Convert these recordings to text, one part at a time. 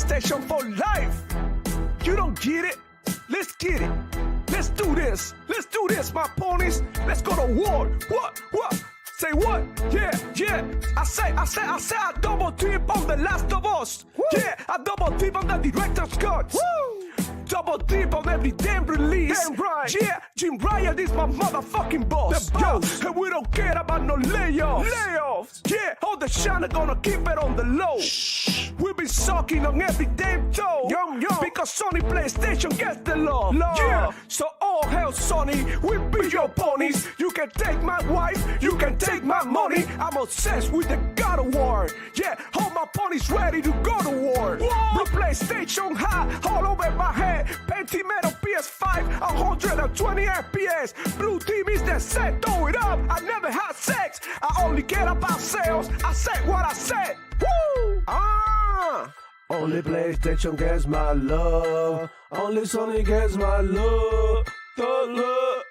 PlayStation for life. You don't get it? Let's get it. Let's do this. Let's do this, my ponies. Let's go to war. What? Say what? Yeah. I say I double dip on The Last of Us. Woo. Yeah, I double dip on the director's cut. Woo. Double dip on every damn release. Damn right. Yeah, Jim Ryan is my motherfucking boss. The boss. Yo, and we don't care about no layoffs. Yeah, all the shine are gonna keep it on the low. Shh. We've been sucking on every damn toe. Yum. Because Sony PlayStation gets the love. Yeah, so all hell Sony, we be your ponies. You can take my wife, you can take my money. I'm obsessed with the God of War. Yeah, all my ponies ready to go to war. The PlayStation high, all over my head. Pentimeter PS5, 120 FPS. Blue team is the set, throw it up. I never had sex, I only care about sales. I said what I said. Woo! Only PlayStation gets my love. Only Sony gets my love. The love,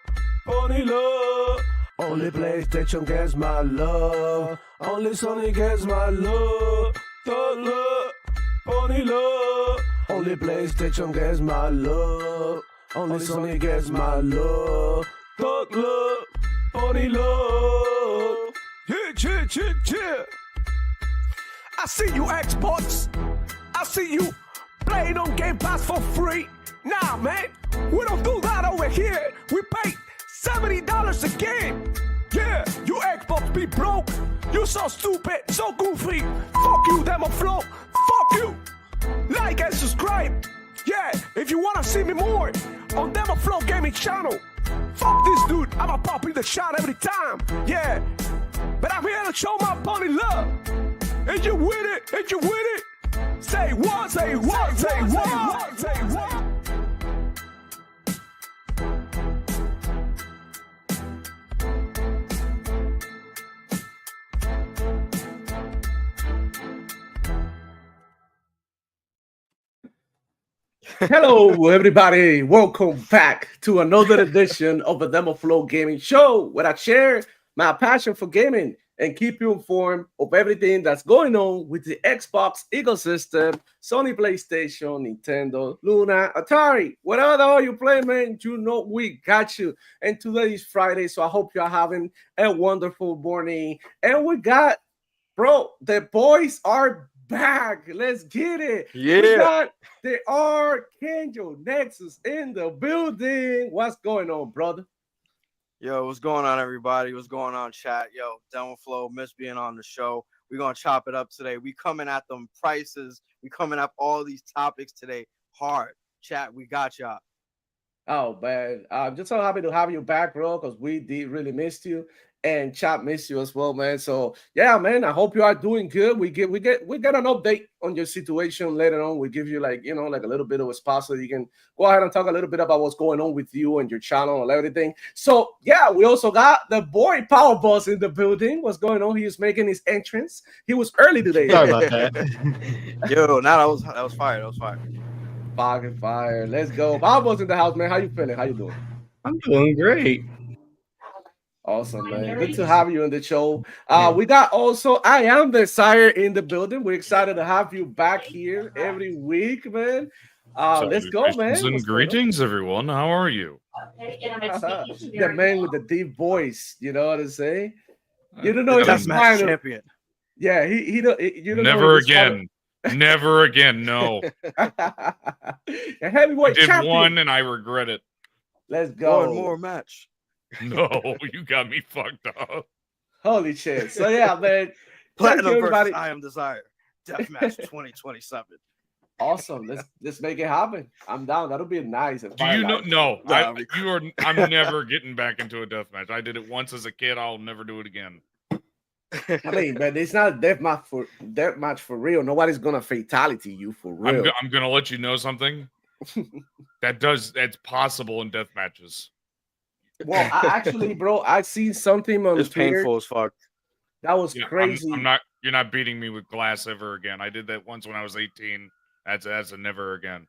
pony love. Only PlayStation gets my love. Only Sony gets my love. The love, pony love. Only PlayStation gets my love. Only Sony gets my love. Thug love, pony love. Yeah. I see you Xbox. I see you playing on Game Pass for free. Nah, man, we don't do that over here. We pay $70 a game. Yeah, you Xbox be broke. You so stupid, so goofy. Fuck you, Demo Flow. Fuck you. Like and subscribe. Yeah, if you wanna see me more on Demo Flow Gaming channel. Fuck this dude, I'ma pop in the shot every time. Yeah, but I'm here to show my pony love. And you with it, Say what, say what, say what, say what. Hello, everybody. Welcome back to another edition of the Demo Flow Gaming Show, where I share my passion for gaming and keep you informed of everything that's going on with the Xbox ecosystem, Sony PlayStation, Nintendo, Luna, Atari. Whatever you play, man, you know we got you. And today is Friday, so I hope you're having a wonderful morning. And we got, bro, the boys are back. Let's get it. Yeah. We got the Archangel Nexus in the building. What's going on, brother? Yo, what's going on, everybody? What's going on, chat? Yo, Demo Flow, miss being on the show. We're going to chop it up today. We coming at them prices. We coming up all these topics today hard. Chat, we got y'all. Oh, man. I'm just so happy to have you back, bro, because we did really miss you. And Chop missed you as well, man. So yeah, man, I hope you are doing good. We get an update on your situation later on. We give you like a little bit of a spot so you can go ahead and talk a little bit about what's going on with you and your channel and everything. So yeah, we also got the boy Power Boss in the building. What's going on? He is making his entrance. He was early today. Sorry about that. Yo, that was fire. That was fire. Fucking fire. Let's go. Power Boss in the house, man. How you feeling? How you doing? I'm doing great. Awesome, man. Good to have you on the show. We got also I Am the Sire in the building. We're excited to have you back here every week, man. Let's go, man. And greetings, everyone. How are you? The man with the deep voice. You know what I'm saying? You don't know if That's he's my trying to. champion. Yeah, you don't Never know if he's again. Never again. No. A heavyweight Did champion. one and I regret it. Let's go. One more match. No, you got me fucked up. Holy shit. So yeah, man. Platinum Thank you, versus everybody. I Am Desire. Deathmatch 2027. Awesome. Let's make it happen. I'm down. That'll be nice. Do you know? No, Nah, I'm never getting back into a deathmatch. I did it once as a kid. I'll never do it again. I mean, but it's not a deathmatch for real. Nobody's gonna fatality you for real. I'm gonna let you know something. That's possible in death matches. Well, actually, bro, I seen something on It's Twitter painful as fuck. that was Yeah, crazy. You're not beating me with glass ever again. I did that once when I was 18. That's a never again.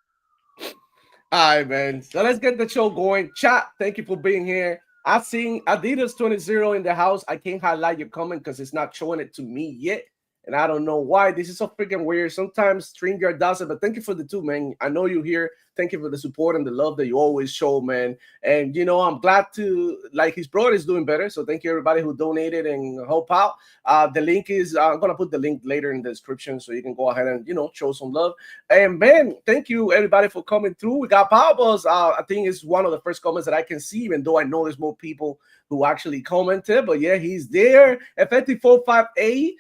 All right, man. So let's get the show going. Chat, thank you for being here. I seen Adidas 20 in the house. I can't highlight your comment because it's not showing it to me yet. and I don't know why. This is so freaking weird. Sometimes StreamYard does it, but thank you for the two, man. I know you here. Thank you for the support and the love that you always show, man. And I'm glad to like his brother is doing better. So thank you everybody who donated and help out. The link is I'm gonna put the link later in the description so you can go ahead and show some love. And man, thank you everybody for coming through. We got Powerbuzz. I think it's one of the first comments that I can see, even though I know there's more people who actually commented. But yeah, he's there. Effective 458.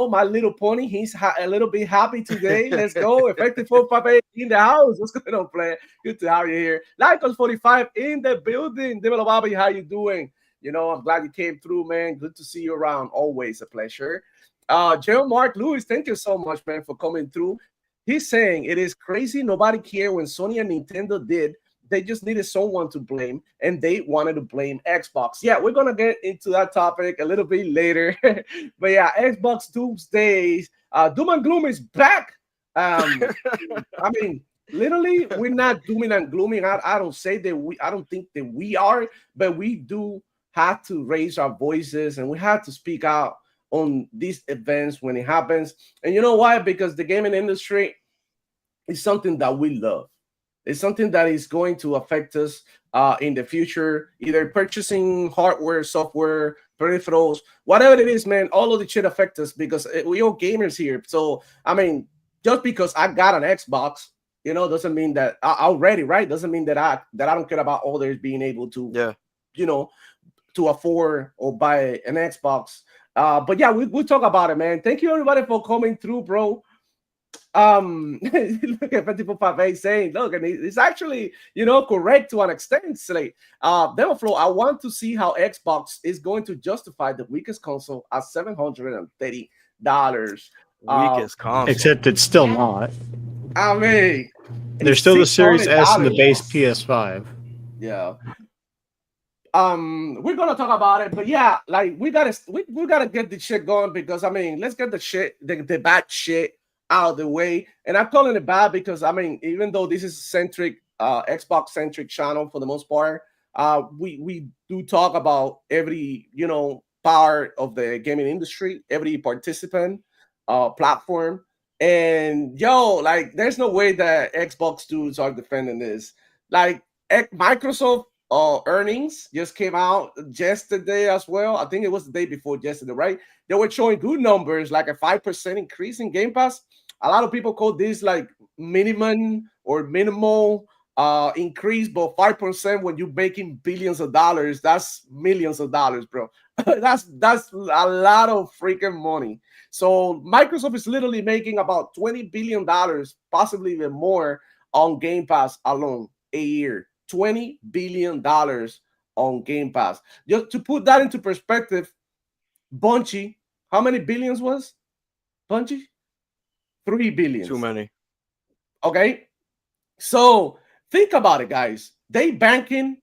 My little pony. He's a little bit happy today. Let's go. Effective 458 in the house. What's going on, player? Good to have you here. Lycos 45 in the building. Devil Bobby, how you doing? I'm glad you came through, man. Good to see you around. Always a pleasure. Joe Mark Lewis, thank you so much, man, for coming through. He's saying it is crazy. Nobody cared when Sony and Nintendo did. They just needed someone to blame, and they wanted to blame Xbox. Yeah, we're going to get into that topic a little bit later. But yeah, Xbox Doomsdays. Doom and Gloom is back. I mean, literally, we're not dooming and glooming. I don't say that I don't think that we are, but we do have to raise our voices, and we have to speak out on these events when it happens. And you know why? Because the gaming industry is something that we love. It's something that is going to affect us in the future, either purchasing hardware, software, peripherals, whatever it is, man. All of the shit affects us because we all gamers here. So, I mean, just because I got an Xbox, doesn't mean that already, right? Doesn't mean that I don't care about others being able to, to afford or buy an Xbox. But yeah, we'll talk about it, man. Thank you everybody for coming through, bro. Look at 5458 saying, look, and it's actually correct to an extent. Slate. Demoflow, I want to see how Xbox is going to justify the weakest console at $730. Weakest console. Except it's still not. I mean, There's still the Series S and the $600. base PS5. Yeah. We're gonna talk about it, but yeah, like we gotta get the shit going because let's get the bad shit out of the way. And I'm calling it bad because even though this is Xbox centric channel for the most part, we do talk about every part of the gaming industry, every participant, platform. And like there's no way that Xbox dudes are defending this. Like Microsoft earnings just came out yesterday as well. I think it was the day before yesterday, right? They were showing good numbers, like a 5% increase in Game Pass. A lot of people call this like minimum or minimal increase, but 5% when you're making billions of dollars, that's millions of dollars, bro. that's a lot of freaking money. So Microsoft is literally making about $20 billion, possibly even more, on Game Pass alone a year. $20 billion on Game Pass. Just to put that into perspective, Bungie, how many billions was Bungie? 3 billion. Too many. Okay. So think about it, guys. They banking,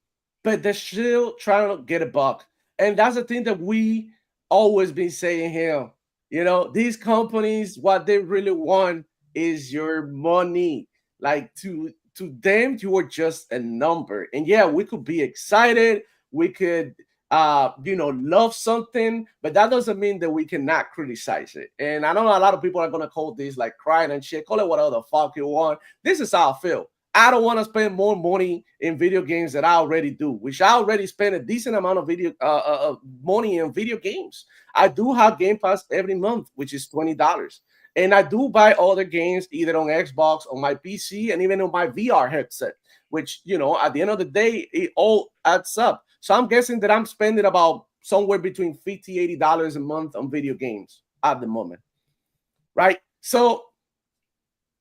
but they're still trying to get a buck. And that's the thing that we always been saying here. These companies, what they really want is your money. Like to them, you are just a number. And yeah, we could be excited. We could, love something, but that doesn't mean that we cannot criticize it. And I know a lot of people are going to call this like crying and shit. Call it whatever the fuck you want. This is how I feel. I don't want to spend more money in video games than I already do, which I already spend a decent amount of money in video games. I do have Game Pass every month, which is $20. And I do buy other games either on Xbox, on my PC, and even on my VR headset, which, at the end of the day, it all adds up. So I'm guessing that I'm spending about somewhere between $50, $80 a month on video games at the moment, right? So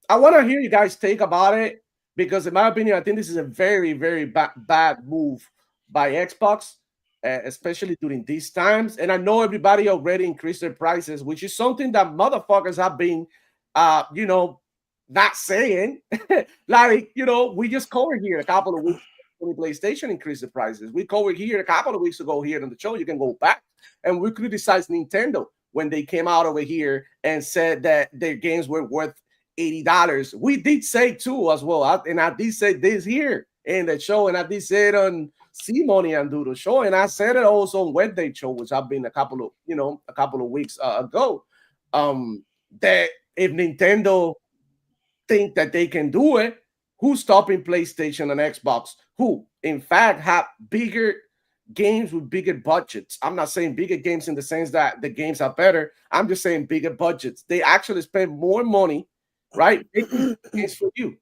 I want to hear you guys take about it because, in my opinion, I think this is a very, very bad move by Xbox, especially during these times. And I know everybody already increased their prices, which is something that motherfuckers have been, not saying. Like, we just covered here a couple of weeks when PlayStation increased the prices. We covered here a couple of weeks ago here on the show. You can go back and we criticized Nintendo when they came out over here and said that their games were worth $80. We did say too as well, and I did say this here in the show, and I did say it on C-Money and Do the Show, and I said it also on Wednesday show, which I've been a couple of weeks ago. that if Nintendo think that they can do it, who's stopping PlayStation and Xbox? Who, in fact, have bigger games with bigger budgets. I'm not saying bigger games in the sense that the games are better. I'm just saying bigger budgets. They actually spend more money, right? It's for you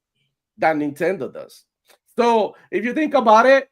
than Nintendo does. So if you think about it,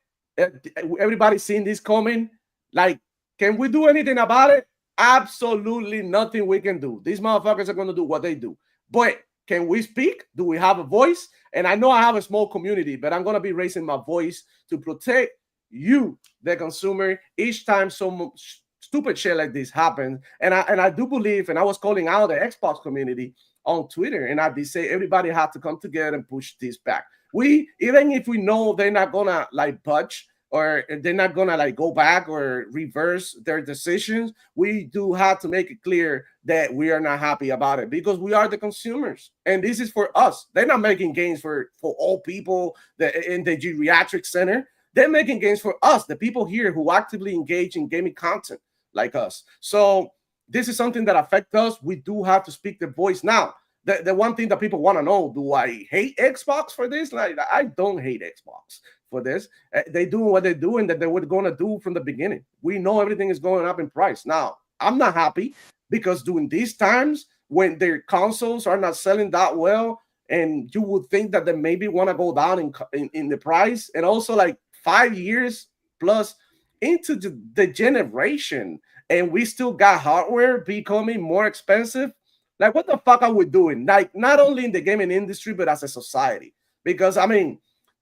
everybody's seen this coming. Like, can we do anything about it? Absolutely nothing we can do. These motherfuckers are going to do what they do. But can we speak? Do we have a voice? And I know I have a small community, but I'm going to be raising my voice to protect you, the consumer, each time some stupid shit like this happens. And I do believe, and I was calling out the Xbox community on Twitter, and I did say everybody had to come together and push this back. We, even if we know they're not gonna like budge or they're not gonna like go back or reverse their decisions, we do have to make it clear that we are not happy about it because we are the consumers, and this is for us. They're not making games for all people that in the geriatric center. They're making games for us, the people here who actively engage in gaming content like us. So this is something that affects us. We do have to speak the voice now. The one thing that people want to know, do I hate Xbox for this? Like, I don't hate Xbox for this. They do what they're doing that they were going to do from the beginning. We know everything is going up in price. Now, I'm not happy because during these times when their consoles are not selling that well, and you would think that they maybe want to go down in the price, and also like 5 years plus into the generation, and we still got hardware becoming more expensive. Like, what the fuck are we doing? Like, not only in the gaming industry, but as a society. Because I mean,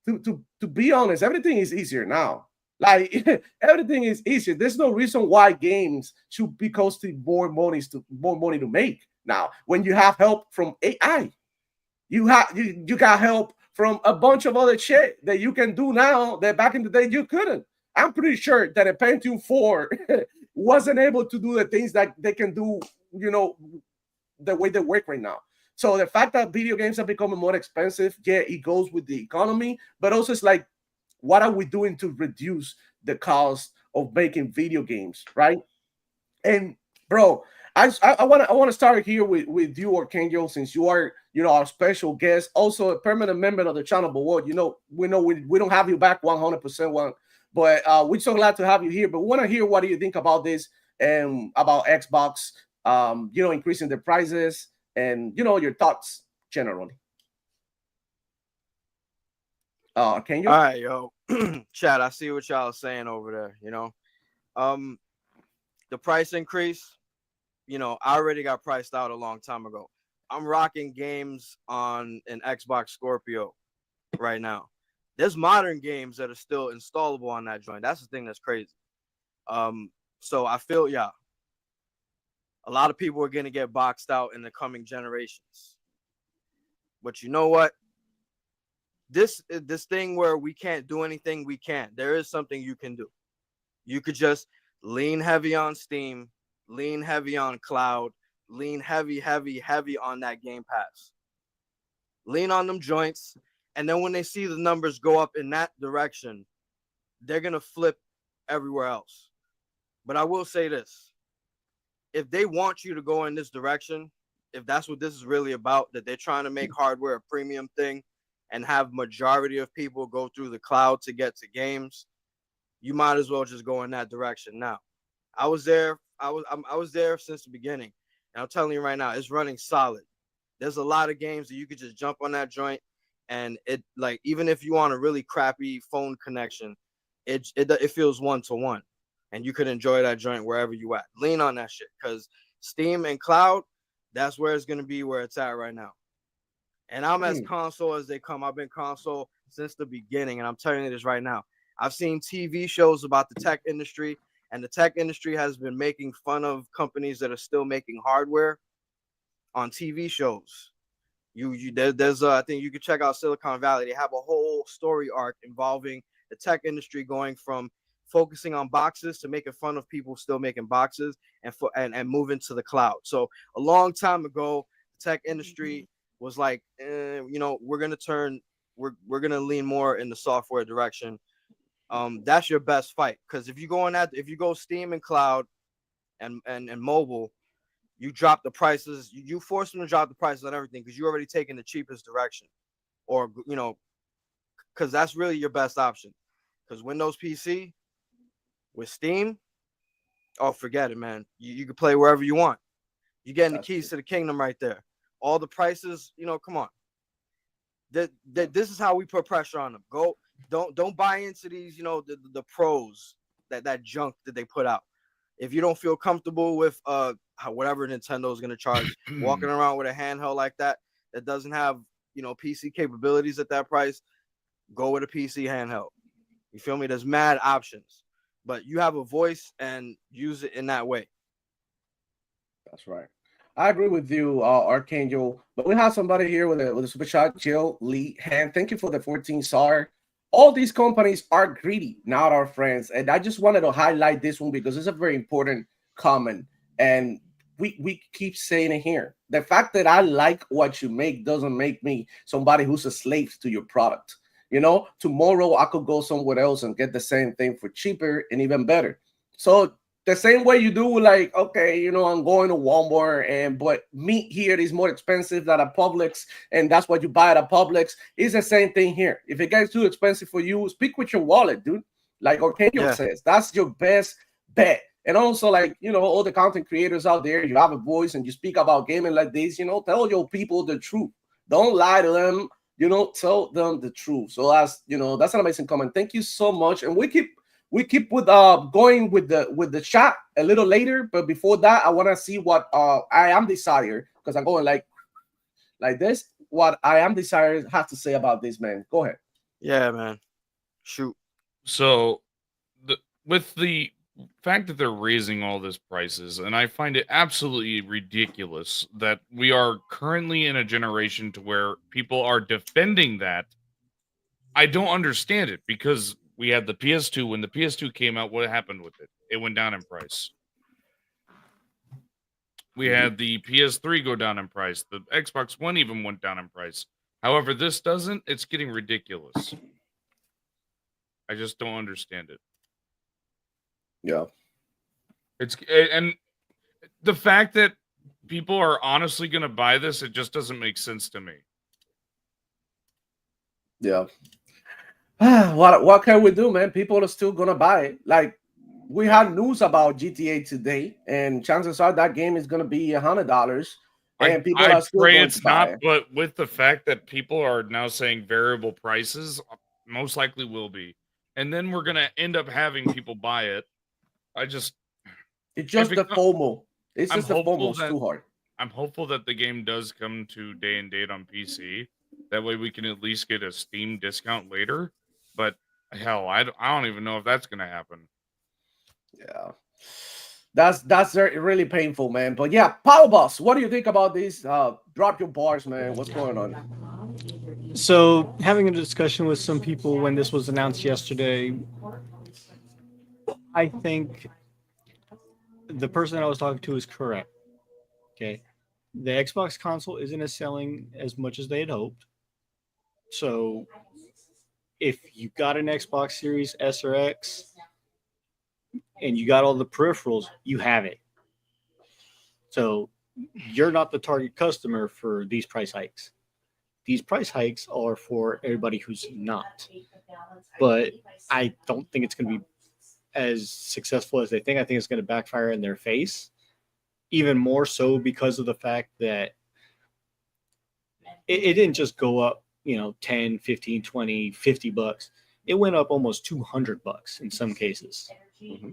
to be honest, everything is easier now. Like everything is easier. There's no reason why games should be costing more money to make now. When you have help from AI, you got help from a bunch of other shit that you can do now that back in the day you couldn't. I'm pretty sure that a Pentium 4 wasn't able to do the things that they can do, the way they work right now. So the fact that video games are becoming more expensive, yeah, it goes with the economy, but also it's like, what are we doing to reduce the cost of making video games, right? And bro, I want to start here with you, Archangel, since you are our special guest, also a permanent member of the channel. But what we don't have you back 100%, but we're so glad to have you here. But we want to hear what do you think about this and about Xbox, increasing the prices and your thoughts generally. Can you? All right, yo, Chad, I see what y'all are saying over there. The price increase, I already got priced out a long time ago. I'm rocking games on an Xbox Scorpio right now. There's modern games that are still installable on that joint. That's the thing that's crazy. So I feel, a lot of people are going to get boxed out in the coming generations. But you know what? This thing where we can't do anything, we can't. There is something you can do. You could just lean heavy on Steam, lean heavy on cloud, lean heavy on that Game Pass. Lean on them joints, and then when they see the numbers go up in that direction, they're going to flip everywhere else. But I will say this. If they want you to go in this direction, if that's what this is really about, that they're trying to make hardware a premium thing and have majority of people go through the cloud to get to games, you might as well just go in that direction. Now, I was there since the beginning, and I'm telling you right now, it's running solid. There's a lot of games that you could just jump on that joint, and it, like, even if you want a really crappy phone connection, it feels 1-to-1, and you could enjoy that joint wherever you at. Lean on that shit, because Steam and cloud, that's where it's gonna be, where it's at right now. And I'm as console as they come. I've been console since the beginning, and I'm telling you this right now. I've seen TV shows about the tech industry, and the tech industry has been making fun of companies that are still making hardware on TV shows. There's I think you could check out Silicon Valley. They have a whole story arc involving the tech industry going from focusing on boxes to making fun of people still making boxes and moving to the cloud. So a long time ago, the tech industry was like, we're gonna lean more in the software direction. That's your best fight, because if you go Steam and cloud and mobile, you drop the prices. You force them to drop the prices on everything because you're already taking the cheapest direction, or because that's really your best option. Because Windows PC with Steam, oh, forget it, man. You can play wherever you want. You're getting the keys to the kingdom right there. All the prices, come on. This is how we put pressure on them. Don't buy into these, the pros, that junk that they put out. If you don't feel comfortable with whatever Nintendo is going to charge, walking around with a handheld like that doesn't have, PC capabilities at that price, go with a PC handheld. You feel me? There's mad options, but you have a voice and use it in that way. That's right. I agree with you, Archangel. But we have somebody here with a super chat, Jill Lee Hand. Thank you for the 14 SAR. All these companies are greedy, not our friends. And I just wanted to highlight this one because it's a very important comment. And we keep saying it here. The fact that I like what you make doesn't make me somebody who's a slave to your product. Tomorrow I could go somewhere else and get the same thing for cheaper and even better. So the same way you do, like, okay, I'm going to Walmart, but meat here is more expensive than at Publix, and that's what you buy at a Publix. It's the same thing here. If it gets too expensive for you, speak with your wallet, dude. Like Archangel says, that's your best bet. And also, like, all the content creators out there, you have a voice and you speak about gaming like this, tell your people the truth. Don't lie to them, tell them the truth. So that's an amazing comment. Thank you so much. And we keep with going with the chat a little later, but before that, I want to see what I Am Desire, because I'm going like this. What I Am Desire has to say about this, man. Go ahead. Yeah, man. Shoot. So, with the fact that they're raising all these prices, and I find it absolutely ridiculous that we are currently in a generation to where people are defending that. I don't understand it, because we had the PS2. When the PS2 came out, what happened with it? It went down in price. We had the PS3 go down in price. The Xbox One even went down in price. However, this doesn't. It's getting ridiculous. I just don't understand it. Yeah. And the fact that people are honestly going to buy this, it just doesn't make sense to me. Yeah. What can we do, man? People are still gonna buy it. Like, we had news about GTA today, and chances are that game is gonna be $100, and people are still going to buy it. But with the fact that people are now saying variable prices, most likely will be, and then we're gonna end up having people buy it. It's just the FOMO. It's just the FOMO. It's too hard. I'm hopeful that the game does come to day and date on PC. That way, we can at least get a Steam discount later. But hell, I don't even know if that's going to happen. Yeah, that's really painful, man. But yeah, Power Boss, what do you think about this? Drop your bars, man. What's going on? So, having a discussion with some people when this was announced yesterday, I think the person I was talking to is correct. Okay, the Xbox console isn't selling as much as they had hoped. So, if you got an Xbox Series S or X and you got all the peripherals, you have it. So you're not the target customer for these price hikes. These price hikes are for everybody who's not. But I don't think it's going to be as successful as they think. I think it's going to backfire in their face. Even more so because of the fact that it didn't just go up, 10, 15, 20, $50. It went up almost $200 in some cases. Mm-hmm.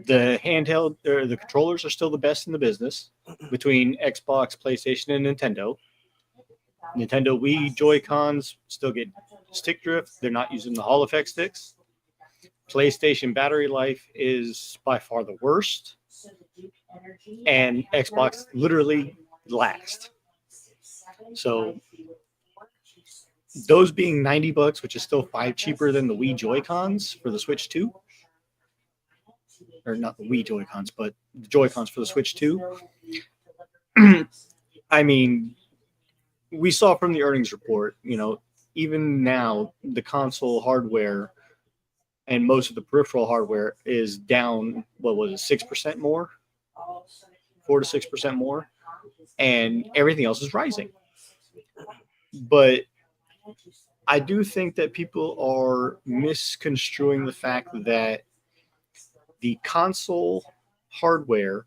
The handheld or the controllers are still the best in the business between Xbox, PlayStation, and Nintendo. Nintendo Wii Joy-Cons still get stick drift. They're not using the Hall effect sticks. PlayStation battery life is by far the worst. And Xbox literally last. So those being $90, which is still $5 cheaper than the Wii Joy-Cons for the Switch 2. Or not the Wii Joy-Cons, but the Joy-Cons for the Switch 2. I mean, we saw from the earnings report, even now the console hardware and most of the peripheral hardware is down, 6% more 4 to 6% more, and everything else is rising. But I do think that people are misconstruing the fact that the console hardware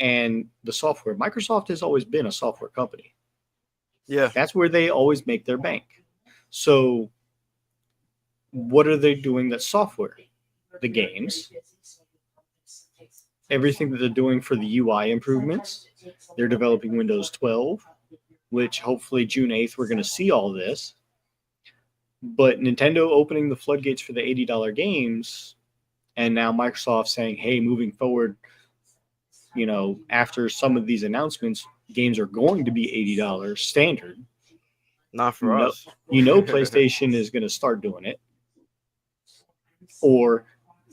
and the software, Microsoft has always been a software company. Yeah. That's where they always make their bank. So what are they doing that's software? The games, everything that they're doing for the UI improvements. They're developing Windows 12, which hopefully June 8th, we're going to see all this. But Nintendo opening the floodgates for the $80 games, and now Microsoft saying, hey, moving forward, you know, after some of these announcements, games are going to be $80 standard. Not for us. You know, PlayStation is going to start doing it. Or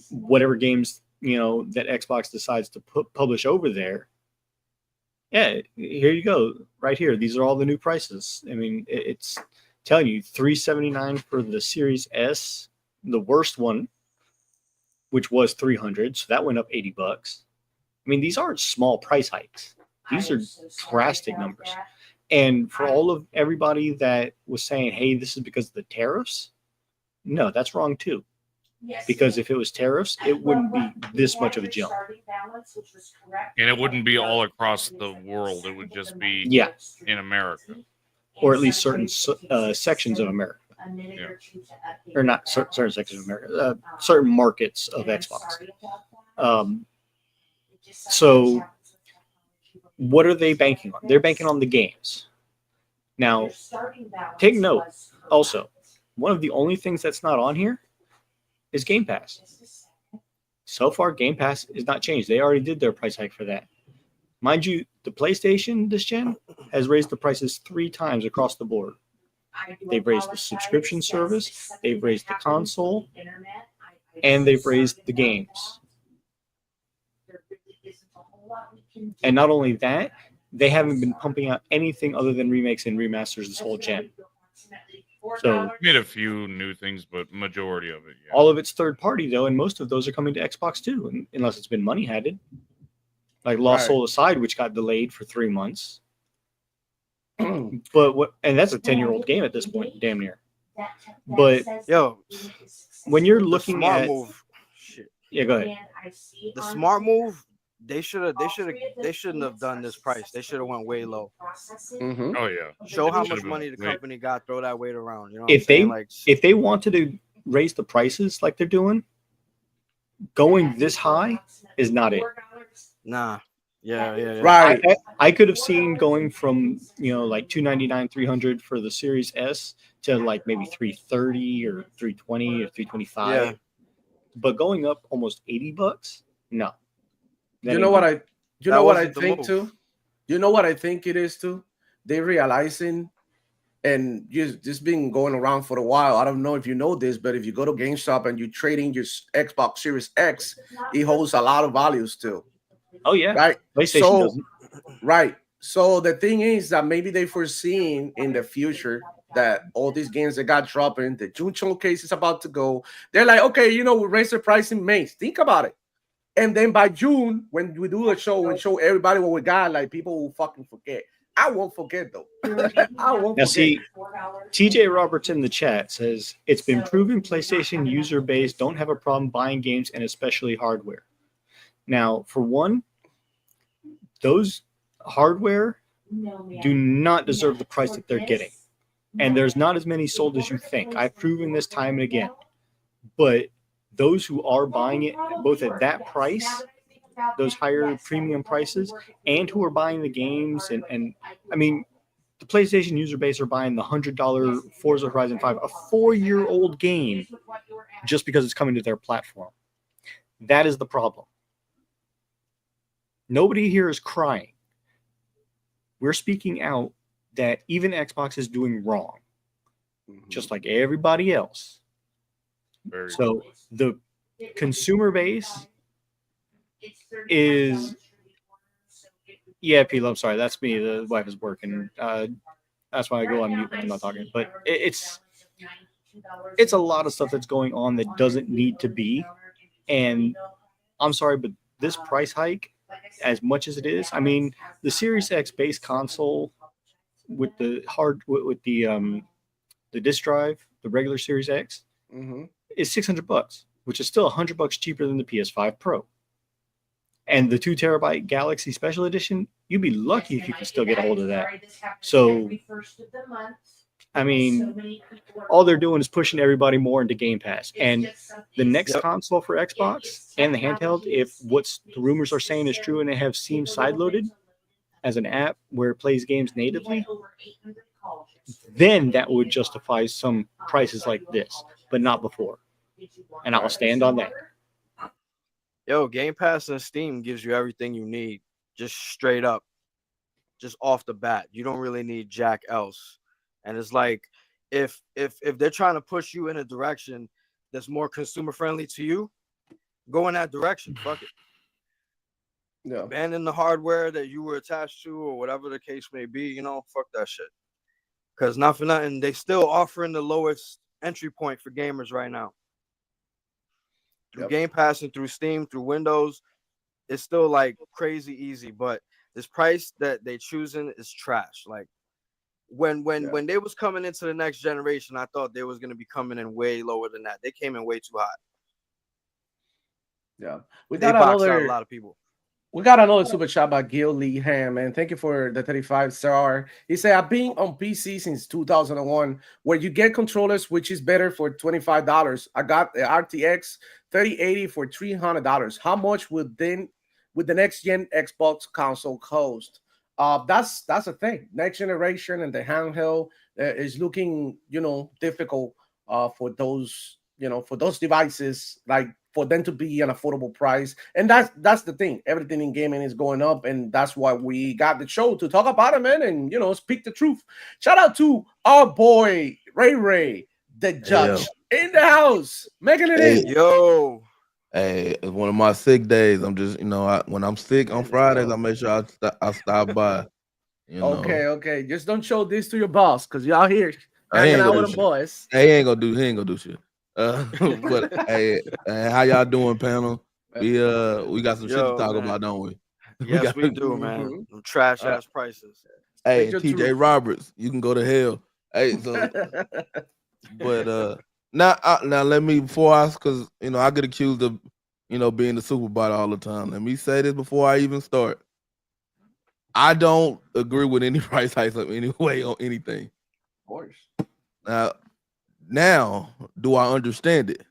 whatever games, you know, that Xbox decides to publish over there. Yeah, here you go. Right here. These are all the new prices. I mean, it's telling you $379 for the Series S, the worst one, which was $300. So that went up $80. I mean, these aren't small price hikes. These are drastic numbers. And for all of everybody that was saying, hey, this is because of the tariffs, no, that's wrong too. Because if it was tariffs, it wouldn't be this much of a jump. And it wouldn't be all across the world. It would just be in America. Or at least certain sections of America. Yeah. Or not certain sections of America, certain markets of Xbox. So what are they banking on? They're banking on the games. Now, take note also, one of the only things that's not on here is Game Pass. So far, Game Pass is not changed. They already did their price hike for that. Mind you, the PlayStation this gen has raised the prices 3 times across the board. They've raised the subscription service, they've raised the console, and they've raised the games. And not only that, they haven't been pumping out anything other than remakes and remasters this whole gen. So Made a few new things, but majority of it, yeah. all of it's third party though, and most of those are coming to Xbox too, unless it's been money headed. Like Lost Soul Aside, which got delayed for 3 months. But what? And that's a 10-year-old game at this point, damn near. But Yo, when you're looking smart at, move. Shit. yeah, go ahead. The smart move. They shouldn't have done this price. They should have went way low. Mhm. Oh, yeah. Show how much Should've money the been way- company got. Throw that weight around. You know what If I'm saying? they- Like, If they wanted to raise the prices like they're doing, going this high is not it. nah. Yeah. Right. I could have seen going from, you know, like $299, $300 for the Series S to like maybe $330 or $320 or $325. Yeah. But going up almost $80, no. You know what I wasn't the think move. too? You know what I think it is too? They realizing, and just been going around for a while. I don't know if you know this, but if you go to GameStop and you trade in your Xbox Series X, it holds a lot of value still. Oh yeah, Right? PlayStation So- doesn't. Right. So the thing is that maybe they foreseeing in the future that all these games that got dropping, the June showcase is about to go. They're like, okay, you know, we raise the price in May. Think about it. And then by June, when we do a show and show everybody what we got, like people will fucking forget. I won't forget though. I won't Now forget. see, TJ Roberts in the chat says it's been proven PlayStation user base don't have a problem buying games and especially hardware. Now, for one, those hardware do not deserve the price that they're getting. And there's not as many sold as you think. I've proven this time and again. But those who are buying it, both at that price, those higher premium prices, and who are buying the games, and I mean, the PlayStation user base are buying the $100 Forza Horizon 5, a 4-year-old game, just because it's coming to their platform. That is the problem. Nobody here is crying. We're speaking out that even Xbox is doing wrong, just like everybody else. Very So the consumer base is, yeah, P. I'm sorry, that's me. The wife is working. That's why I go on mute when I'm not talking. But it's a lot of stuff that's going on that doesn't need to be. And I'm sorry, but this price hike as much as it is. I mean, the Series X base console with the the disk drive, the regular Series X, Mm-hmm. is $600, which is still $100 cheaper than the PS5 Pro. And the 2 terabyte Galaxy Special Edition, you'd be lucky if you can still get a hold of that. So, I mean, all they're doing is pushing everybody more into Game Pass. And the next console for Xbox and the handheld, if what's the rumors are saying is true and they have Steam sideloaded as an app where it plays games natively, then that would justify some prices like this, but not before. And I'll stand on that. Yo, Game Pass and Steam gives you everything you need, just straight up, just off the bat. You don't really need jack else. And it's like, if they're trying to push you in a direction that's more consumer friendly to you, go in that direction. Fuck it. Yeah. Abandon the hardware that you were attached to, or whatever the case may be. You know, fuck that shit. Because not for nothing, they still offering the lowest entry point for gamers right now. Through Game Pass and through Steam, through Windows, it's still like crazy easy. But this price that they choosing is trash. Like when they was coming into the next generation, I thought they was gonna be coming in way lower than that. They came in way too high. Yeah, They boxed out a lot of people. We got another super chat by Gil Lee Ham, and thank you for the 35 star. He said, I've been on PC since 2001, where you get controllers, which is better for $25. I got the RTX 3080 for $300. How much would the next gen Xbox console cost? That's the thing. Next generation and the handheld is looking, difficult for those, for those devices, like for them to be an affordable price. And that's the thing. Everything in gaming is going up, and that's why we got the show to talk about it, man, and speak the truth. Shout out to our boy Ray, the judge in the house, making it in. Yo. Hey, it's one of my sick days. I'm just, when I'm sick on Fridays, I make sure I stop by. Okay. Just don't show this to your boss, because y'all here I hanging ain't out gonna with do the boys. He ain't gonna do shit. But hey, how y'all doing, panel? We got some shit to talk about, don't we? Yes, we do, man. Them trash ass prices. Hey, TJ Roberts, you can go to hell. Hey, so but now let me because I get accused of being the super bot all the time. Let me say this before I even start. I don't agree with any price hikes of any way on anything. Of course. Now, do I understand it?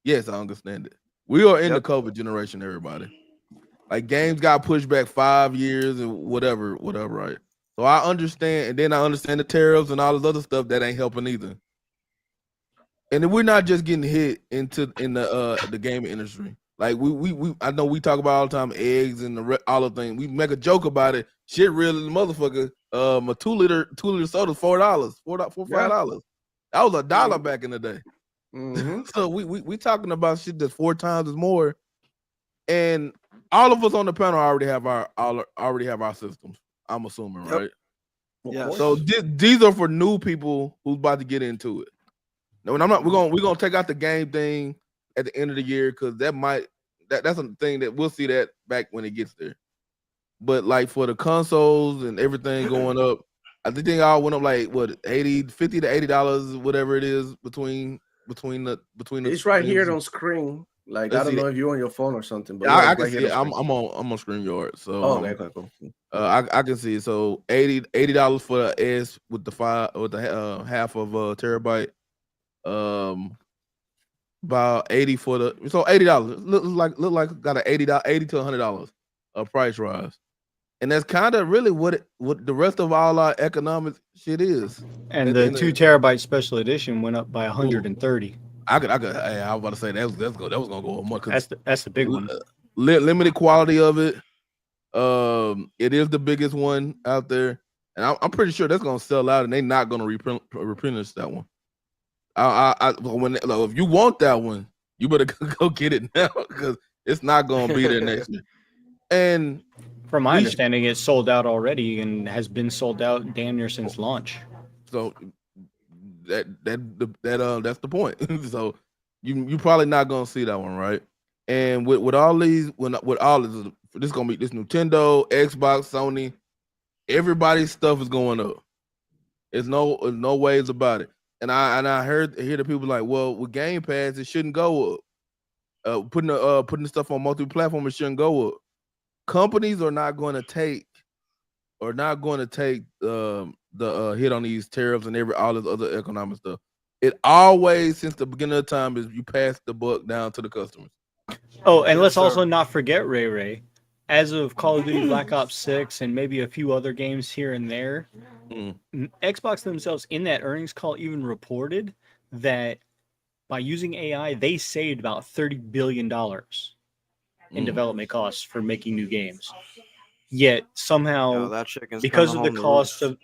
Yes, I understand it. We are in the COVID generation, everybody. Like, games got pushed back 5 years and whatever, right? So I understand, and then I understand the tariffs and all this other stuff that ain't helping either. And then we're not just getting hit in the gaming industry. Like we I know we talk about all the time eggs and all the things. We make a joke about it. Shit, really, the motherfucker. A 2 liter soda, $4, $5. That was $1 back in the day. Mm-hmm. So we talking about shit that's 4 times as more. And all of us on the panel already have our systems. I'm assuming, right? Yeah. So these are for new people who's about to get into it. No, and we're gonna take out the game thing at the end of the year, because that's a thing that we'll see that back when it gets there. But like for the consoles and everything going up, I think they all went up like what, $50 to $80, whatever it is between the. It's right here on screen. Like, I don't know if you're on your phone or something, but I can see it. I'm on StreamYard. So okay, cool. I can see it. So $80 for the S with the half of a terabyte. About 80 for the $80. Look like got an $80 to $100 price rise. And that's kind of really what the rest of all our economic shit is. And the 2 terabyte special edition went up by 130. I was about to say that was gonna go more. That's the big one. Limited quality of it. It is the biggest one out there, and I'm pretty sure that's gonna sell out, and they're not gonna replenish that one. If you want that one, you better go get it now, because it's not gonna be there next year. And from my understanding, it's sold out already and has been sold out damn near since launch. So that's the point. So you probably not gonna see that one, right? And with all these, with all this, this is gonna be this Nintendo, Xbox, Sony. Everybody's stuff is going up. There's no ways about it. And I hear the people like, well, with Game Pass, it shouldn't go up. Putting the stuff on multi-platform, it shouldn't go up. Companies are not going to take the hit on these tariffs and all this other economic stuff. It always, since the beginning of time, is you pass the buck down to the customers. Oh, and Yes, let's sir. also not forget, Ray, as of Call of Duty Black Ops 6 and maybe a few other games here and there, Xbox themselves in that earnings call even reported that by using AI, they saved about $30 billion in development costs for making new games. Yet somehow, Yo, that chicken's because coming of the home to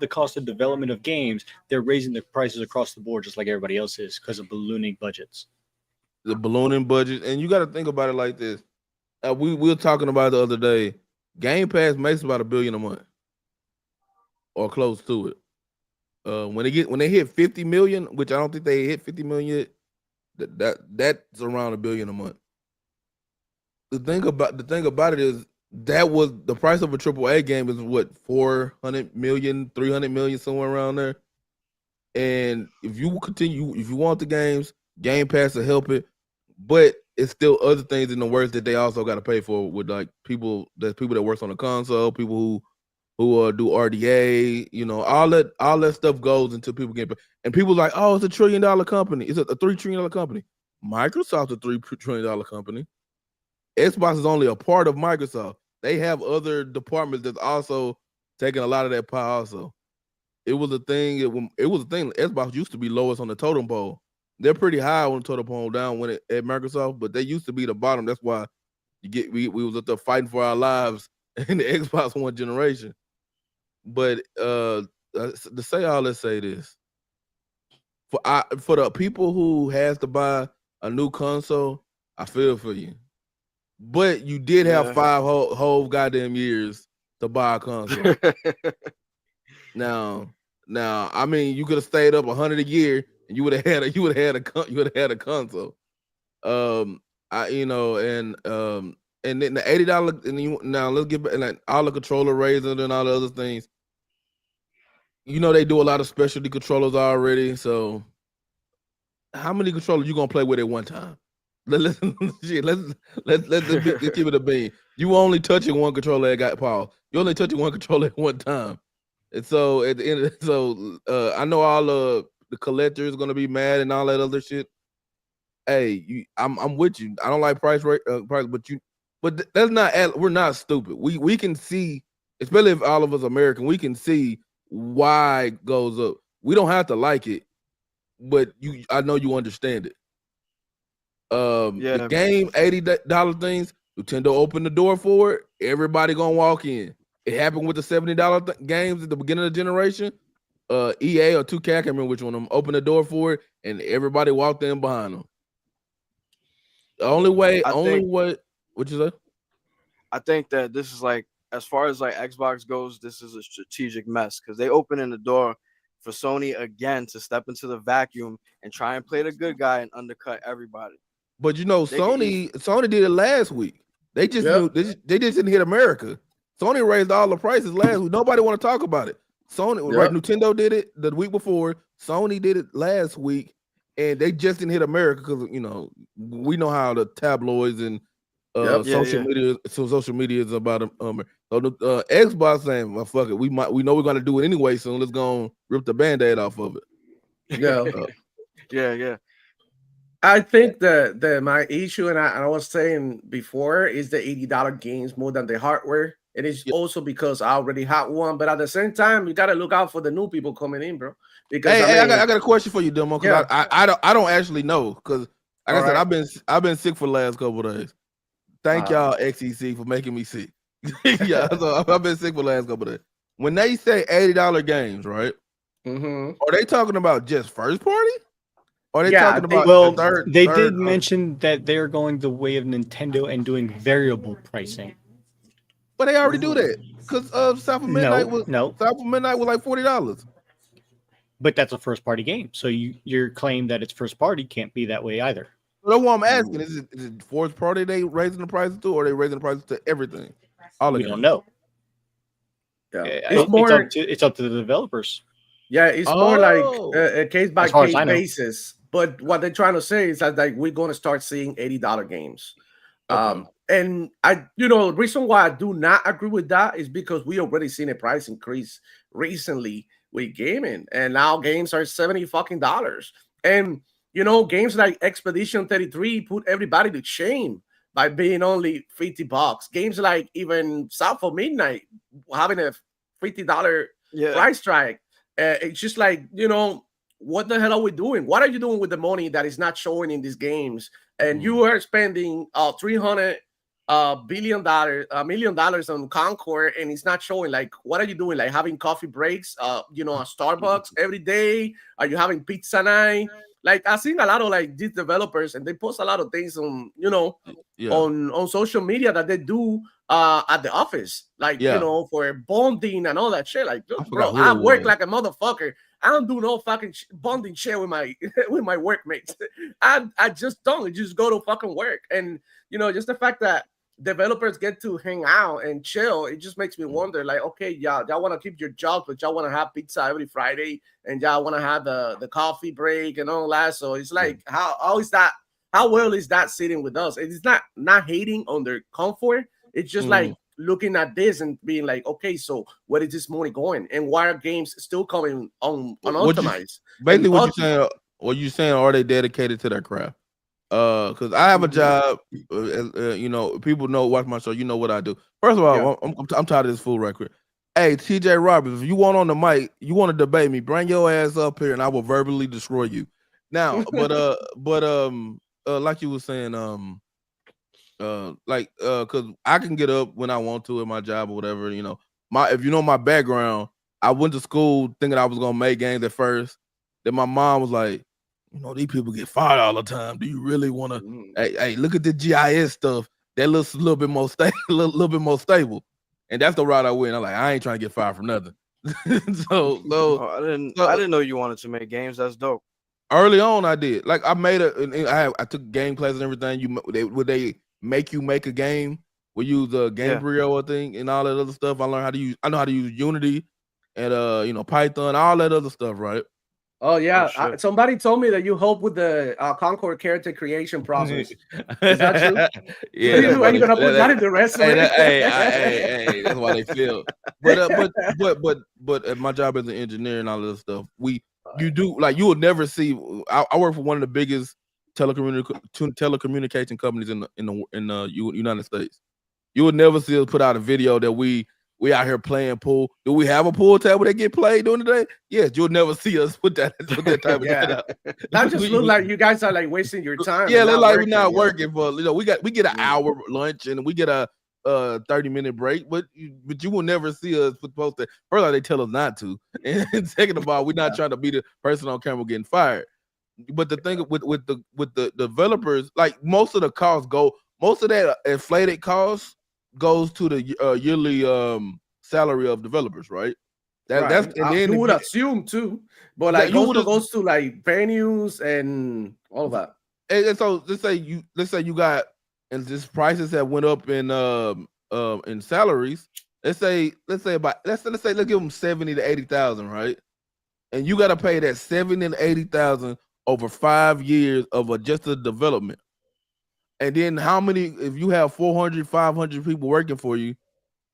cost roost. of development of games, they're raising the prices across the board just like everybody else is because of ballooning budgets. The ballooning budget, and you got to think about it like this. We were talking about it the other day. Game Pass makes about $1 billion a month, or close to it. When they hit 50 million, which I don't think they hit 50 million yet, that's around $1 billion a month. The thing about it is that was the price of a AAA game is what, 400 million, 300 million, somewhere around there. And if you want the games, Game Pass will help it, but it's still other things in the works that they also got to pay for with like people that works on the console, people who do RDA, all that stuff goes into people getting paid. And people like, oh, it's $1 trillion company. It's a $3 trillion company. Microsoft's a $3 trillion company. Xbox is only a part of Microsoft. They have other departments that's also taking a lot of that pie also. It was a thing. Xbox used to be lowest on the totem pole. They're pretty high on the totem pole down at Microsoft, but they used to be the bottom. That's why we was up there fighting for our lives in the Xbox One generation. But to say all, let's say this: for the people who has to buy a new console, I feel for you. But you did have 5 whole goddamn years to buy a console. Now, I mean, you could have stayed up 100 a year, and you would have had a console. And then the $80, and now let's get back, and like all the controller raises and all the other things. They do a lot of specialty controllers already. So, how many controllers you gonna play with at one time? Let's keep it a bean. You only touching one controller at Paul. You only touching one controller at one time. And so at the end I know all the collectors gonna be mad and all that other shit. Hey, I'm with you. I don't like price, but that's not. We're not stupid. We can see, especially if all of us American, we can see why it goes up. We don't have to like it, but I know you understand it. The game $80 things, Nintendo opened the door for it. Everybody gonna walk in. It happened with the $70 games at the beginning of the generation. EA or 2K, I can't remember which one of them, opened the door for it, and everybody walked in behind them. The only way, what you say? I think that this is like, as far as like Xbox goes, this is a strategic mess because they open in the door for Sony again to step into the vacuum and try and play the good guy and undercut everybody. But Sony did it last week. They just knew they just didn't hit America. Sony raised all the prices last week. Nobody want to talk about it. Right? Nintendo did it the week before. Sony did it last week, and they just didn't hit America because we know how the tabloids and social media is about them. So the Xbox saying, "Well, fuck it, we know we're gonna do it anyway, so let's go and rip the Band-Aid off of it." Yeah. I think that my issue, and I was saying before, is the $80 games more than the hardware. It is also because I already had one, but at the same time, you gotta look out for the new people coming in, bro. Because I got a question for you, Demo. Because I don't actually know because like I said, I've been sick for the last couple of days. Thank y'all XEC for making me sick. So I've been sick for the last couple of days. When they say $80 games, right? Mm-hmm. Are they talking about just first party? Or are they talking about they did mention that they're going the way of Nintendo and doing variable pricing. But they already do that because South of Midnight was like $40. But that's a first party game, so your claim that it's first party can't be that way either. That's what I'm asking. Is it fourth party they raising the prices to, or are they raising the prices to everything? All We of don't them. know. Yeah, It's up to the developers. Yeah, it's more like Oh. a case by As far as case I know. basis. But what they're trying to say is that like we're going to start seeing $80 games. Okay. And the reason why I do not agree with that is because we already seen a price increase recently with gaming, and now games are $70 fucking dollars. And games like Expedition 33 put everybody to shame by being only $50. Games like even South of Midnight having a $50 price tag. It's just like, what the hell are we doing? What are you doing with the money that is not showing in these games? And you are spending $300 million on Concord, and it's not showing. Like, what are you doing? Like having coffee breaks, at Starbucks every day? Are you having pizza night? Like, I've seen a lot of like these developers, and they post a lot of things on, on social media that they do at the office, like for bonding and all that shit. Like, look, bro, I work like a motherfucker. I don't do no fucking bonding shit with my with my workmates. I just don't. Just go to fucking work, and just the fact that developers get to hang out and chill, it just makes me wonder. Like, okay, y'all want to keep your jobs, but y'all want to have pizza every Friday, and y'all want to have the coffee break and all that. So it's like, how is that? How well is that sitting with us? It's not hating on their comfort. It's just like looking at this and being like, okay, so where is this money going? And why are games still coming on optimized? Basically, what you saying? Are they dedicated to their craft? Because I have a job. People know watch my show. You know what I do. First of all, I'm tired of this fool right quick. Hey, TJ Roberts, if you want on the mic, you want to debate me, bring your ass up here, and I will verbally destroy you. Now, like you were saying, because I can get up when I want to at my job or whatever. If you know my background, I went to school thinking I was gonna make games at first. Then my mom was like, these people get fired all the time. Do you really want to? Hey, look at the GIS stuff. That looks a little bit more stable, little bit more stable. And that's the route I went. I'm like, I ain't trying to get fired from nothing. I didn't know you wanted to make games. That's dope. Early on, I did. Like, I made I took game classes and everything. Would they make you make a game? We use a Game Brio thing and all that other stuff. I know how to use Unity and Python, all that other stuff, right? Oh yeah, somebody told me that you help with the Concord character creation process. Is that true? Yeah, are you gonna put that in the resume? Hey, that's why they feel. But my job as an engineer and all this stuff, you will never see. I work for one of the biggest telecommunication companies in the United States. You would never see us put out a video that we out here playing pool. Do we have a pool table that get played during the day? Yes, you'll never see us put that type of shit out. That just look like you guys are like wasting your time. Yeah, look like we're not working for. We get an hour lunch and we get a 30-minute break, but you will never see us post that. First of all, they tell us not to, and second of all, we're not trying to be the person on camera getting fired. But the thing with the developers, like most of that inflated cost goes to the yearly salary of developers, right? That's and then you would assume too, but like also goes to like venues and all of that. And so let's say you got, and this prices have went up in salaries. Let's say let's give them 70 to 80,000, right? And you got to pay that 70 to 80,000 over 5 years of just a development. And then how many, if you have 400, 500 people working for you,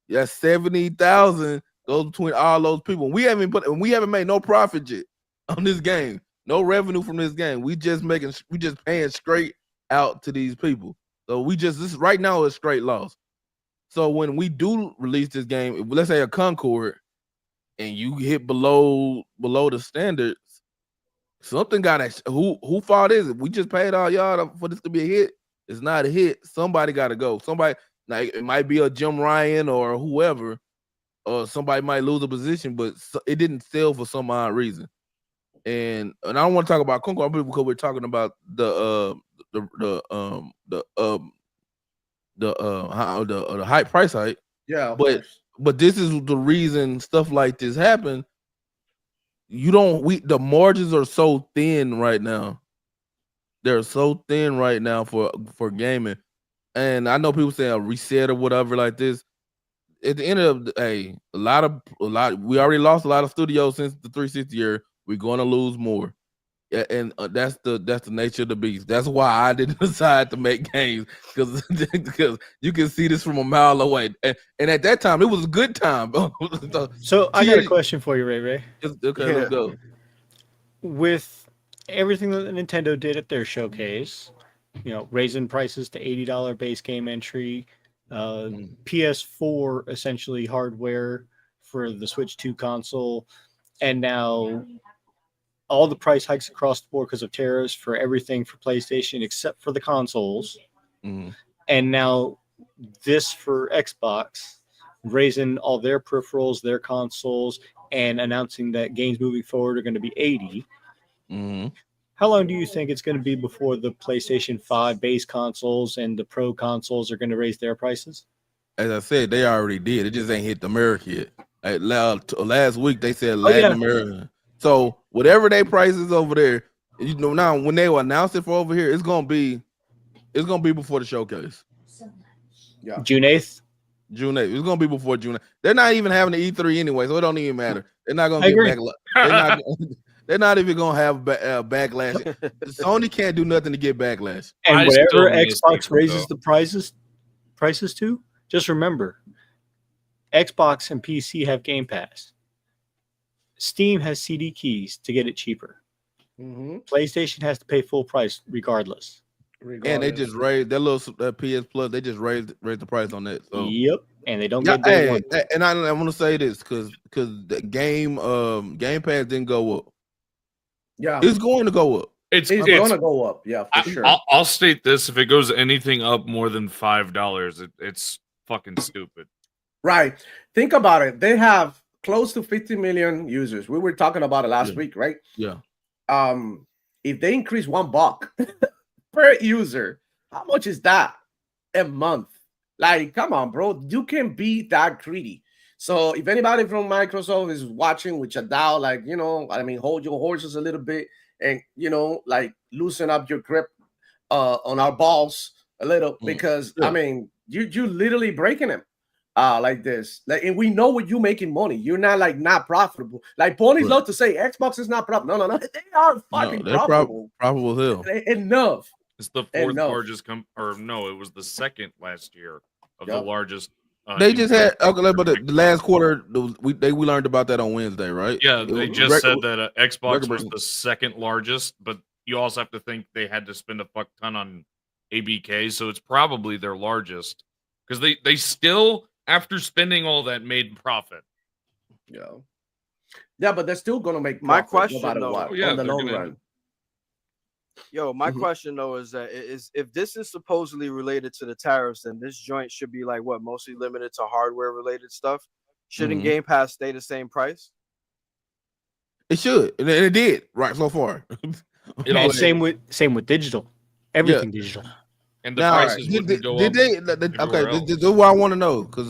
that's 70,000 goes between all those people. We haven't made no profit yet on this game. No revenue from this game. We just paying straight out to these people. So this right now is straight loss. So when we do release this game, let's say a Concord, and you hit below the standards, something who fault is it? We just paid all y'all for this to be a hit. It's not a hit. Somebody got to go. Somebody, like, it might be a Jim Ryan or whoever, or somebody might lose a position, but it didn't sell for some odd reason. And I don't want to talk about Concord because we're talking about the high price hike. Yeah, but this is the reason stuff like this happen. The margins are so thin right now they're so thin right now for gaming. And I know people say a reset or whatever like this. At the end of the day, a lot. We already lost a lot of studios since the 360 year. We're going to lose more. Yeah, and that's the nature of the beast. That's why I didn't decide to make games because you can see this from a mile away. And at that time, it was a good time. So I got a question for you, Ray. Okay, let's go. With everything that Nintendo did at their showcase, raising prices to $80 base game entry, PS4 essentially hardware for the Switch 2 console, and now all the price hikes across the board because of tariffs for everything for PlayStation except for the consoles. And now this for Xbox, raising all their peripherals, their consoles, and announcing that games moving forward are going to be 80. How long do you think it's going to be before the PlayStation 5 base consoles and the Pro consoles are going to raise their prices? As I said, they already did. It just ain't hit America yet. Like last week, they said Latin America. So whatever their prices over there, now when they will announce it for over here, it's gonna be before the showcase. Yeah, June 8th. June 8th. It's gonna be before June 8th. They're not even having the E3 anyway, so it don't even matter. They're not gonna get back. They're not even gonna have backlash. Sony can't do nothing to get backlash. And whatever Xbox raises the prices to, just remember, Xbox and PC have Game Pass. Steam has CD keys to get it cheaper. PlayStation has to pay full price regardless. And they just raised that little PS Plus. They just raised the price on that. So. Yep, and they don't get day one. And I want to say this because the Game Pass didn't go up. Yeah, it's going to go up. It's going to go up. Yeah, for sure. I'll state this: if it goes anything up more than $5, it's fucking stupid. Right. Think about it. They have close to 50 million users. We were talking about it last week, right? Yeah. If they increase $1 per user, how much is that a month? Like, come on, bro. You can be that greedy. So if anybody from Microsoft is watching, which I doubt, hold your horses a little bit and, loosen up your grip on our balls a little because, you literally breaking them. Like this, and we know what you're making money. You're not not profitable. Like ponies love to say Xbox is not profitable. No, they are fucking profitable. Profitable hill. Enough. It's the fourth largest, it was the second last year of the largest. They just had but the last quarter we learned about that on Wednesday, right? Yeah, they just said that Xbox was the second largest, but you also have to think they had to spend a fuck ton on ABK, so it's probably their largest because they still. After spending all that, made profit. Yeah, but they're still gonna make profit, my question no matter though. what, in the long run. My question though is that if this is supposedly related to the tariffs, then this joint should be mostly limited to hardware related stuff. Shouldn't Game Pass stay the same price? It should, and it did right so far. Same with digital. Everything digital. And the prices wouldn't go up. This is what I want to know because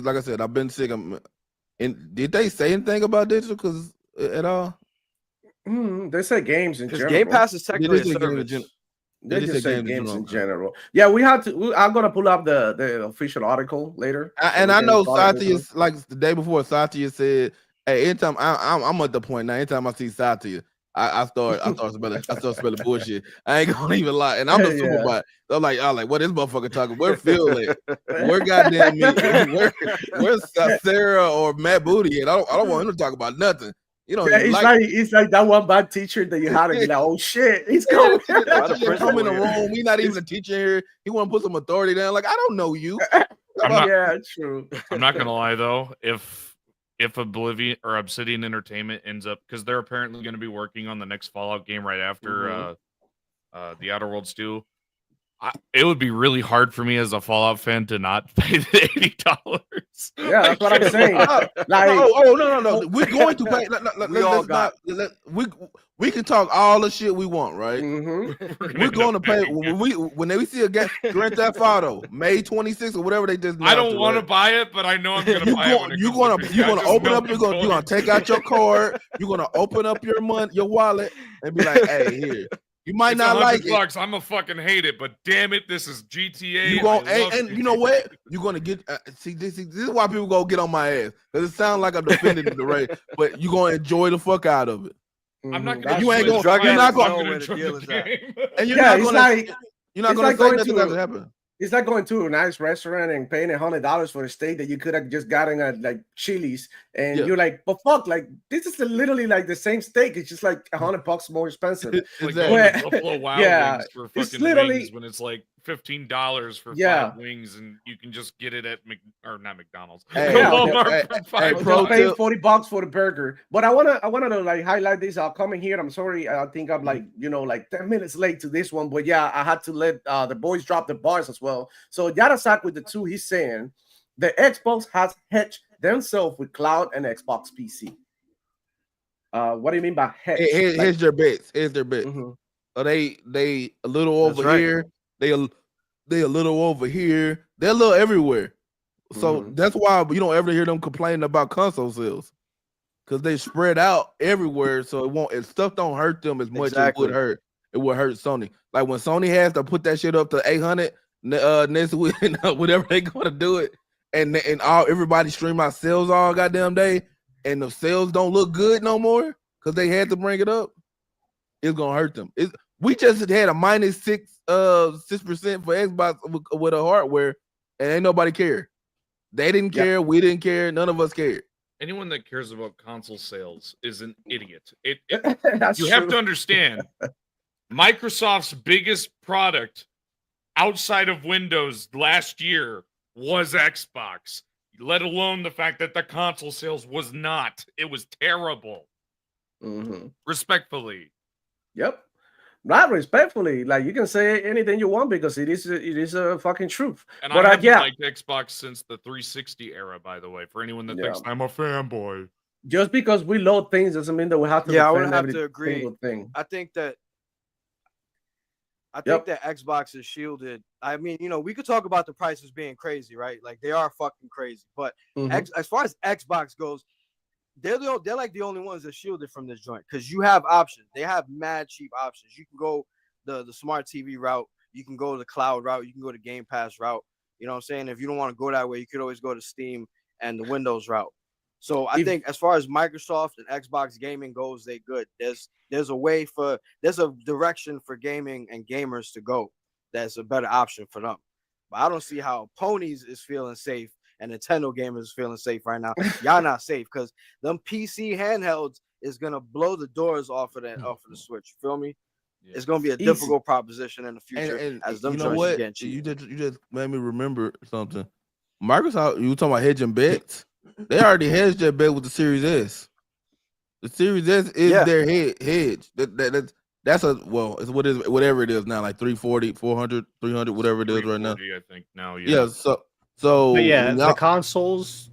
like I said, I've been sick. And did they say anything about digital? At all? They said games in general. Game Pass is technically a service. They just say games in general. Yeah, we have to. I'm gonna pull up the official article later. And I know Satya, like the day before, Satya said, "Hey, anytime I'm at the point now. Anytime I see Satya." I start spelling bullshit. I ain't gonna even lie, and I'm the super bot. I'm like, what is motherfucker talking? Where Phil at? Where goddamn me? Where's Sarah or Matt Booty at? I don't want him to talk about nothing. It's like that one bad teacher that you had to be like, oh shit, he's coming. Come in the room. He's not even a teacher here. He want to put some authority down. Like, I don't know you. True. I'm not gonna lie though. If Obsidian Entertainment ends up, because they're apparently going to be working on the next Fallout game right after the Outer Worlds 2, it would be really hard for me as a Fallout fan to not pay the $80. Yeah, that's what I'm saying. No. We're going to pay. We can talk all the shit we want, right? We're going to pay when we see a game, Grand Theft Auto, May 26th or whatever they just. I don't want to buy it, but I know I'm going to buy it. You're going to open up. You're going to take out your card. You're going to open up your wallet and be like, "Hey, here." You might It's not like it. $100. I'm gonna fucking hate it, but damn it, this is GTA. You gon' I love and you know GTA. what? You're gonna get see this is why people go get on my ass because it sounds like I'm defending the race, but you're gonna enjoy the fuck out of it. I'm not Mhm, gonna. You ain't switch gonna- my you're not ass, gonna- I'm know where the enjoy deal is at. game. And you're Yeah, not it's gonna like you're not it's gonna like say going nothing to- doesn't happen. it's like going to a nice restaurant and paying $100 for a steak that you could have just gotten at like Chili's, and Yeah. you're like, but fuck, like this is literally like the same steak. It's just like $100 more expensive. Like Exactly. going to Buffalo Wild Yeah, Wings for it's fucking literally- wings when it's like $15 for Yeah. 5 wings, and you can just get it at not McDonald's. Hey, Walmart hey, for hey, $5. pro Just paying tip. $40 for the burger. But I wanna to like highlight this. I'll come in here. I'm sorry. I think I'm like, like 10 minutes late to this one. But yeah, I had to let the boys drop the bars as well. So Yarasak with the two, he's saying the Xbox has hedged themselves with cloud and Xbox PC. What do you mean by hedge? Here's their bets. Here's their bets. Mhm. So they a little That's over right. here. They a little over here. They're a little everywhere. So Mhm. that's why you don't ever hear them complaining about console sales. Because they spread out everywhere. So if stuff don't hurt them as much as Exactly. it would hurt Sony. Like when Sony has to put that shit up to 800 next week, whatever they gonna do it, and everybody stream out sales all goddamn day, and the sales don't look good no more because they had to bring it up, it's gonna hurt them. We just had a minus 6% for Xbox with a hardware, and ain't nobody care. They didn't care, we didn't care, none of us cared. Anyone that cares about console sales is an idiot. That's You have true. to understand, Microsoft's biggest product outside of Windows last year was Xbox, let alone the fact that the console sales was not. It was terrible. Mhm. Respectfully. Yep. Not respectfully. Like you can say anything you want because it is a fucking truth. And But I haven't yeah, liked Xbox since the 360 era, by the way, for anyone that Yeah. thinks I'm a fanboy. just because we load things doesn't mean that we have to Yeah, I would defend have every to agree. single thing. I think that Yep. Xbox is shielded. I mean, we could talk about the prices being crazy, right? Like they are fucking crazy. But Mhm. as far as Xbox goes, they're like the only ones that shielded from this joint because you have options. They have mad cheap options. You can go the smart TV route. You can go the cloud route. You can go the Game Pass route. You know what I'm saying? If you don't want to go that way, you could always go to Steam and the Windows route. So I think as far as Microsoft and Xbox gaming goes, they good. There's a direction for gaming and gamers to go. That's a better option for them. But I don't see how Ponies is feeling safe and Nintendo gamers is feeling safe right now. Y'all not safe because them PC handhelds is gonna blow the doors off of the Switch. You feel me? Yeah. It's gonna be a Easy. difficult proposition in the future And as them you know joints what? getting cheap. You just made me remember something. Microsoft, you talking about hedging bets? They already hedged their bet with the Series S. The Series S is their hedge. That's it's whatever it is now, like 340, 400, 300, whatever it is right now. 340, I think now. Yeah. So But yeah, now- the consoles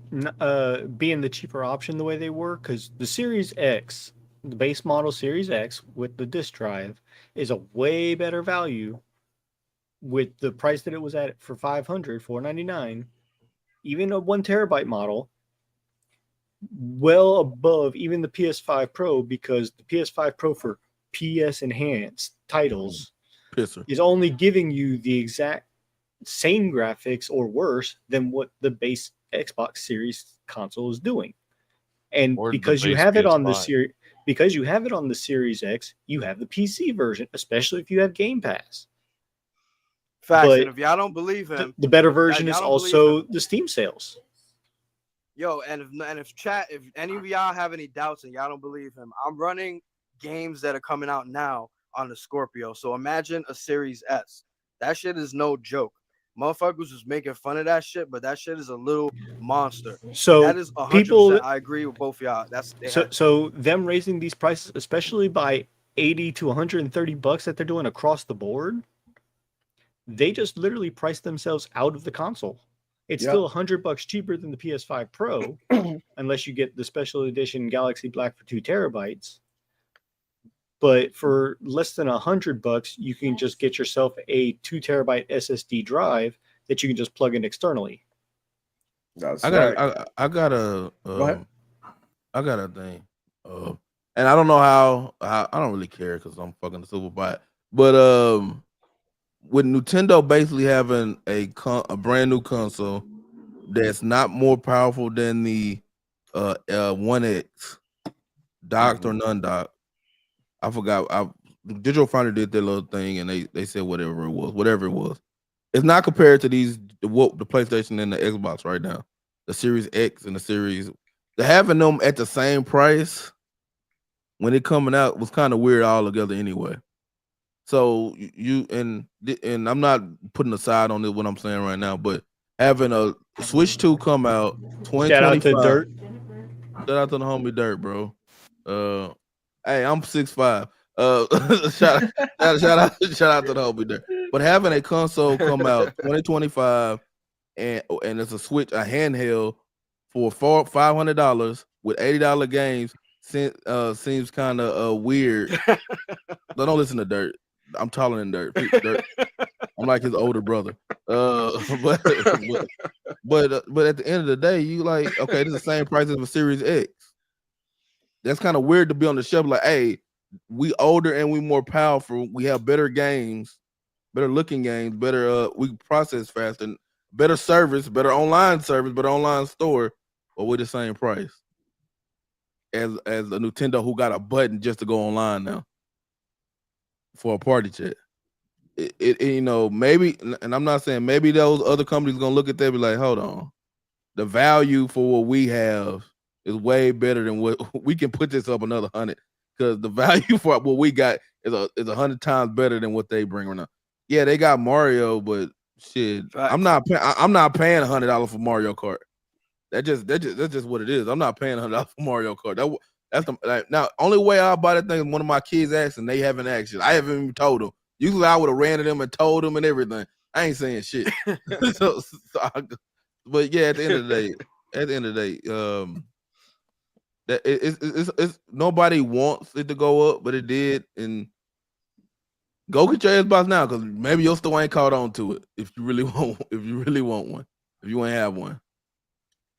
being the cheaper option the way they were, because the Series X, the base model Series X with the disk drive, is a way better value with the price that it was at for $499, even a 1 terabyte model, well above even the PS5 Pro, because the PS5 Pro for PS enhanced titles pisser. is only giving you the exact same graphics or worse than what the base Xbox Series console is doing. And Or the because you base have it on the PS5. because you have it on the Series X, you have the PC version, especially if you have Game Pass. Facts. but And if y'all don't believe him, The better version y'all is don't believe also the Steam sales. if any of y'all have any doubts and y'all don't believe him, I'm running games that are coming out now on the Scorpio. So imagine a Series S. That shit is no joke. Motherfuckers was making fun of that shit, but that shit is a little monster. So That is 100%. people, I agree with both of y'all. so them raising these prices, especially by $80 to $130 that they're doing across the board, they just literally priced themselves out of the console. It's still $100 cheaper than the PS5 Pro, unless you get the special edition Galaxy Black for 2 terabytes. But for less than $100, you can just get yourself a 2 terabyte SSD drive that you can just plug in externally. That's I got a thing. And I don't know how I don't really care because I'm fucking the super bot. But with Nintendo basically having a brand new console that's not more powerful than the 1X, docked or non-docked. I forgot. Digital Foundry did their little thing, and they said whatever it was. It's not compared to the PlayStation and the Xbox right now, the Series X and the Series. Having them at the same price when it coming out was kind of weird altogether anyway. So you and I'm not putting aside on this what I'm saying right now, but having a Switch 2 come out 2025. Shout out to Dirt. Shout out to the homie Dirt, bro. Hey, I'm 6'5". Shout out to the homie Dirt. But having a console come out 2025 and it's a Switch, a handheld for $500 with $80 games seems kind of weird. Don't listen to Dirt. I'm taller than Dirt. I'm like his older brother. But at the end of the day, you like, okay, this is the same price as a Series X. That's kind of weird to be on the shelf. Like, hey, we older and we more powerful. We have better games, better looking games, better we process faster, better service, better online service, better online store, but with the same price as a Nintendo who got a button just to go online now for a party chat. It maybe, and I'm not saying maybe those other companies gonna look at that and be like, hold on, the value for what we have is way better than what we can put this up another 100 because the value for what we got is 100 times better than what they bring right now. Yeah, they got Mario, but shit, I'm not paying $100 for Mario Kart. That's just what it is. I'm not paying $100 for Mario Kart. That's now only way I buy that thing is one of my kids asked and they haven't asked it. I haven't even told them. Usually I would have ran to them and told them and everything. I ain't saying shit. But yeah, at the end of the day, that it's nobody wants it to go up, but it did. And go get your Xbox now because maybe your store ain't caught on to it. If you really want one, if you ain't have one.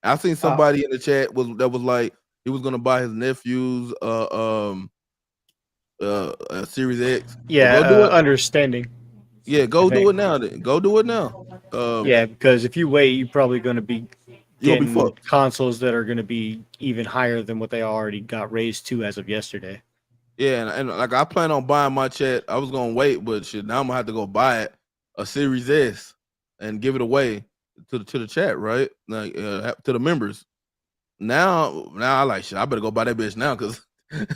I seen somebody in the chat that was like he was gonna buy his nephew's Series X. Yeah, understanding. Yeah, go do it now. Then go do it now. Yeah, because if you wait, you're probably going to be You'll be getting fucked. consoles that are going to be even higher than what they already got raised to as of yesterday. Yeah, and like I plan on buying my chat. I was gonna wait, but shit, now I'm gonna have to go buy it a Series S and give it away to the chat, right? Like to the members. Now I like shit. I better go buy that bitch now because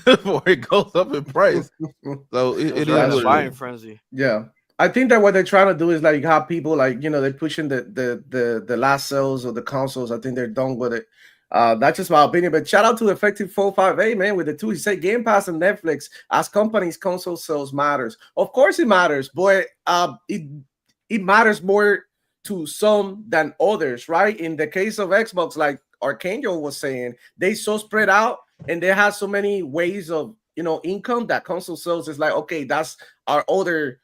before it goes up in price. So it is That's what it buying is. frenzy. Yeah. I think that what they're trying to do is like have people like, they're pushing the last sales of the consoles. I think they're done with it. That's just my opinion. But shout out to Effective 458, man, with the two. He said Game Pass and Netflix as companies' console sales matters. Of course it matters, boy. It matters more to some than others, right? In the case of Xbox, like Archangel was saying, they so spread out and they have so many ways of income that console sales is like, okay, that's our other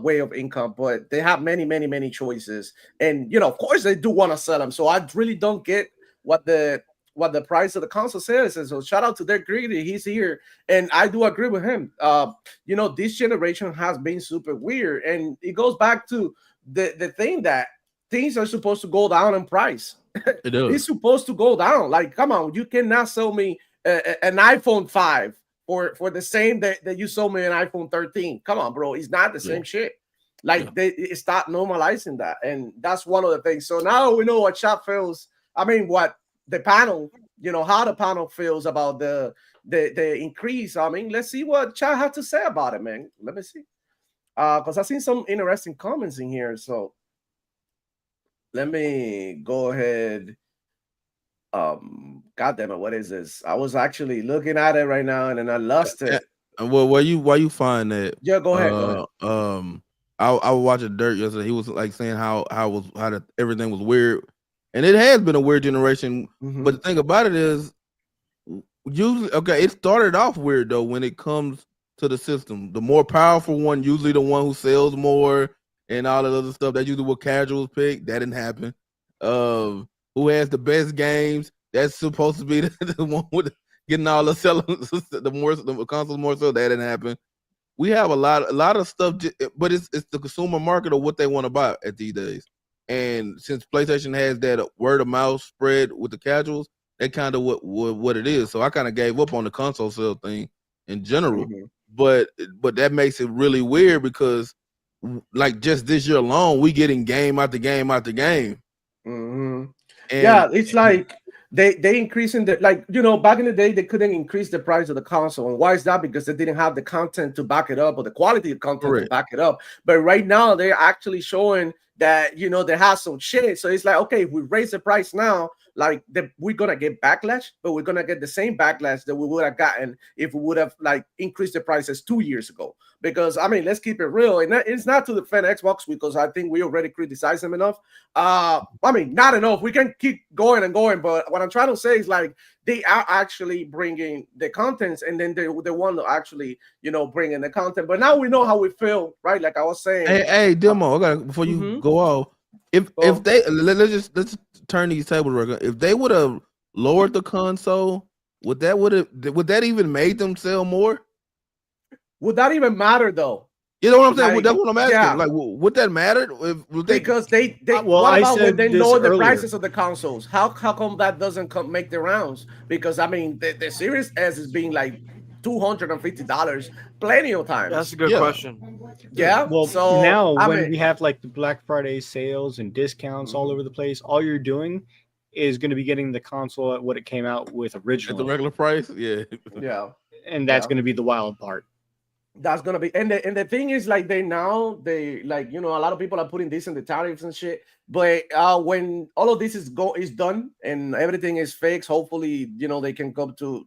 way of income, but they have many choices, and of course they do want to sell them. So I really don't get what the price of the console says. And so shout out to Derek Greedy, he's here, and I do agree with him. This generation has been super weird, and it goes back to the thing that things are supposed to go down in price. It does. It's supposed to go down. Like, come on, you cannot sell me an iPhone 5 for the same that you sold me an iPhone 13. Come on, bro. It's not the same shit. Like, they start normalizing that. And that's one of the things. So now we know what chat feels. I mean, what the panel, how the panel feels about the increase. I mean, let's see what chat had to say about it, man. Let me see. Because I've seen some interesting comments in here. So let me go ahead. God damn it, what is this? I was actually looking at it right now and then I lost it. Well, why you find that? Yeah, go ahead. I was watching Dirt yesterday. He was like saying how everything was weird, and it has been a weird generation. Mhm. But the thing about it is, usually, okay, it started off weird though when it comes to the system. The more powerful one, usually the one who sells more and all that other stuff. That's usually what casuals pick. That didn't happen. Who has the best games? That's supposed to be the one with getting all the selling the consoles more so. That didn't happen. we have a lot of stuff, but it's the consumer market of what they want to buy at these days. And since PlayStation has that word of mouth spread with the casuals, that kind of what it is. So I kind of gave up on the console sale thing in general. Mhm. But that makes it really weird because like just this year alone, we getting game after game after game. Mhm. And Yeah, it's like they increasing the, like, you know, back in the day they couldn't increase the price of the console. And why is that? Because they didn't have the content to back it up, or the quality of content to Correct. back it up. But right now they're actually showing that, you know, they have some shit. So it's like, okay, if we raise the price now, like we're gonna get backlash, but we're gonna get the same backlash that we would have gotten if we would have like increased the prices 2 years ago. Because I mean, let's keep it real, and it's not to defend Xbox, because I think we already criticized them enough. I mean, not enough. We can keep going and going, but what I'm trying to say is like they are actually bringing the contents, and then they want to actually, you know, bring in the content. But now we know how we feel, right? Like I was saying. Hey, Demo, I got before you Mhm. go off. If they let's turn these tables around. If they would have lowered the console, would that even made them sell more? Would that even matter though? You know what I'm saying? Like, That's what I'm asking. yeah. Like, would that matter? Would they, Because they Well, what I about when said they this lower the earlier. prices of the consoles? How come that doesn't make the rounds? Because I mean, the Series S is being like $250 plenty of times. That's a good Yeah. question. Yeah. Well, so now I when mean, we have like the Black Friday sales and discounts all over the place, all you're doing is going to be getting the console at what it came out with at the originally, regular price? Yeah. yeah. and that's Yeah. going to be the wild part. That's gonna be, and the thing is, like, they like, you know, a lot of people are putting this in the tariffs and shit. But when all of this is done and everything is fixed, hopefully, you know, they can come to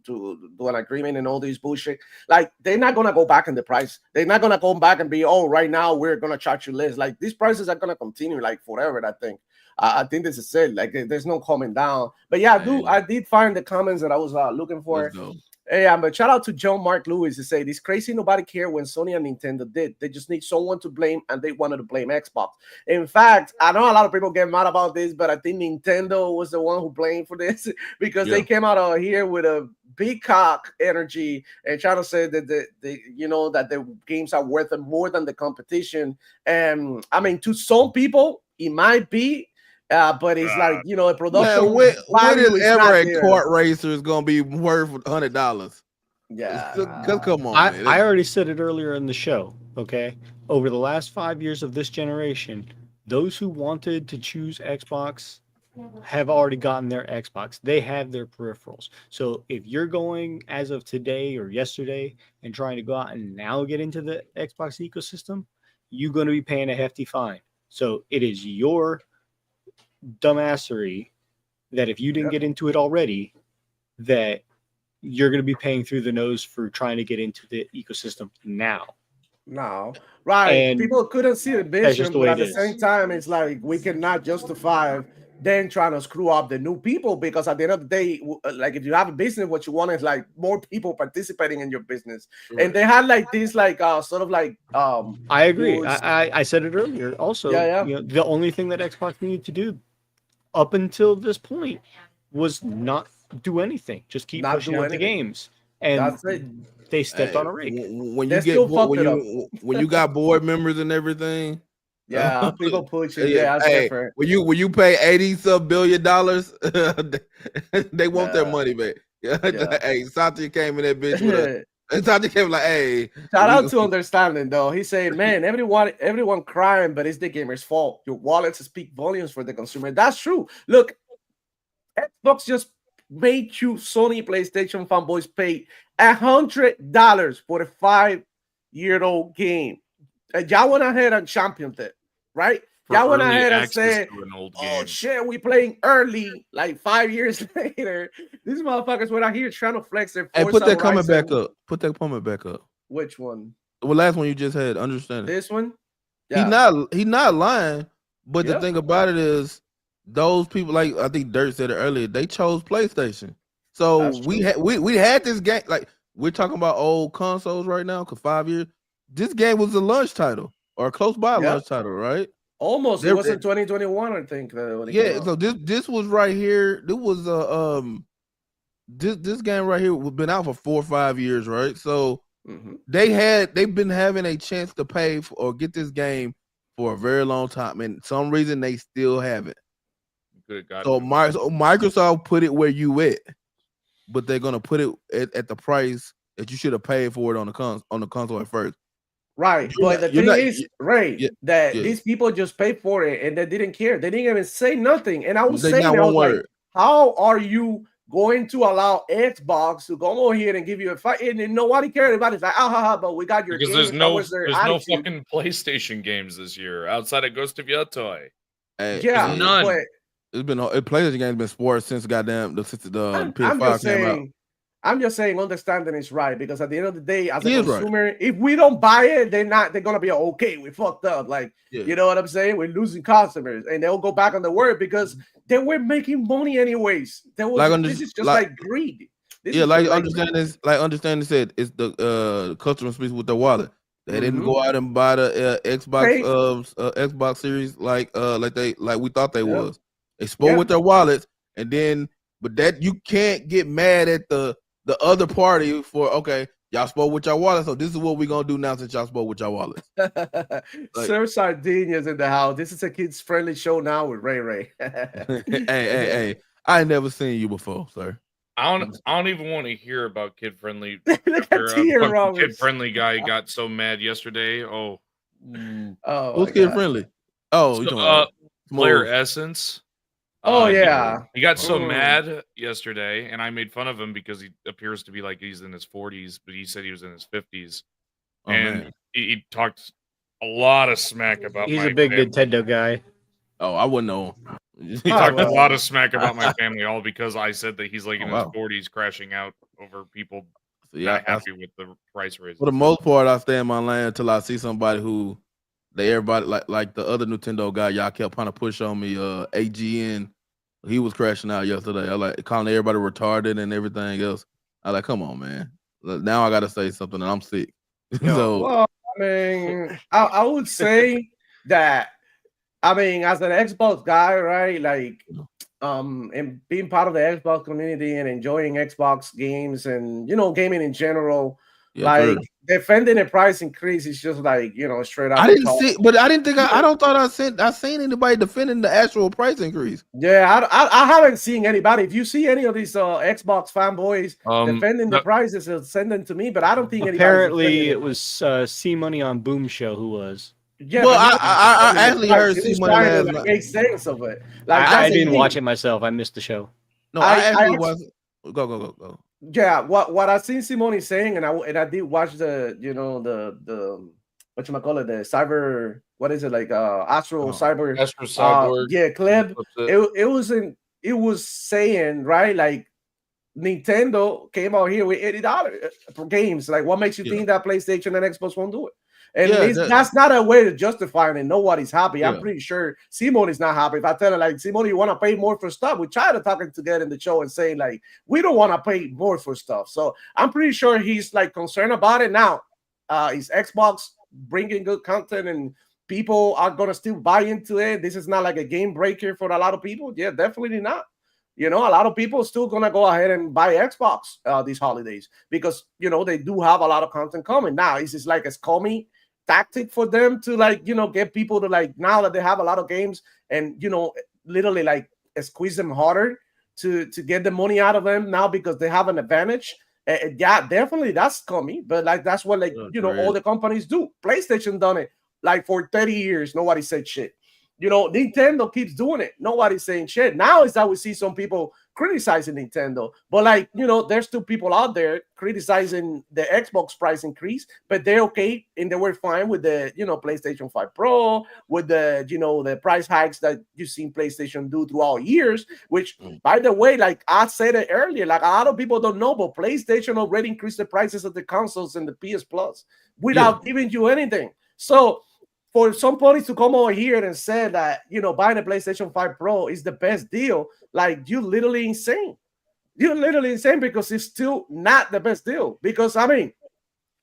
an agreement and all this bullshit. Like, they're not gonna go back in the price. They're not gonna go back and be, oh, right now we're gonna charge you less. Like, these prices are gonna continue like forever. I think. I think this is it. Like, there's no coming down. But yeah, I did find the comments that I was looking for. Let's go. Hey, but shout out to John Mark Lewis to say this crazy nobody cared when Sony and Nintendo did. They just need someone to blame, and they wanted to blame Xbox. In fact, I know a lot of people get mad about this, but I think Nintendo was the one who blamed for this because they came out here with a big cock energy and trying to say that that the games are worth more than the competition. And I mean, to some people, it might be. But it's like, you know, a production. Man, when value is is not ever a there. kart racer is gonna be worth $100? Yeah. Cause come on, man. I already said it earlier in the show. Okay, over the last 5 years of this generation, those who wanted to choose Xbox have already gotten their Xbox. They have their peripherals. So if you're going as of today or yesterday and trying to go out and now get into the Xbox ecosystem, you're going to be paying a hefty fine. So it is your dumbassery that if you didn't get into it already, that you're going to be paying through the nose for trying to get into the ecosystem now. No, right. And People couldn't see the that's just vision, the but way at it the is. same time, it's like we cannot justify then trying to screw up the new people, because at the end of the day, like, if you have a business, what you want is like more people participating in your business. And they had like this, like sort of like I agree. rules. I said it earlier. Also, Yeah. you know, the only thing that Xbox needed to do up until this point was not do anything. Just keep Not pushing do out the anything. games, and That's it. they stepped Hey, on a rake. when They you still get fucked it up. when you got board members and everything. Yeah, people pushing. Yeah, that's hey, different. when you pay $80 billion, they want their Yeah. money back. Yeah. Hey, Satya came in that bitch with a. And Satya came like, hey. Shout out to Understanding, though. He said, man, everyone crying, but it's the gamer's fault. Your wallets speak volumes for the consumer. That's true. Look, Xbox just made you Sony PlayStation fanboys pay $100 for a 5-year-old game. And y'all went ahead and championed it, right? For Y'all went early ahead and access said, to an old oh game. shit, we playing early, like 5 years later. These motherfuckers went out here trying to flex their Hey, Forza put that comment back Horizon. up. Put that comment back up. Which one? Well, last one you just had, understand it. This one? He not lying, but the thing about it is those people, like I think Dirt said it earlier, they chose PlayStation. So That's we true. had this game, like we're talking about old consoles right now, because 5 years. This game was a launch title or a close by launch title, right? Almost. It There- was in 2021, I think. When it came Yeah, out. so this was right here. This was this game right here been out for 4 or 5 years, right? So Mhm. They've been having a chance to pay for, or get this game for a very long time, and some reason they still haven't. Could have got So it. Microsoft put it where you at, but they're gonna put it at the price that you should have paid for it on the console at first. Right, You're but the you're thing not- is, Ray, yeah, that yeah. these people just paid for it and they didn't care. They didn't even say nothing. And I was They saying, not I one was like, word. how are you going to allow Xbox to go over here and give you a fight? And nobody cared. Everybody's like, but we got your Because games. That was their there's attitude. no fucking PlayStation games this year outside of Ghost of Yotoi. Hey, Yeah, none. but It's been PlayStation game's been sports since since the I'm PS5 just came out. saying, understanding is right, because at the end of the day, as He a is right. consumer, if we don't buy it, they're gonna be okay. We fucked up, like Yeah. you know what I'm saying? We're losing customers, and they'll go back on the word because they were making money anyways. This is just like greed. This is just Understand this said it's the customer speaks with their wallet. They didn't go out and buy the Xbox Series like we thought they Yep. was. They spoke Yep. with their wallets, and then but that you can't get mad at the other party for y'all spoke with your wallet, so this is what we're gonna do now since y'all spoke with your wallets. Sir Sardinia's in the house. This is a kids friendly show now with Ray. hey, I ain't never seen you before, sir. I don't even want to hear about kid friendly. Look at Tia Roberts. Kid friendly guy got so mad yesterday. Oh, Oh, Who's my kid God. friendly? Oh, you So, talking about Blair Smooth. Essence. Oh, He- yeah. He got so Mm. mad yesterday, and I made fun of him because he appears to be like he's in his 40s, but he said he was in his 50s. Oh, And man. he talked a lot of smack about He's my a big family. Nintendo guy. Oh, I wouldn't know. He Oh, talked a well. lot of smack about my family, all because I said that he's like in Oh, wow. his 40s crashing out over people See, not I- happy with the price raises. For the most part, I stay in my lane until I see somebody who everybody like the other Nintendo guy y'all kept trying to push on me. AGN, he was crashing out yesterday. I like calling everybody retarded and everything else. I like, come on, man. Now I gotta say something, and I'm sick. So Well, I mean, I would say that, I mean, as an Xbox guy, right? Like, and being part of the Xbox community and enjoying Xbox games and gaming in general, yeah, like sure. defending a price increase is just like straight up. I didn't see, but I didn't think I don't thought I seen anybody defending the actual price increase. Yeah, I haven't seen anybody. If you see any of these Xbox fanboys defending the prices, send them to me. But I don't think anybody's Apparently, defending it was C Money on Boom Show who was. Yeah, Well, but I actually heard he was C-Money trying to last like night. make sense of it. Like I that's the didn't thing. watch it myself. I missed the show. No, I I actually actually- was. Go. Yeah, what I seen Simone saying, and I did watch the the whatchamacallit, the cyber, what is it, like Astro Cyber Astro Cyborg. yeah, clip. It was saying, right, like Nintendo came out here with $80 for games. Like, what makes you think that PlayStation and Xbox won't do it? And that's not a way to justify it, and nobody's happy. I'm pretty sure Simone is not happy. If I tell her, like, Simone, you want to pay more for stuff, we try to talk together in the show and saying, like, we don't want to pay more for stuff. So I'm pretty sure he's like concerned about it. Now, is Xbox bringing good content and people are going to still buy into it? This is not like a game breaker for a lot of people. Yeah, definitely not. A lot of people are still going to go ahead and buy Xbox these holidays because, they do have a lot of content coming. Now, is this like a scummy tactic for them to get people to now that they have a lot of games and literally squeeze them harder to get the money out of them now because they have an advantage? Yeah, definitely that's scummy, but that's what all the companies do. PlayStation done it for 30 years. Nobody said shit. Nintendo keeps doing it. Nobody's saying shit. Now is that we see some people criticizing Nintendo, but there's still people out there criticizing the Xbox price increase, but they're okay and they were fine with the PlayStation 5 Pro, with the the price hikes that you've seen PlayStation do throughout years. Which, by the way, like I said it earlier, like a lot of people don't know, but PlayStation already increased the prices of the consoles and the PS Plus without giving you anything. So for somebody to come over here and say that, buying a PlayStation 5 Pro is the best deal, like, you're literally insane. You're literally insane because it's still not the best deal. Because, I mean,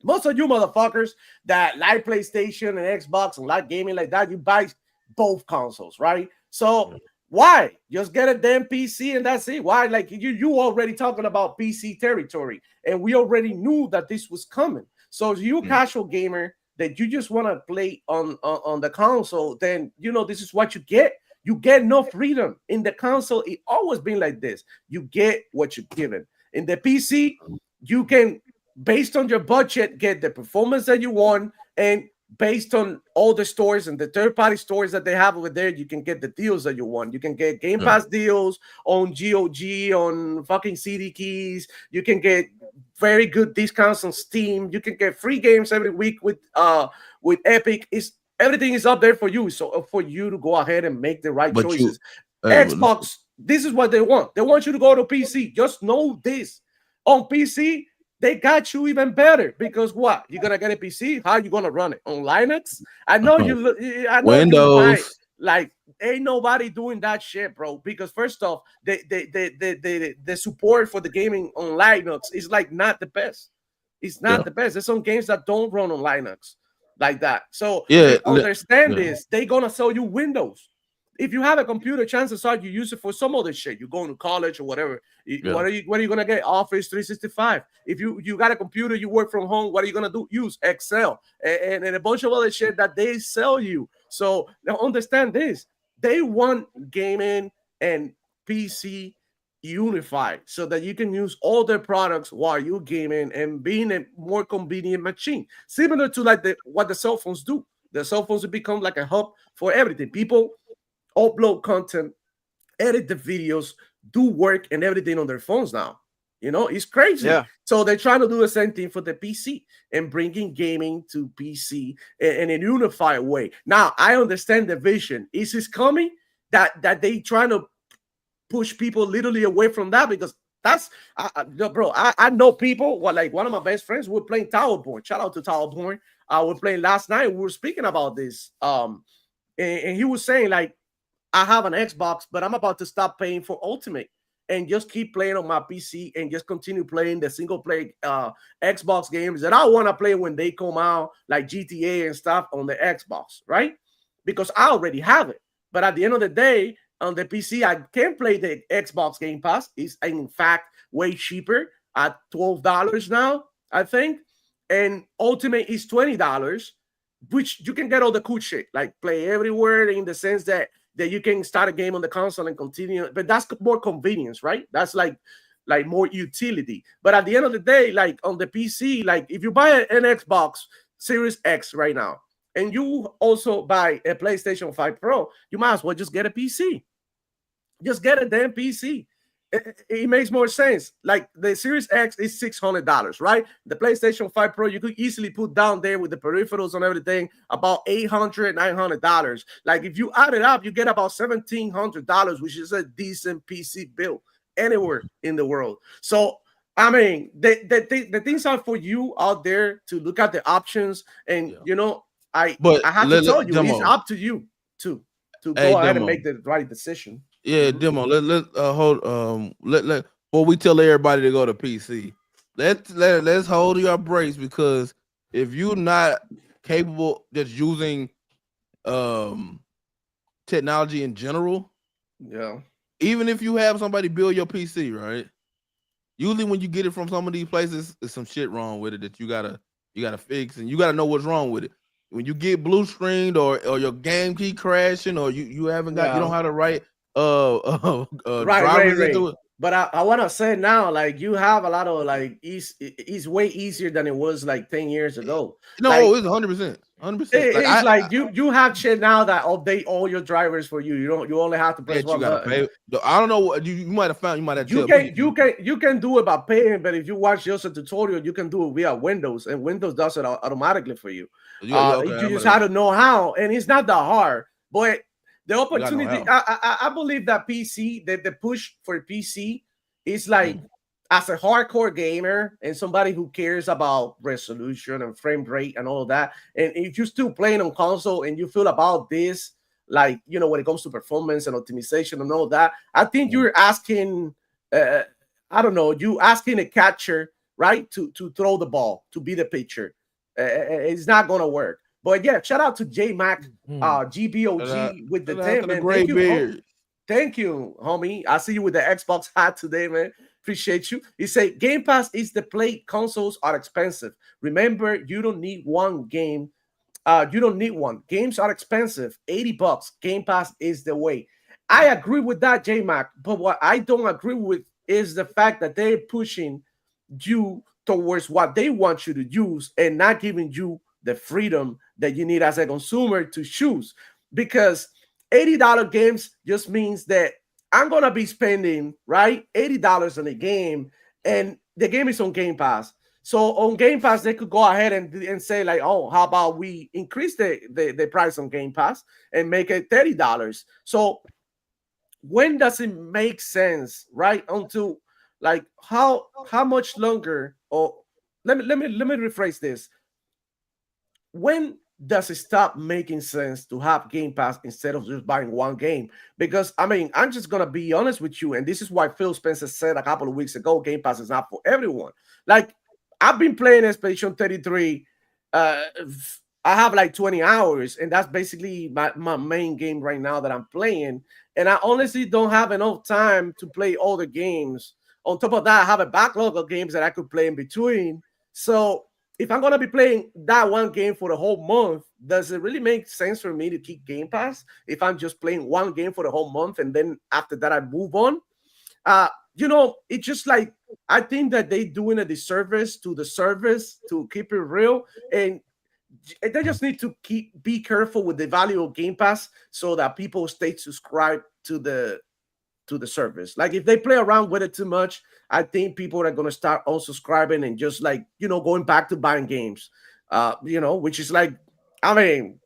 most of you motherfuckers that like PlayStation and Xbox and like gaming like that, you buy both consoles, right? So why? Just get a damn PC and that's it. Why? Like, you already talking about PC territory, and we already knew that this was coming. So if you're a casual gamer that you just want to play on the console, then this is what you get. You get no freedom in the console. It always been like this. You get what you're given. In the PC, you can, based on your budget, get the performance that you want, and based on all the stores and the third-party stores that they have over there, you can get the deals that you want. You can get Game Pass deals on GOG, on fucking CD keys. You can get very good discounts on Steam. You can get free games every week with Epic. Everything is up there for you. So for you to go ahead and make the right choices. Xbox, this is what they want. They want you to go to PC. Just know this. On PC, they got you even better, because what? You're gonna get a PC. How you gonna run it on Linux? I know Windows. Like, ain't nobody doing that shit, bro. Because first off, the support for the gaming on Linux is like not the best. It's not the best. There's some games that don't run on Linux like that. So understand this. They're gonna sell you Windows. If you have a computer, chances are you use it for some other shit. You're going to college or whatever. What are you gonna get? Office 365. If you got a computer, you work from home, what are you gonna do? Use Excel and a bunch of other shit that they sell you. So now understand this. They want gaming and PC unified so that you can use all their products while you're gaming and being a more convenient machine. Similar to like what the cell phones do. The cell phones have become like a hub for everything. People upload content, edit the videos, do work and everything on their phones now. It's crazy. Yeah. So they're trying to do the same thing for the PC and bringing gaming to PC in a unified way. Now, I understand the vision. Is this coming that they trying to push people literally away from that? Because that's, bro, I know people, like one of my best friends, we're playing Towerborn. Shout out to Towerborn. We're playing last night. We were speaking about this. And he was saying, like, I have an Xbox, but I'm about to stop paying for Ultimate and just keep playing on my PC and just continue playing the single play Xbox games that I want to play when they come out, like GTA and stuff on the Xbox, right? Because I already have it. But at the end of the day, on the PC, I can play the Xbox Game Pass. It's in fact way cheaper at $12 now, I think. And Ultimate is $20, which you can get all the cool shit, like play everywhere, in the sense that you can start a game on the console and continue. But that's more convenience, right? That's like more utility. But at the end of the day, like on the PC, like if you buy an Xbox Series X right now, and you also buy a PlayStation 5 Pro, you might as well just get a PC. Just get a damn PC. It makes more sense. Like the Series X is $600, right? The PlayStation 5 Pro, you could easily put down there with the peripherals and everything about $800, $900. Like if you add it up, you get about $1,700, which is a decent PC build anywhere in the world. So I mean, the things are for you out there to look at the options, and I have to tell you, it's up to you to go ahead and make the right decision. Yeah, Demo. Let hold before we tell everybody to go to PC. Let's hold your brakes, because if you're not capable just using technology in general, even if you have somebody build your PC, right? Usually when you get it from some of these places, there's some shit wrong with it that you gotta fix, and you gotta know what's wrong with it. When you get blue screened or your game keep crashing, or you haven't got you don't have the right drivers into it. But I want to say now, like, you have a lot of, like, it's way easier than it was like 10 years ago. No, like, it's 100%. 100%. It's like you have shit now that update all your drivers for you. You only have to press one button. Pay. I don't know what you might have found. You might have. You can do it by paying, but if you watch just a tutorial, you can do it via Windows, and Windows does it automatically for you. You just have to know how, and it's not that hard. But the opportunity, I believe that PC, the push for PC is like, as a hardcore gamer and somebody who cares about resolution and frame rate and all of that, and if you're still playing on console and you feel about this, like, when it comes to performance and optimization and all that, I think you're asking, I don't know, you asking a catcher, right, to throw the ball, to be the pitcher. It's not going to work. But yeah, shout out to J-Mac, GBOG with the 10, man. Thank you, homie. I see you with the Xbox hat today, man. Appreciate you. He said Game Pass is the play. Consoles are expensive. Remember, you don't need one game. You don't need one. Games are expensive. $80. Game Pass is the way. I agree with that, J Mac. But what I don't agree with is the fact that they're pushing you towards what they want you to use and not giving you the freedom that you need as a consumer to choose. Because $80 games just means that I'm gonna be spending right $80 on a game, and the game is on Game Pass. So on Game Pass, they could go ahead and say like, oh, how about we increase the price on Game Pass and make it $30? So when does it make sense, right? Until like how much longer? Or let me rephrase this. When does it stop making sense to have Game Pass instead of just buying one game? Because I mean, I'm just gonna be honest with you, and this is why Phil Spencer said a couple of weeks ago, Game Pass is not for everyone. Like I've been playing Expedition 33. I have like 20 hours, and that's basically my main game right now that I'm playing. And I honestly don't have enough time to play all the games. On top of that, I have a backlog of games that I could play in between. So if I'm going to be playing that one game for the whole month, does it really make sense for me to keep Game Pass if I'm just playing one game for the whole month and then after that I move on? It's just like I think that they doing a disservice to the service, to keep it real, and they just need to be careful with the value of Game Pass so that people stay subscribed to the service. Like if they play around with it too much, I think people are going to start unsubscribing and just like going back to buying games. Which is like, I mean,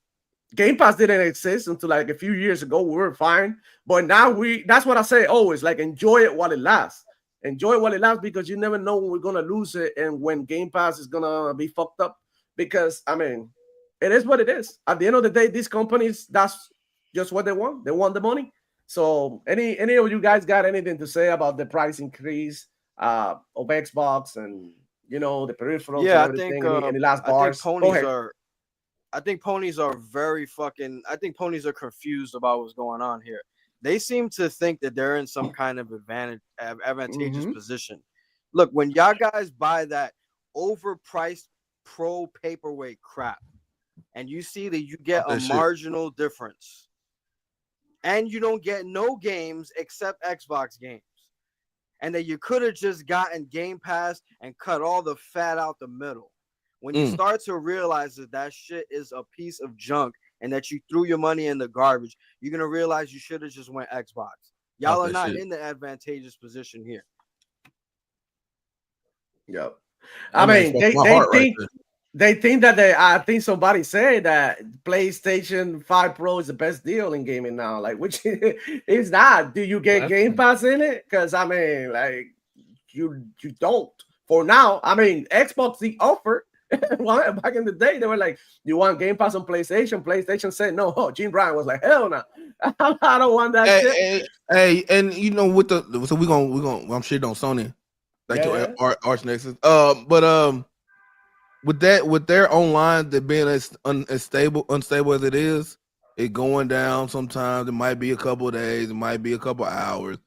Game Pass didn't exist until like a few years ago. We were fine, but now that's what I say always, like enjoy it while it lasts. Enjoy it while it lasts, because you never know when we're gonna lose it and when Game Pass is gonna be fucked up. Because I mean, it is what it is. At the end of the day, these companies, that's just what they want. They want the money. So any of you guys got anything to say about the price increase of Xbox and the peripherals? Yeah, and everything? Any last bars? I think ponies are very fucking. I think ponies are confused about what's going on here. They seem to think that they're in some kind of advantageous position. Look, when y'all guys buy that overpriced pro paperweight crap, and you see that you get a marginal difference, and you don't get no games except Xbox games, and that you could have just gotten Game Pass and cut all the fat out the middle. When you start to realize that shit is a piece of junk and that you threw your money in the garbage, you're going to realize you should have just went Xbox. Y'all are not in the advantageous position here. Yep. I mean, they think that I think somebody said that PlayStation 5 Pro is the best deal in gaming now. Like, which is not. Do you get Game Pass in it? Because I mean, like, you don't. For now, I mean, Xbox the offer. Back in the day, they were like, "You want Game Pass on PlayStation?" PlayStation said no. Oh, Jim Bryan was like, "Hell no, I don't want that shit." Hey, and with so we gonna I'm shit on Sony, like your Arch Nexus. But with their online, that being as unstable as it is, it going down. Sometimes it might be a couple of days, it might be a couple of hours.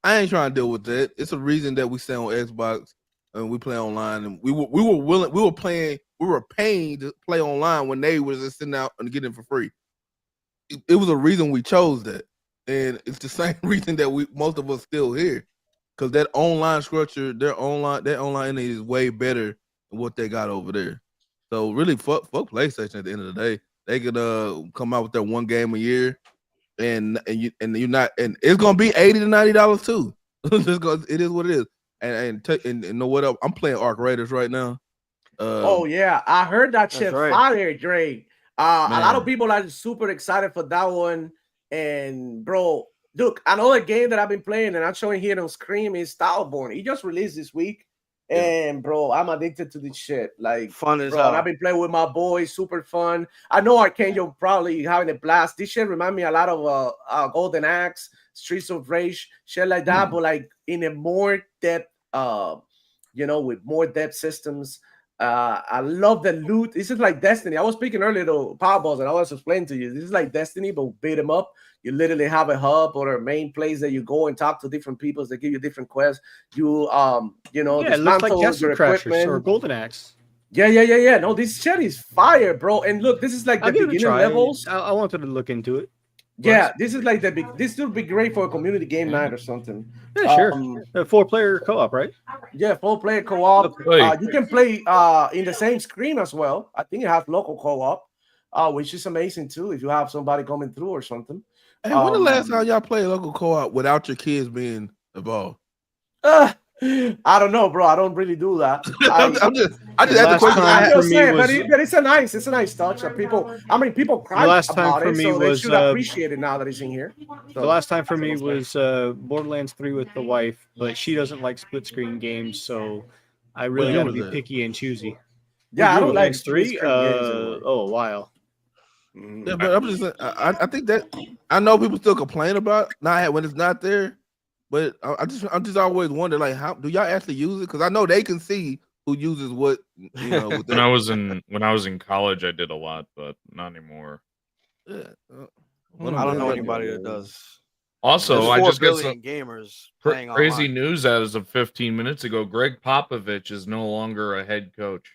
I ain't trying to deal with that. It's a reason that we stay on Xbox and we play online, and we were paying to play online when they was just sitting out and getting it for free. It was a reason we chose that, and it's the same reason that most of us still here, because that online structure, that online is way better than what they got over there. So really, fuck PlayStation. At the end of the day, they could come out with that one game a year, and you're not, and it's gonna be $80 to $90 too. It is what it is. And know what up? I'm playing Arc Raiders right now. Oh yeah, I heard that shit fire, Dre. A lot of people are super excited for that one. And bro, look, another game that I've been playing and I'm showing here on screen is Stillborn. He just released this week, and bro, I'm addicted to this shit. Like fun as hell. And I've been playing with my boys, super fun. I know Arcanio probably having a blast. This shit remind me a lot of Golden Axe, Streets of Rage, shit like that, but like in a more depth, with more depth systems. I love the loot. This is like Destiny. I was speaking earlier to Powerballs, and I was explaining to you. This is like Destiny, but beat them up. You literally have a hub or a main place that you go and talk to different people. They give you different quests. You Yeah, it looks like dismantle Castle your Crashers equipment. or Golden Axe. Yeah. No, this shit is fire, bro. And look, this is like the I'll give it a beginning try. levels. I wanted to look into it. Yeah, this is like the big. This would be great for a community game night or something. Yeah, sure. Um, 4-player co-op, right? Yeah, 4-player co-op. Wait. You can play in the same screen as well. I think it has local co-op, which is amazing too. If you have somebody coming through or something. Hey, when the last time y'all played local co-op without your kids being involved? I don't know, bro. I don't really do that. I just had the last question. time I'm just for me saying, was- but it's a nice touch. People cry last time about for it, me so they was, should appreciate it now that it's in here. The last time for me was Borderlands 3 with the wife, but she doesn't like split screen games, so I really When got to was be that? picky and choosy. Yeah, I don't like Borderlands 3. split-screen games anymore. A while. Yeah, but I'm just saying, I think that I know people still complain about not when it's not there, but I'm just always wonder like how do y'all actually use it? Because I know they can see who uses what. You know, with When I was in college, I did a lot, but not anymore. yeah, I don't know anybody that does. Also, There's I 4 just got billion some gamers playing crazy online. news as of 15 minutes ago. Greg Popovich is no longer a head coach.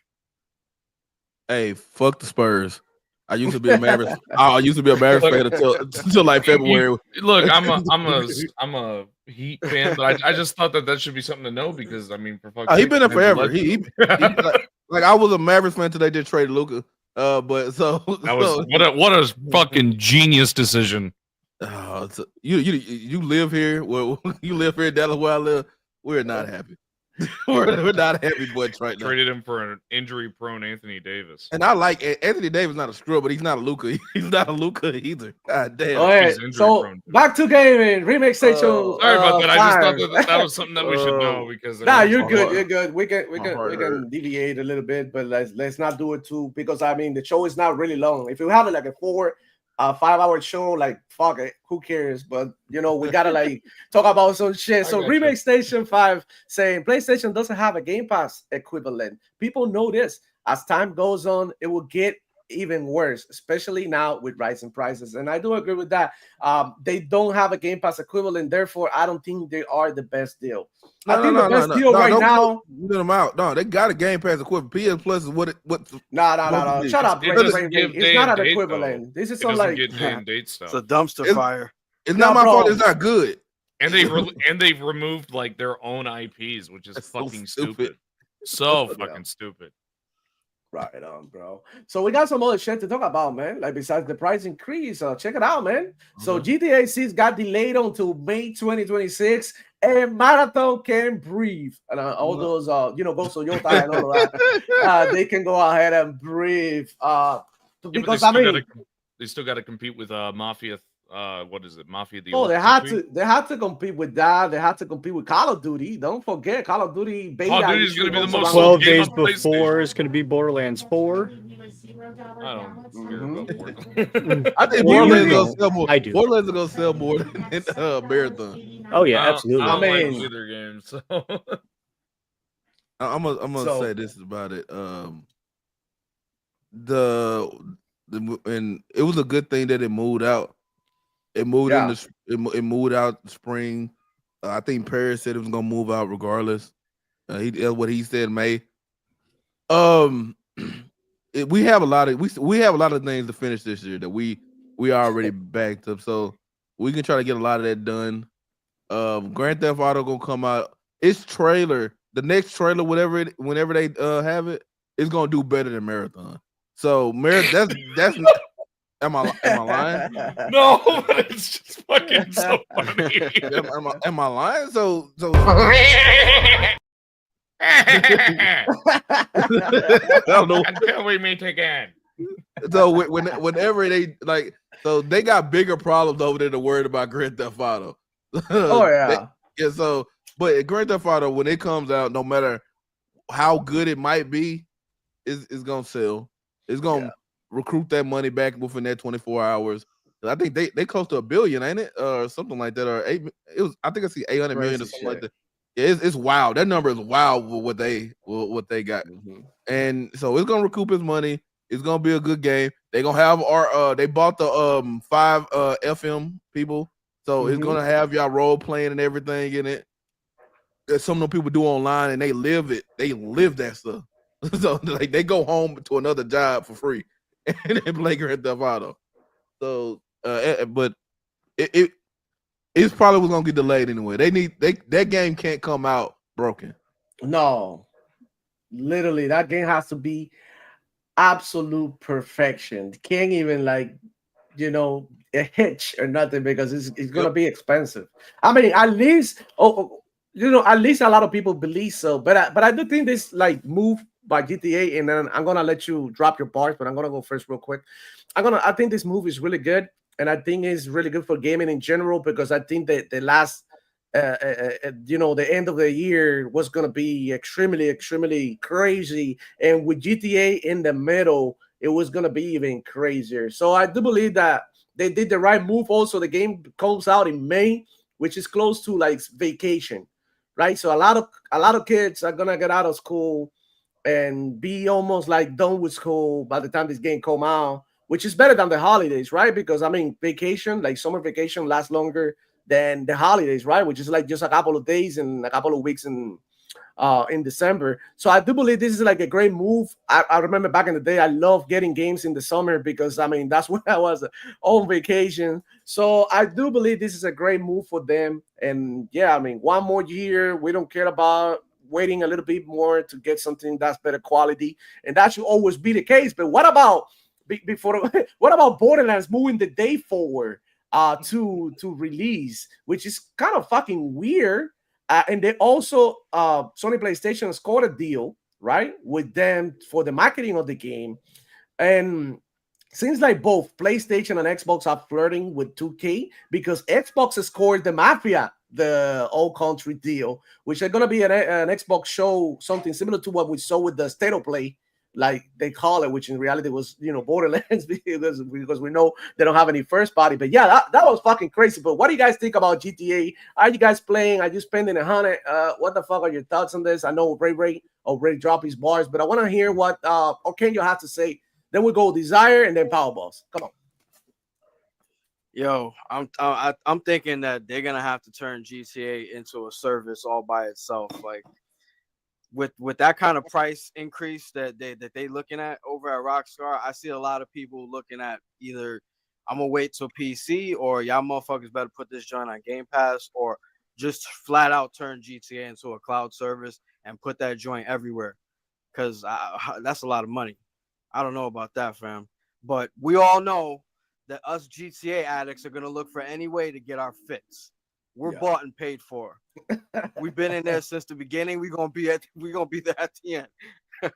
Hey, fuck the Spurs. I used to be a Mavericks. I used to be a Mavericks fan until like February. Look, I'm a Heat fan, but I just thought that should be something to know because I mean, for fuck's He's sake, been there man's a forever. legend. Like I was a Mavericks fan until they just traded Luka. But so That was what a fucking genius decision. You live here. Well, you live here in Dallas where I live. We're not happy. we're not happy bunch right now. Traded him for an injury-prone Anthony Davis. And I like Anthony Davis. Not a scrub, but he's not a Luka. He's not a Luka either. God damn. All right, He's injury so prone, too. back to gaming remake station. Sorry about that. I just thought 5. that was something that we should know because Nah, you're my good. heart. You're good. We My can heart deviate a little bit, but let's not do it too because I mean the show is not really long. If you have it like a 5-hour show, like fuck it, who cares? But you know we gotta like talk about some shit. So got remake you. Station 5 saying PlayStation doesn't have a Game Pass equivalent. People know this. As time goes on, it will get even worse, especially now with rising prices. And I do agree with that. They don't have a Game Pass equivalent, therefore I don't think they are the best deal. I think the best deal right now. You get them out. No, they got a Game Pass equivalent. PS Plus is what. No. Shut up, It Brain. doesn't give It's day not and an date, equivalent. This is It some doesn't like get day and date stuff. It's a dumpster It's- fire. It's No, not my bro. fault. It's not good. And they've removed like their own IPs, which is That's so fucking stupid. stupid. So Yeah. fucking stupid. right on, bro. So we got some other shit to talk about, man. Like besides the price increase, check it out, man. So GTA 6 got delayed until May 2026, and Marathon can breathe. And all those, Ghost of Yota and all of that, they can go ahead and breathe. Yeah, Because but I mean, they still got to compete with Mafia. What is it? Mafia. The oh, old they had country? to compete with that. They had to compete with Call of Duty. Don't forget, Call of Duty beta. Call of Duty is usually gonna be the goes most around- sold 12 game days on before PlayStation. it's going to be Borderlands 4. I don't care Mhm. about Borderlands. I think You Borderlands know. gonna sell more. I do. Borderlands gonna sell more than Marathon. Oh, yeah, I absolutely. don't I like mean- either game. So I'm gonna So- say this about it. And it was a good thing that it moved out. It moved Yeah. it moved out in spring. I think Paris said it was gonna move out regardless. That's what he said. May. We have a lot of we have a lot of things to finish this year that we already backed up, so we can try to get a lot of that done. Grand Theft Auto gonna come out. Its trailer, the next trailer, whenever they have it, it's gonna do better than Marathon. So that's am I lying? no, but it's just fucking so funny. Am I lying? So I don't know. Until we meet again. So whenever they like, so they got bigger problems over there to worry about Grand Theft Auto. Oh yeah. Yeah. So, but Grand Theft Auto, when it comes out, no matter how good it might be, it's gonna sell. It's gonna recruit that money back within that 24 hours. I think they close to $1 billion, ain't it, or something like that, or 8. It was. I think I see 800 million or Crazy something like shit. that. It's wild. That number is wild with what they got. Mhm. And so it's gonna recoup his money. It's gonna be a good game. They're gonna have our they bought the 5 FM people, so it's Mhm. gonna have y'all role playing and everything in it. That some of the people do online and they live it. They live that stuff. So like they go home to another job for free and then play Grand Theft Auto. So but it's probably was gonna get delayed anyway. That game can't come out broken. No, literally, that game has to be absolute perfection. Can't even like a hitch or nothing because it's gonna Yep. be expensive. I mean, at least at least a lot of people believe so. But I do think this like move by GTA, and then I'm gonna let you drop your bars, but I'm gonna go first real quick. I think this move is really good, and I think it's really good for gaming in general because I think that the last the end of the year was going to be extremely crazy, and with GTA in the middle it was going to be even crazier. So I do believe that they did the right move. Also, the game comes out in May, which is close to like vacation, right? So a lot of kids are going to get out of school and be almost like done with school by the time this game come out, which is better than the holidays, right? Because I mean, vacation, like summer vacation, lasts longer than the holidays, right? Which is like just a couple of days and a couple of weeks in December. So I do believe this is like a great move. I remember back in the day, I loved getting games in the summer because I mean that's when I was on vacation. So I do believe this is a great move for them. And yeah, I mean, one more year, we don't care about waiting a little bit more to get something that's better quality, and that should always be the case. But what about before? What about Borderlands moving the day forward to release, which is kind of fucking weird. And they also Sony PlayStation scored a deal, right, with them for the marketing of the game. And seems like both PlayStation and Xbox are flirting with 2K because Xbox scored the Mafia, the all country deal, which are going to be an Xbox show, something similar to what we saw with the State of Play, like they call it, which in reality was Borderlands because we know they don't have any first party. But yeah, that was fucking crazy. But what do you guys think about GTA? Are you guys playing? Are you spending 100? What the fuck are your thoughts on this? I know Ray dropped his bars, but I want to hear what Okenyo has to say. Then we go Desire and then Powerballs. Come on. Yo, I'm thinking that they're gonna have to turn GTA into a service all by itself. Like with that kind of price increase that they looking at over at Rockstar, I see a lot of people looking at either I'm gonna wait till PC or y'all motherfuckers better put this joint on Game Pass or just flat out turn GTA into a cloud service and put that joint everywhere. Cause that's a lot of money. I don't know about that, fam. But we all know that us GTA addicts are gonna look for any way to get our fix. We're bought and paid for. We've been in there since the beginning. We're gonna be there at the end.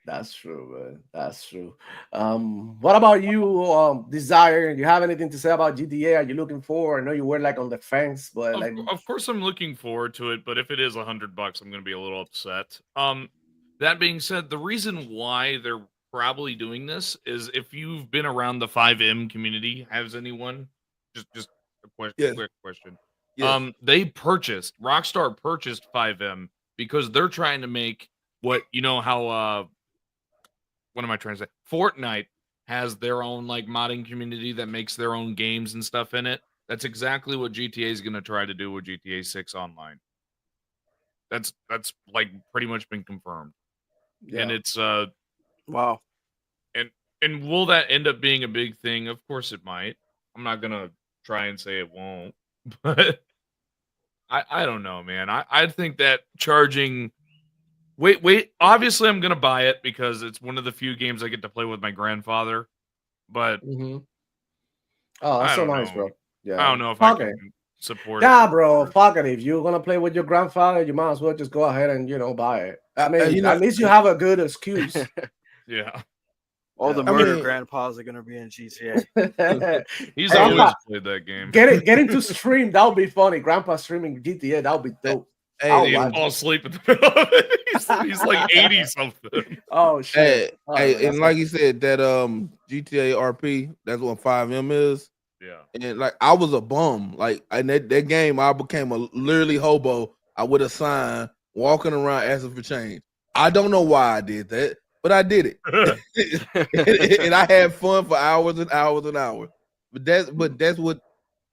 That's true, man. That's true. What about you, Desire? You have anything to say about GTA? Are you looking for? I know you were like on the fence, but like, Of course, I'm looking forward to it. But if it is $100, I'm going to be a little upset. That being said, the reason why they're probably doing this is if you've been around the 5M community, has anyone just a quick question? Yes. Rockstar purchased 5M because they're trying to make what am I trying to say? Fortnite has their own like modding community that makes their own games and stuff in it. That's exactly what GTA is going to try to do with GTA 6 Online. That's like pretty much been confirmed. yeah. And it's Wow. and will that end up being a big thing? Of course it might. I'm not gonna try and say it won't, but I don't know, man. I think that charging wait, obviously I'm gonna buy it because it's one of the few games I get to play with my grandfather. But Mm-hmm. Oh, that's I so don't nice, know. bro. Yeah. I don't know if Fuck I it. can support Yeah, it. bro. Fuck it. If you're gonna play with your grandfather, you might as well just go ahead and buy it. I mean, at least you have a good excuse. Yeah. All the I murder mean- grandpas are gonna be in GTA. He's Hey, always Grandpa, played that game. get him to stream. That would be funny. Grandpa streaming GTA. That would be dope. Hey, He'll watch fall asleep in the middle of it. He's like 80 something. Oh shit. Hey, Oh, hey, that's and like you said, that GTA RP, that's what 5M is. Yeah. And like I was a bum. Like in that game, I became a literally hobo with a sign walking around asking for change. I don't know why I did that, but I did it. And I had fun for hours and hours and hours. But that's what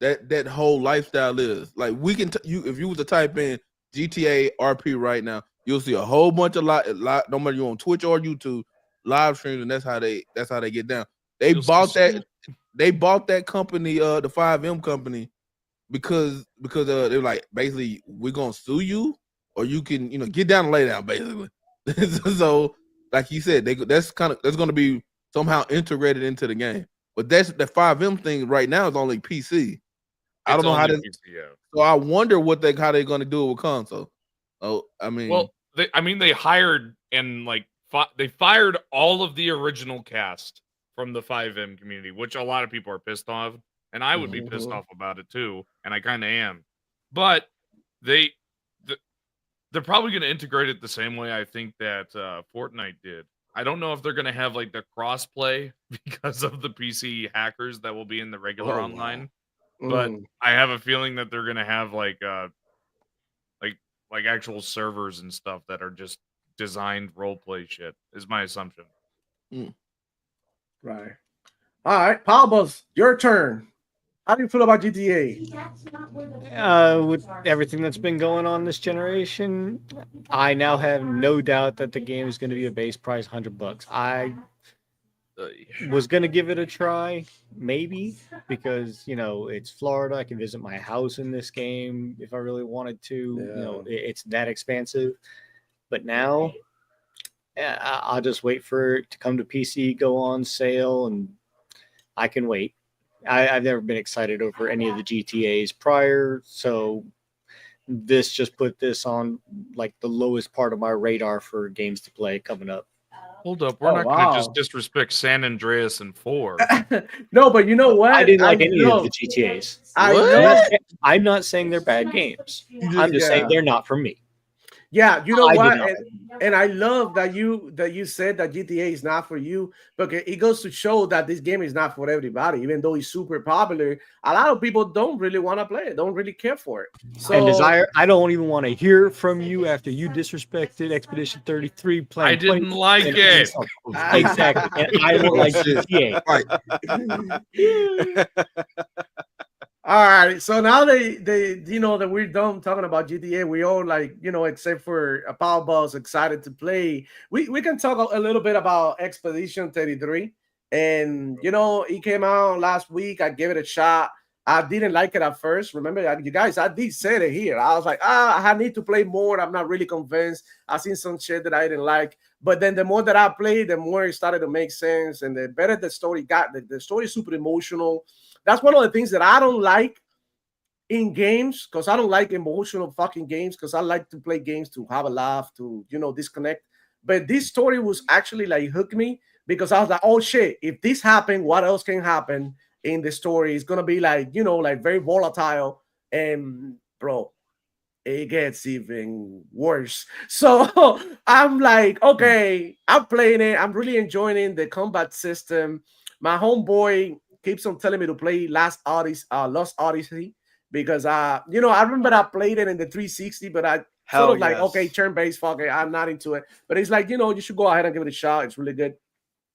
that whole lifestyle is. Like we can if you was to type in GTA RP right now, you'll see a whole bunch of no matter you're on Twitch or YouTube live streams, and that's how they get down. They bought that company, the 5M company, because they're like, basically, we're gonna sue you, or you can get down and lay down, basically. So like you said, that's gonna be somehow integrated into the game. But that's the 5M thing right now is only PC. I don't know how to. So I wonder how they're gonna do it with console. Oh, I mean, they hired and they fired all of the original cast from the 5M community, which a lot of people are pissed off, and I would be pissed off about it too, and I kind of am. But they're probably going to integrate it the same way I think that Fortnite did. I don't know if they're going to have the cross-play because of the PC hackers that will be in the regular online, but I have a feeling that they're going to have actual servers and stuff that are just designed role play shit, is my assumption. Right. All right, Palmas, your turn. How do you feel about GTA? With everything that's been going on this generation, I now have no doubt that the game is going to be a base price $100. I was going to give it a try, maybe, because it's Florida. I can visit my house in this game if I really wanted to. It's that expansive. But now, I'll just wait for it to come to PC, go on sale, and I can wait. I've never been excited over any of the GTAs prior, so this just put this on the lowest part of my radar for games to play coming up. Hold up, we're not going to just disrespect San Andreas and 4. No, but you know what? I didn't like any of the GTAs. I'm not saying they're bad games. I'm just saying they're not for me. Yeah, you know what? And I love that you said that GTA is not for you, but it goes to show that this game is not for everybody. Even though it's super popular, a lot of people don't really want to play it, don't really care for it. So, and Desire, I don't even want to hear from you after you disrespected Expedition 33. I didn't like it. Exactly. And I don't like GTA. All right, so now they that we're done talking about GTA, we all except for Paul Boss excited to play. We can talk a little bit about Expedition 33, and it came out last week. I gave it a shot. I didn't like it at first. Remember, you guys, I did say it here. I was like, I need to play more. I'm not really convinced. I seen some shit that I didn't like, but then the more that I played, the more it started to make sense, and the better the story got. The story is super emotional. That's one of the things that I don't like in games, because I don't like emotional fucking games, because I like to play games to have a laugh, to disconnect. But this story was actually hooked me, because I was like, oh shit, if this happened, what else can happen in the story? It's gonna be very volatile, and bro, it gets even worse. So I'm like, okay, I'm playing it. I'm really enjoying the combat system. My homeboy keeps on telling me to play Lost Odyssey, because I remember I played it in the 360, but I okay, turn-based, fuck it, I'm not into it. But it's you should go ahead and give it a shot. It's really good.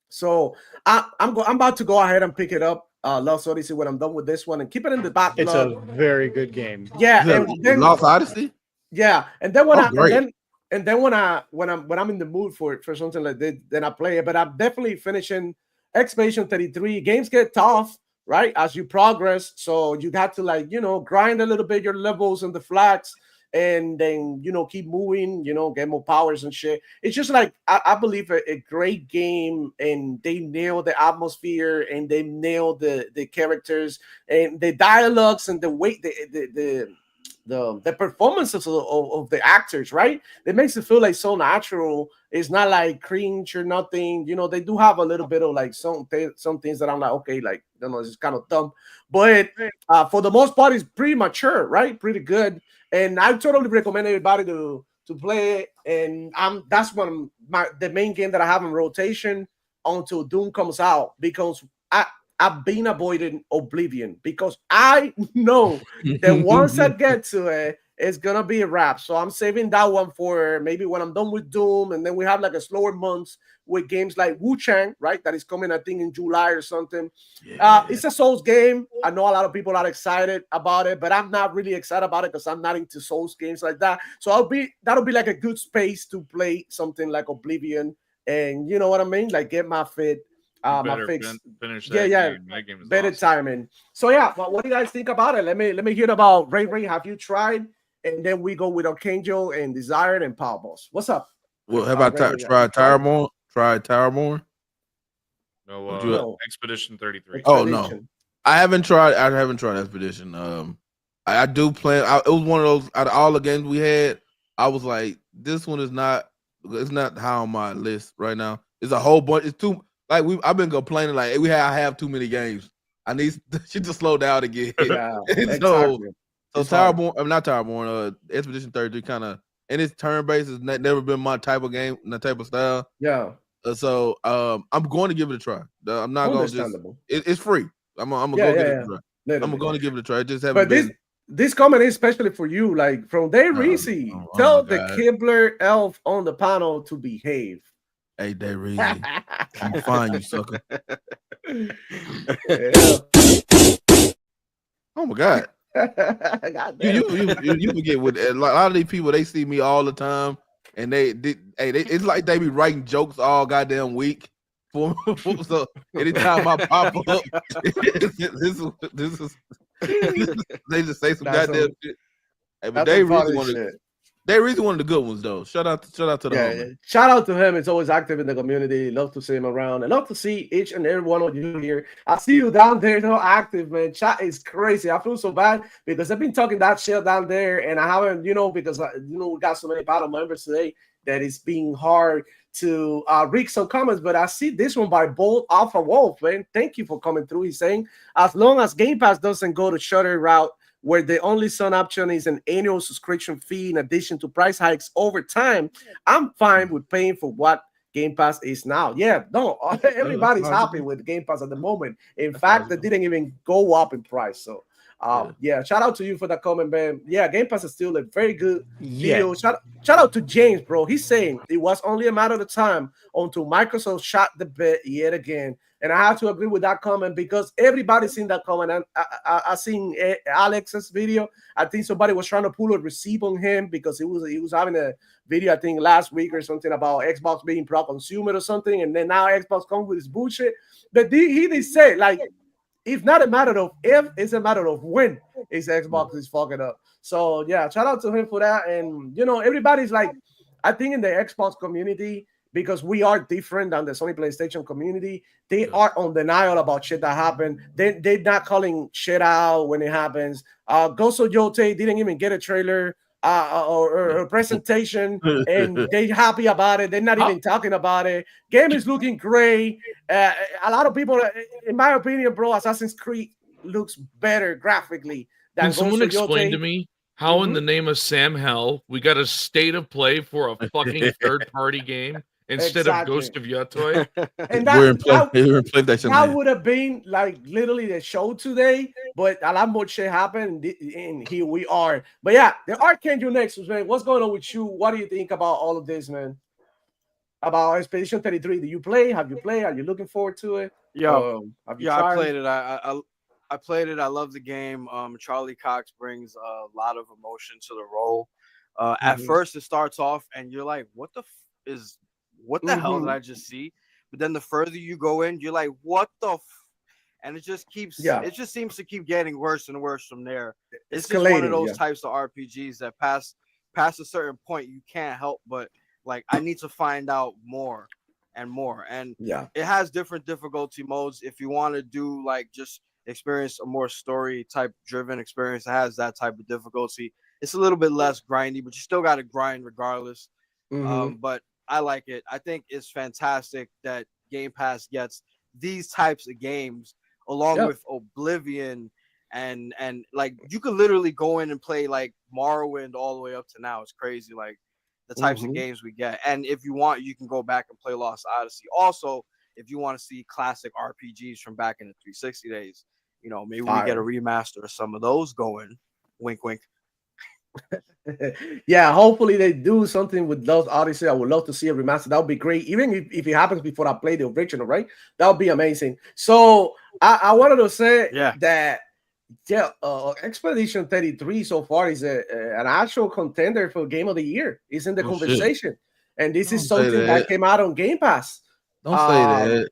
So I'm about to go ahead and pick it up, Lost Odyssey, when I'm done with this one, and keep it in the back. It's a very good game. Yeah, and then, Lost Odyssey. Yeah, and then when when I'm in the mood for something like this, then I play it. But I'm definitely finishing Expedition 33. Games get tough, right, as you progress, so you got to grind a little bit your levels and the flags, and then keep moving, get more powers and shit. It's just I believe a great game, and they nailed the atmosphere, and they nailed the characters and the dialogues and the way the performances of the actors, right? It makes it feel so natural. It's not cringe or nothing. They do have a little bit of some things that I'm okay, it's kind of dumb, but for the most part, it's pretty mature, right? Pretty good. And I totally recommend everybody to play it. And that's the main game that I have in rotation until Doom comes out, because I've been avoiding Oblivion, because I know that once I get to it, it's gonna be a wrap. So I'm saving that one for maybe when I'm done with Doom, and then we have like a slower months with games like Wu Chang, right? That is coming, I think, in July or something. It's a Souls game. I know a lot of people are excited about it, but I'm not really excited about it because I'm not into Souls games like that. So that'll be like a good space to play something like Oblivion, and you know what I mean, like get my fit. You My better fix. finish Yeah, that yeah. game. That game is Better awesome. timing. So yeah, but what do you guys think about it? Let me hear about Ray. Have you tried? And then we go with Archangel and Desired and Power Boss. What's up? Well, how about Ray, try Tyremore? Try Tyremore? No, Would you- No. Expedition 33. Oh, no. Expedition. I haven't tried Expedition. I do plan. It was one of those out of all the games we had. I was like, this one is not. It's not high on my list right now. It's a whole bunch. It's too like I've been complaining like I have too many games. I need shit to slow down again. Yeah, And exactly. So It's hard. Towerborn, I'm not Towerborn. Expedition 33 kind of, and it's turn based. Has never been my type of game, my type of style. Yeah, So I'm going to give it a try. I'm not going to just. understandable. It's free. I'm gonna Yeah, go give yeah, it a try. I'm Literally. going to give it a try. It just haven't But been. this comment is especially for you, like from Day Reese. Tell the God. Kibler elf on the panel to behave. Hey, Day Reese, I'm fine, you sucker. Yeah. Oh my God. God You damn. forget with a lot of these people, they see me all the time, and it's like they be writing jokes all goddamn week. So anytime I pop up, this is they just say some That's goddamn some- shit. Hey, but That's they some really funny one of shit. they really one of the good ones though. Shout out to the Yeah, homie. shout out to him. It's always active in the community. Love to see him around and love to see each and every one of you here. I see you down there, so active, man. Chat is crazy. I feel so bad because I've been talking that shit down there, and I haven't, because we got so many battle members today that it's being hard to read some comments. But I see this one by Bold Alpha Wolf, man. Thank you for coming through. He's saying, as long as Game Pass doesn't go to Shutter route, where the only Sun option is an annual subscription fee in addition to price hikes over time, I'm fine with paying for what Game Pass is now. Yeah, no, everybody's happy with Game Pass at the moment. In fact, they didn't even go up in price. So, yeah, shout out to you for that comment, man. Yeah, Game Pass is still a very good deal. Shout out to James, bro. He's saying it was only a matter of time until Microsoft shot the bed yet again. And I have to agree with that comment because everybody's seen that comment. And I seen Alex's video. I think somebody was trying to pull a receipt on him because he was having a video, I think last week or something, about Xbox being pro-consumer or something. And then now Xbox comes with his bullshit. But he did say, like, it's not a matter of if, it's a matter of when his Xbox is fucking up. So yeah, shout out to him for that. And everybody's like, I think in the Xbox community, because we are different than the Sony PlayStation community, they are on denial about shit that happened. They're not calling shit out when it happens. Ghost of Yote didn't even get a trailer or a presentation, and they're happy about it. They're not even talking about it. Game is looking great. A lot of people, in my opinion, bro, Assassin's Creed looks better graphically than Can Ghost someone of explain Yote. to me how, in the name of Sam Hell, we got a state of play for a fucking third-party game instead of Ghost of Yotoi? And We're in PlayStation. that would have been like literally the show today, but a lot more shit happened, and here we are. But yeah, the Archangel Nexus, man. What's going on with you? What do you think about all of this, man? About Expedition 33? Do you play? Have you played? Are you looking forward to it? Have you tried? I played it. I played it. I love the game. Charlie Cox brings a lot of emotion to the role. At first, it starts off, and you're like, "What the hell did I just see?" But then the further you go in, you're like, "What the?" And it just keeps. Yeah. It just seems to keep getting worse and worse from there. It's just Escalating, one of those yeah. types of RPGs that past a certain point, you can't help but like, I need to find out more and more. And Yeah. it has different difficulty modes. If you want to do like just experience a more story type driven experience, it has that type of difficulty. It's a little bit less grindy, but you still got to grind regardless. But I like it. I think it's fantastic that Game Pass gets these types of games along with Oblivion, and like you could literally go in and play like Morrowind all the way up to now. It's crazy, like the types of games we get. And if you want, you can go back and play Lost Odyssey. Also, if you want to see classic RPGs from back in the 360 days, maybe we get a remaster of some of those going. Wink, wink. Yeah, hopefully they do something with Lost Odyssey. I would love to see a remaster. That would be great. Even if it happens before I play the original, right? That would be amazing. So I wanted to say Yeah. that Expedition 33 so far is an actual contender for Game of the Year. It's in the Oh, shit. conversation. And this is Don't say something that that. came out on Game Pass. Don't say that.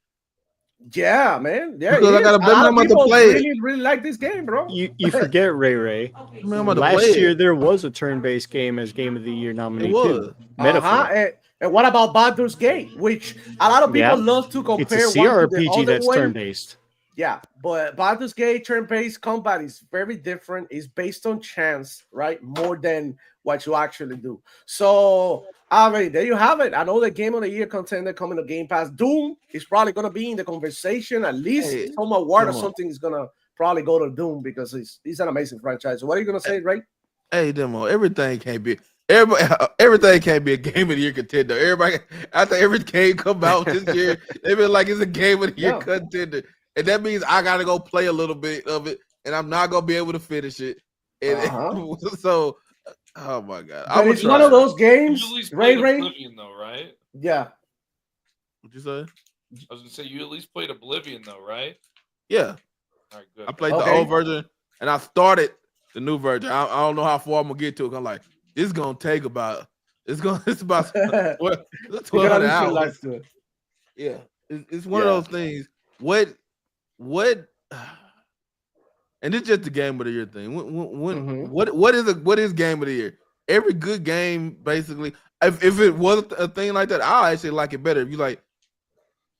Yeah, man. Yeah, Because I gotta bet I'm about to play it. really like this game, bro. You forget Ray. Man, I'm about to Last play year it. there was a turn-based game as Game of the Year nominee It was. too. Metaphor. And what about Baldur's Gate, which a lot of people Yeah. love to It's compare a one to the CRPG other that's way. turn-based. Yeah, but Baldur's Gate turn-based combat is very different. It's based on chance, right? More than what you actually do. So, I mean, there you have it. I know the Game of the Year contender coming to Game Pass. Doom is probably going to be in the conversation. At least Hey, some award or come on. something is going to probably go to Doom because it's an amazing franchise. So what are you going to say, right? Hey, Demo, everything can't be a Game of the Year contender. Everybody, after every game come out this year, they been like it's a Game of the Year Yeah. contender, and that means I gotta go play a little bit of it, and I'm not gonna be able to finish it. And so, oh my god, But it's one of those games, You at least Ray played Ray. Oblivion, though, right? Yeah. What you say? I was gonna say you at least played Oblivion, though, right? Yeah, All right, good. I played Okay. the old version, and I started the new version. I don't know how far I'm gonna get to it. I'm like, it's gonna take about it's about 1,200 hours. Yeah, it's one of Yeah. those things. What, and it's just the Game of the Year thing. Mhm. What is Game of the Year? Every good game, basically. If it was a thing like that, I'll actually like it better. If you like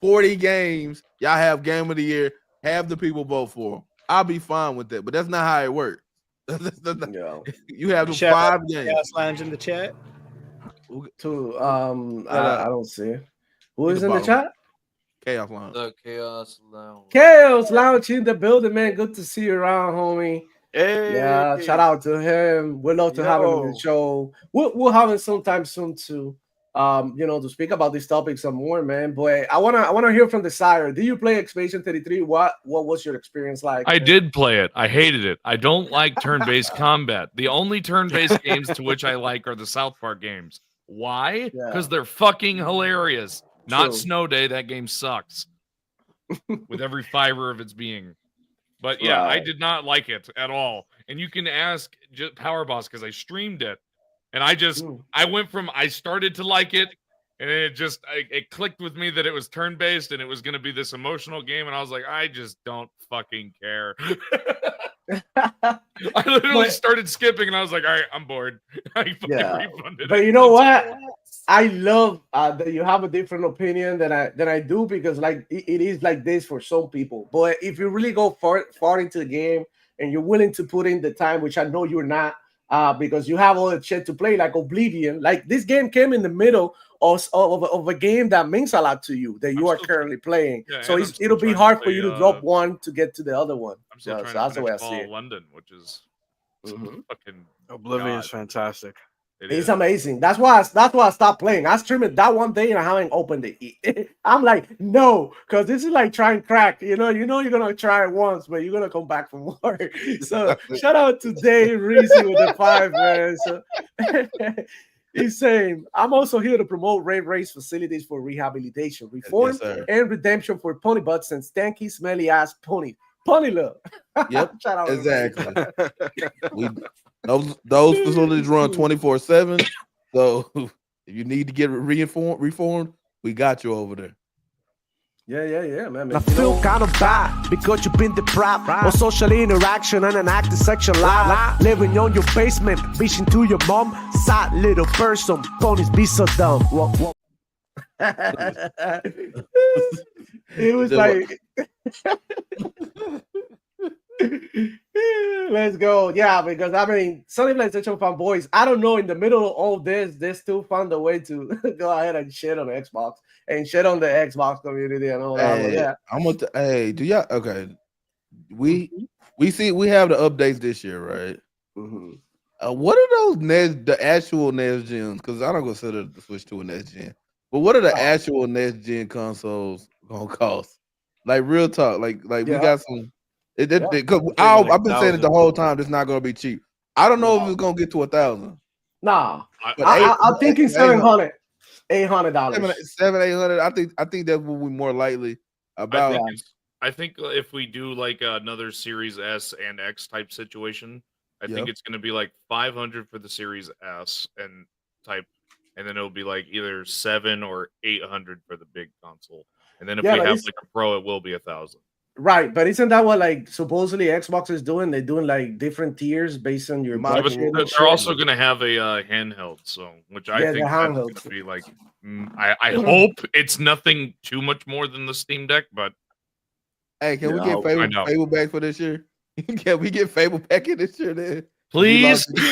40 games, y'all have Game of the Year, have the people vote for them. I'll be fine with that. But that's not how it works. Yeah. You have the Shout out 5 games. Chaos Lounge in the chat. To I don't see it. Who is in the bottom. chat? Chaos Lounge. The Chaos Lounge. Chaos Lounge in the building, man. Good to see you around, homie. Hey. Yeah, shout out to him. We'd love to have him on the Yo. show. We'll have him sometime soon too. To speak about these topics some more, man. But I wanna hear from the sire. Do you play Expedition 33? What was your experience like? I did play it. I hated it. I don't like turn-based combat. The only turn-based games to which I like are the South Park games. Why? Yeah. Because they're fucking hilarious. Not True. Snow Day. That game sucks. With every fiber of its being. But yeah, I Right. did not like it at all. And you can ask Power Boss because I streamed it. And I went from I started to like it, and it clicked with me that it was turn-based and it was gonna be this emotional game, and I was like, I just don't fucking care. I literally started skipping, and I was like, all right, I'm bored. I fucking Yeah. refunded But it. you know what? I love that you have a different opinion than I do, because like it is like this for some people. But if you really go far into the game and you're willing to put in the time, which I know you're not, because you have all the shit to play, like Oblivion. Like this game came in the middle of a game that means a lot to you that you I'm are still- currently playing. Yeah, So and I'm still it'll be trying to hard for play, you to drop one to get to the other one. I'm still Yeah, trying so that's to the way I finish see Fall it. of London, which is Mhm. fucking Oblivion's God. fantastic. it It's is. amazing. That's why I stopped playing. I streamed it that one day and I haven't opened it. I'm like, no, because this is like trying crack. You know, you're gonna try it once, but you're gonna come back for more. So shout out to Dave Reese with the 5, man. So he's saying, I'm also here to promote Ray Ray's facilities for rehabilitation, reform, Yes, sir. and redemption for pony butts and stanky, smelly ass pony. Pony love. Yep, Shout out, Ray. exactly. Those facilities run 24/7. So if you need to get reformed, we got you over there. Yeah, man. I feel kind of bad because you've been deprived of social interaction and an active sexual life. Living on your basement, bitching to your mom. Sad little person, ponies be so dumb. It was like, let's go. Yeah, because I mean, Sunny PlayStation fanboys, I don't know, in the middle of all this, they still found a way to go ahead and shit on the Xbox and shit on the Xbox community and all that. But yeah. Hey, do y'all okay? We have the updates this year, right? Mhm. What are those the actual next gens? Because I don't consider the Switch to a next gen. But what are the actual next gen consoles gonna cost? Like real talk, like we Yeah. got some. I've been saying it the 1,000. whole time. It's not gonna be cheap. I don't know if it's gonna get to 1,000. Nah, But I'm thinking $700, $800. $700-800. I think that will be more likely about. I think if we do like another Series S and X type situation, I think it's going to be like 500 for the Series S and type, and then it'll be like either 700 or 800 for the big console. And then if we have like a Pro, it will be 1,000. Right, but isn't that what like supposedly Xbox is doing? They're doing like different tiers based on your budget. They're also going to have a handheld, so which I think that's going to be like. I hope it's nothing too much more than the Steam Deck, but hey, can we get Fable back for this year? Can we get Fable back in this year? Then please. We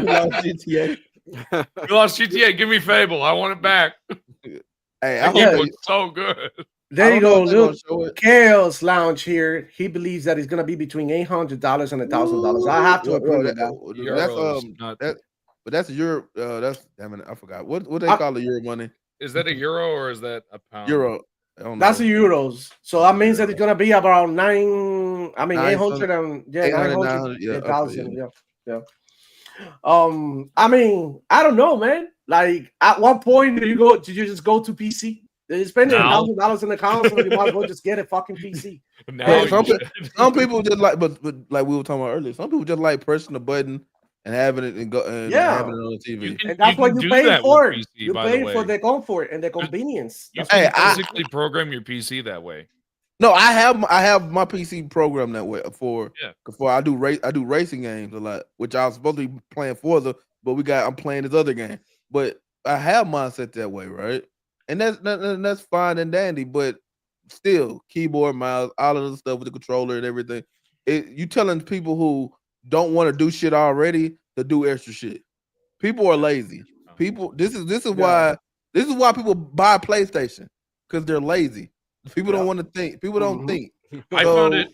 lost GTA. We lost GTA. Give me Fable. I want it back. Hey, I hope it's so good. There you go, look. Chaos Lounge here. He believes that it's gonna be between $800 and $1,000. I have to approve that. But that's Euro. That's damn it. I forgot what they call the Euro money. Is that a euro or is that a pound? Euro. That's the euros. So that means that it's gonna be about 800 and 900,000. Yeah. I mean, I don't know, man. Like, at what point did you just go to PC? They're spending $1,000 in the console, you might as well just get a fucking PC. Some people just like, but like we were talking about earlier, some people just like pressing the button and having it and having it on the TV. And that's what you pay for. You pay for the comfort and the convenience. You can physically program your PC that way. No, I have my PC programmed that way for I do racing games a lot, which I was supposed to be playing Forza, but I'm playing this other game. But I have mine set that way, right? And that's fine and dandy, but still, keyboard, mouse, all of the stuff with the controller and everything. You telling people who don't want to do shit already to do extra shit. People are lazy. People, this is why people buy PlayStation, because they're lazy. People don't want to think. People don't think. I found it.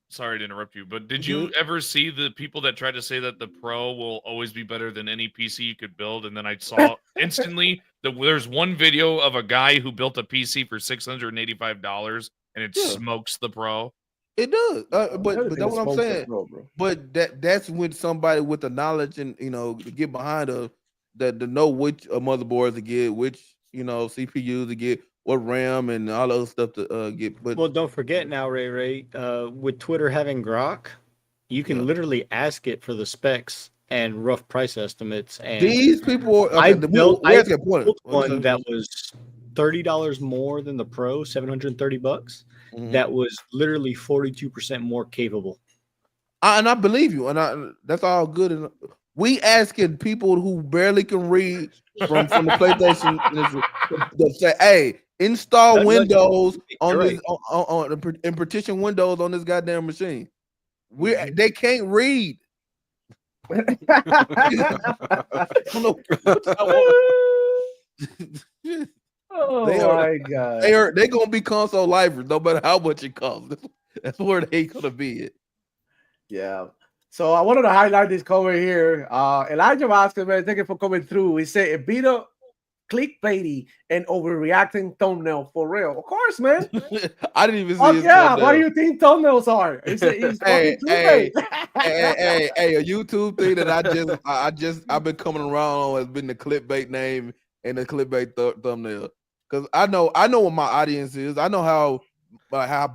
Sorry to interrupt you, but did you ever see the people that tried to say that the Pro will always be better than any PC you could build? And then I saw instantly that there's one video of a guy who built a PC for $685 and it smokes the Pro. It does, but that's what I'm saying. But that's with somebody with the knowledge and to get behind to know which motherboards to get, which CPUs to get, what RAM and all those stuff to get. But well, don't forget now, Ray, with Twitter having Grok, you can literally ask it for the specs and rough price estimates. And these people, I built one that was $30 more than the Pro, $730. That was literally 42% more capable. And I believe you, and that's all good. And we asking people who barely can read from the PlayStation to say, "Hey, install Windows on this and partition Windows on this goddamn machine." They can't read. Oh my god! They're gonna be console lifers no matter how much it costs. That's where they gonna be at. Yeah. So I wanted to highlight this cover here. Elijah Vasquez, man, thank you for coming through. He said a bit of clickbaity and overreacting thumbnail for real. Of course, man. I didn't even see his thumbnail. What do you think thumbnails are? Hey, a YouTube thing that I've been coming around on has been the clickbait name and the clickbait thumbnail. Because I know what my audience is. I know how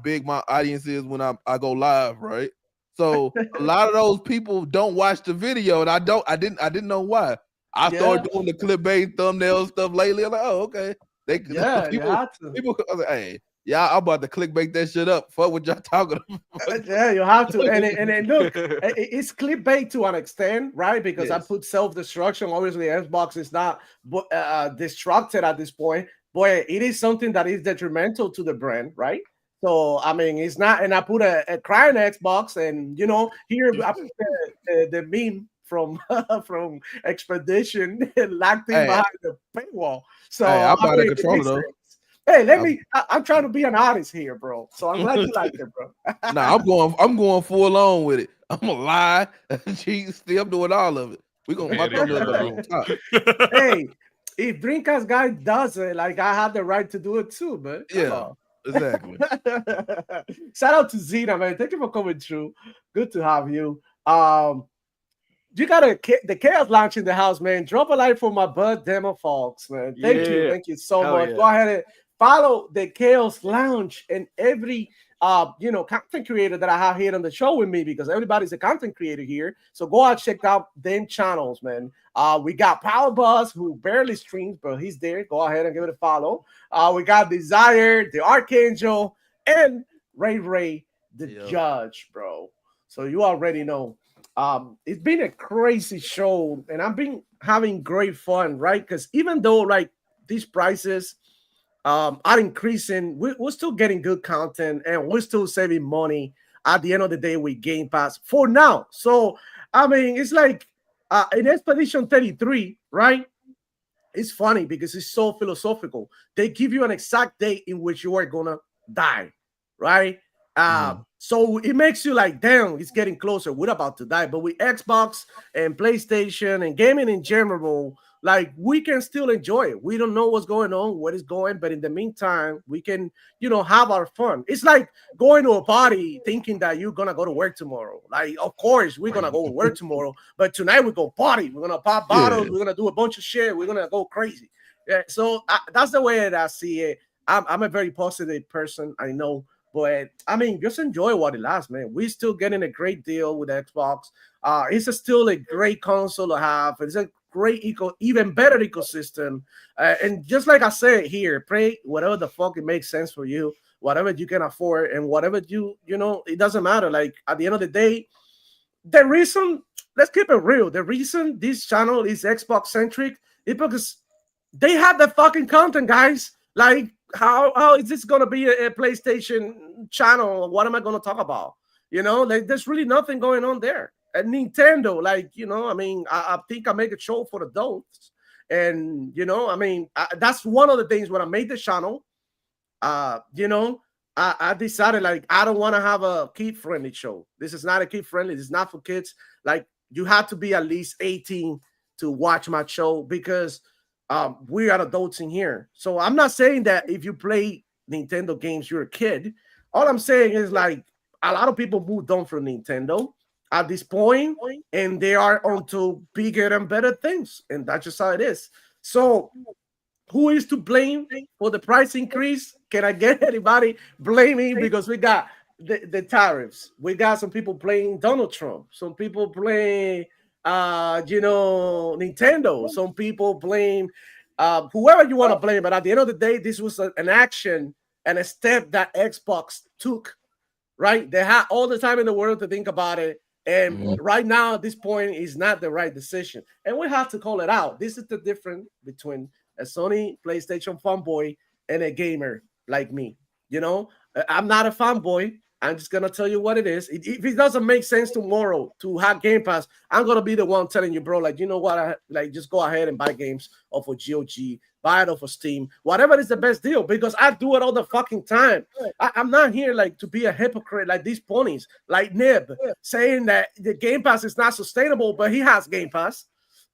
big my audience is when I go live, right? So a lot of those people don't watch the video, and I didn't know why. I started doing the clickbait thumbnail stuff lately. I'm like, oh, okay. People, I was like, hey, I'm about to clickbait that shit up. Fuck what y'all talking about. Yeah, you have to. And look, it's clickbait to an extent, right? Because I put self-destruction. Obviously, Xbox is not destructed at this point. Boy, it is something that is detrimental to the brand, right? So I mean, it's not. And I put a crying Xbox, and here I put the meme from Expedition locked in behind the paywall. So I'm about to control it though. Hey, I'm trying to be an artist here, bro. So I'm glad you like it, bro. Nah, I'm going full on with it. I'm gonna lie, cheat, still doing all of it. We gonna Hey, if Dreamcast guy does it, like I have the right to do it too, but exactly. Shout out to Zena, man. Thank you for coming through. Good to have you. you got the Chaos Lounge in the house, man. Drop a like for my bud Demo Fox, man. Thank you. Yeah. Thank you so Hell much. yeah. Go ahead and follow the Chaos Lounge and every content creator that I have here on the show with me, because everybody's a content creator here. So go out, check out them channels, man. We got Power Buzz, who barely streams, but he's there. Go ahead and give it a follow. We got Desire, the Archangel, and Ray, the Judge, bro. So you already know. It's been a crazy show, and I've been having great fun, right? Because even though like these prices are increasing, we're still getting good content, and we're still saving money at the end of the day with Game Pass for now. So I mean, it's like in Expedition 33, right? It's funny because it's so philosophical. They give you an exact date in which you are gonna die, right? So it makes you like, damn, it's getting closer. We're about to die. But with Xbox and PlayStation and gaming in general, like we can still enjoy it. We don't know what's going on, what is going, but in the meantime, we can, have our fun. It's like going to a party thinking that you're gonna go to work tomorrow. Like, of course, we're gonna go to work tomorrow, but tonight we go party. We're gonna pop bottles. We're gonna do a bunch of shit. We're gonna go crazy. Yeah. So that's the way that I see it. I'm a very positive person, I know. But I mean, just enjoy what it lasts, man. We're still getting a great deal with Xbox. It's still a great console to have. It's a great even better ecosystem. And just like I said here, pray whatever the fuck it makes sense for you, whatever you can afford, and whatever it doesn't matter. Like at the end of the day, the reason, let's keep it real. The reason this channel is Xbox centric is because they have the fucking content, guys. Like, how is this going to be a PlayStation channel? What am I going to talk about? Like there's really nothing going on there. And Nintendo, like, I mean, I think I make a show for adults. And, I mean, that's one of the things when I made the channel, I decided, like, I don't want to have a kid-friendly show. This is not a kid-friendly. This is not for kids. Like, you have to be at least 18 to watch my show because we are adults in here. So I'm not saying that if you play Nintendo games, you're a kid. All I'm saying is like a lot of people moved on from Nintendo at this point, and they are onto bigger and better things. And that's just how it is. So who is to blame for the price increase? Can I get anybody blaming? Because we got the tariffs. We got some people playing Donald Trump. Some people playing Nintendo. Some people blame whoever you want to blame, but at the end of the day, this was an action and a step that Xbox took, right? They had all the time in the world to think about it, and right now at this point is not the right decision, and we have to call it out. This is the difference between a Sony PlayStation fanboy and a gamer like me. I'm not a fanboy. I'm just gonna tell you what it is. If it doesn't make sense tomorrow to have Game Pass, I'm gonna be the one telling you, bro. Like, you know what? Just go ahead and buy games off of GOG, buy it off of Steam, whatever is the best deal. Because I do it all the fucking time. I'm not here like to be a hypocrite like these ponies, like Nib, saying that the Game Pass is not sustainable, but he has Game Pass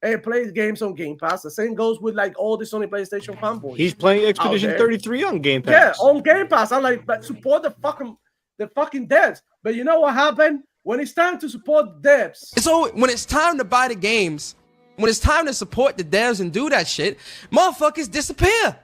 and plays games on Game Pass. The same goes with like all the Sony PlayStation fanboys. He's playing Expedition 33 on Game Pass. Yeah, on Game Pass. I'm like, but support the fucking devs. But you know what happened? When it's time to support the devs. So when it's time to buy the games, when it's time to support the devs and do that shit, motherfuckers disappear.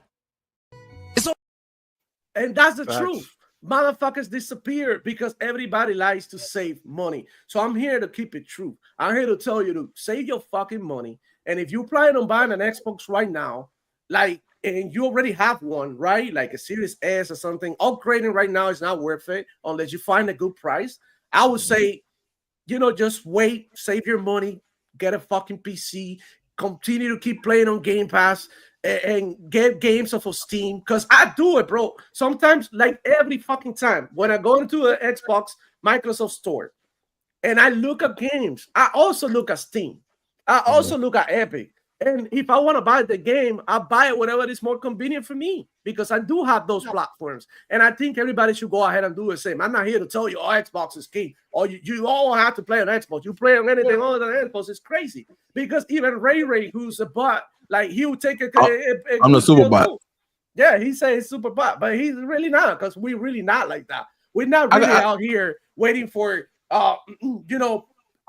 And that's the truth. Motherfuckers disappear because everybody likes to save money. So I'm here to keep it true. I'm here to tell you to save your fucking money. And if you plan on buying an Xbox right now, like, and you already have one, right? Like a Series S or something, upgrading right now is not worth it unless you find a good price. I would say, just wait, save your money, get a fucking PC, continue to keep playing on Game Pass, and get games off of Steam. Because I do it, bro. Sometimes, like every fucking time, when I go into an Xbox Microsoft store and I look at games, I also look at Steam. I also look at Epic. And if I want to buy the game, I buy it whenever it's more convenient for me because I do have those platforms. And I think everybody should go ahead and do the same. I'm not here to tell you, Xbox is king. Or you all have to play on Xbox. You play on anything other than Xbox, it's crazy. Because even Ray, who's a bot, like he would take I'm the super bot. Yeah, he says he's super bot, but he's really not because we're really not like that. We're not really out here waiting for, on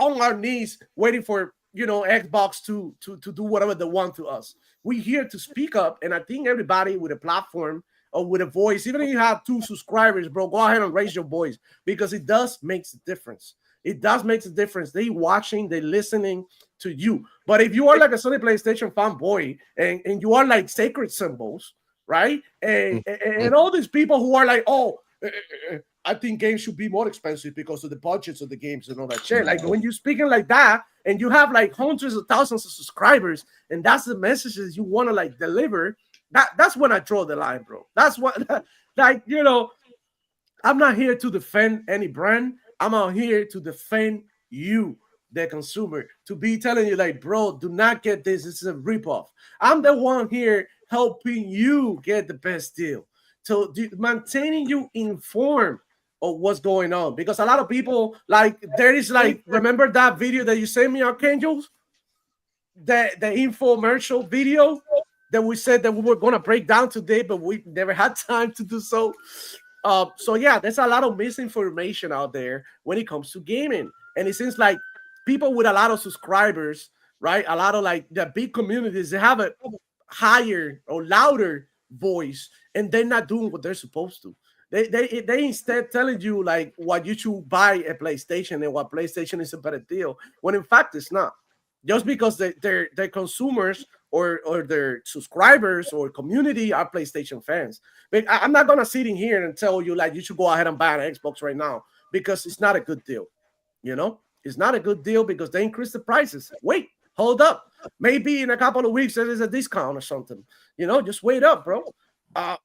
our knees, waiting for Xbox to do whatever they want to us. We're here to speak up, and I think everybody with a platform or with a voice, even if you have 2 subscribers, bro, go ahead and raise your voice because it does makes a difference. It does make a difference. They watching, they listening to you. But if you are like a Sony PlayStation fanboy and you are like sacred symbols, right? And all these people who are like, I think games should be more expensive because of the budgets of the games and all that shit. Like when you're speaking like that and you have like hundreds of thousands of subscribers and that's the messages you want to like deliver, that's when I draw the line, bro. That's what, like, I'm not here to defend any brand. I'm out here to defend you, the consumer, to be telling you like, bro, do not get this. This is a ripoff. I'm the one here helping you get the best deal. So maintaining you informed of what's going on, because a lot of people like there is like, remember that video that you sent me, Archangels, the infomercial video that we said that we were going to break down today, but we never had time to do so. So yeah, there's a lot of misinformation out there when it comes to gaming, and it seems like people with a lot of subscribers, right, a lot of like the big communities, they have a higher or louder voice, and they're not doing what they're supposed to. They instead telling you like what you should buy a PlayStation and what PlayStation is a better deal, when in fact it's not. Just because their consumers or their subscribers or community are PlayStation fans. But I'm not gonna sit in here and tell you like you should go ahead and buy an Xbox right now, because it's not a good deal. It's not a good deal because they increase the prices. Wait, hold up. Maybe in a couple of weeks there is a discount or something. Just wait up, bro.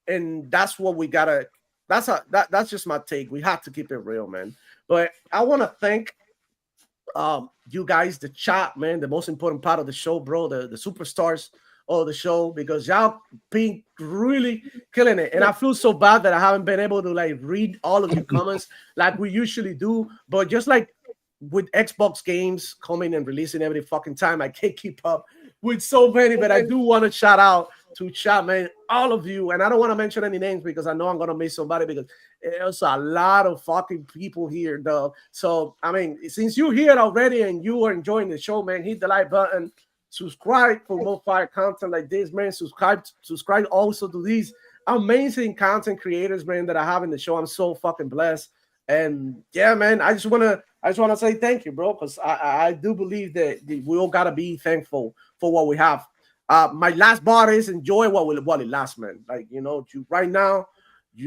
And that's what we gotta. That's just my take. We have to keep it real, man. But I want to thank you guys, the chat, man, the most important part of the show, bro, the superstars of the show, because y'all been really killing it. And I feel so bad that I haven't been able to like read all of your comments like we usually do. But just like with Xbox games coming and releasing every fucking time, I can't keep up with so many. But I do want to shout out to chat, man, all of you. And I don't want to mention any names because I know I'm gonna miss somebody, because there's a lot of fucking people here, dog. So I mean, since you're here already and you are enjoying the show, man, hit the like button, subscribe for more fire content like this, man. Subscribe also to these amazing content creators, man, that I have in the show. I'm so fucking blessed. And yeah, man, I just wanna say thank you, bro, because I do believe that we all gotta be thankful for what we have. My last bar is enjoy while it lasts, man. Like, right now,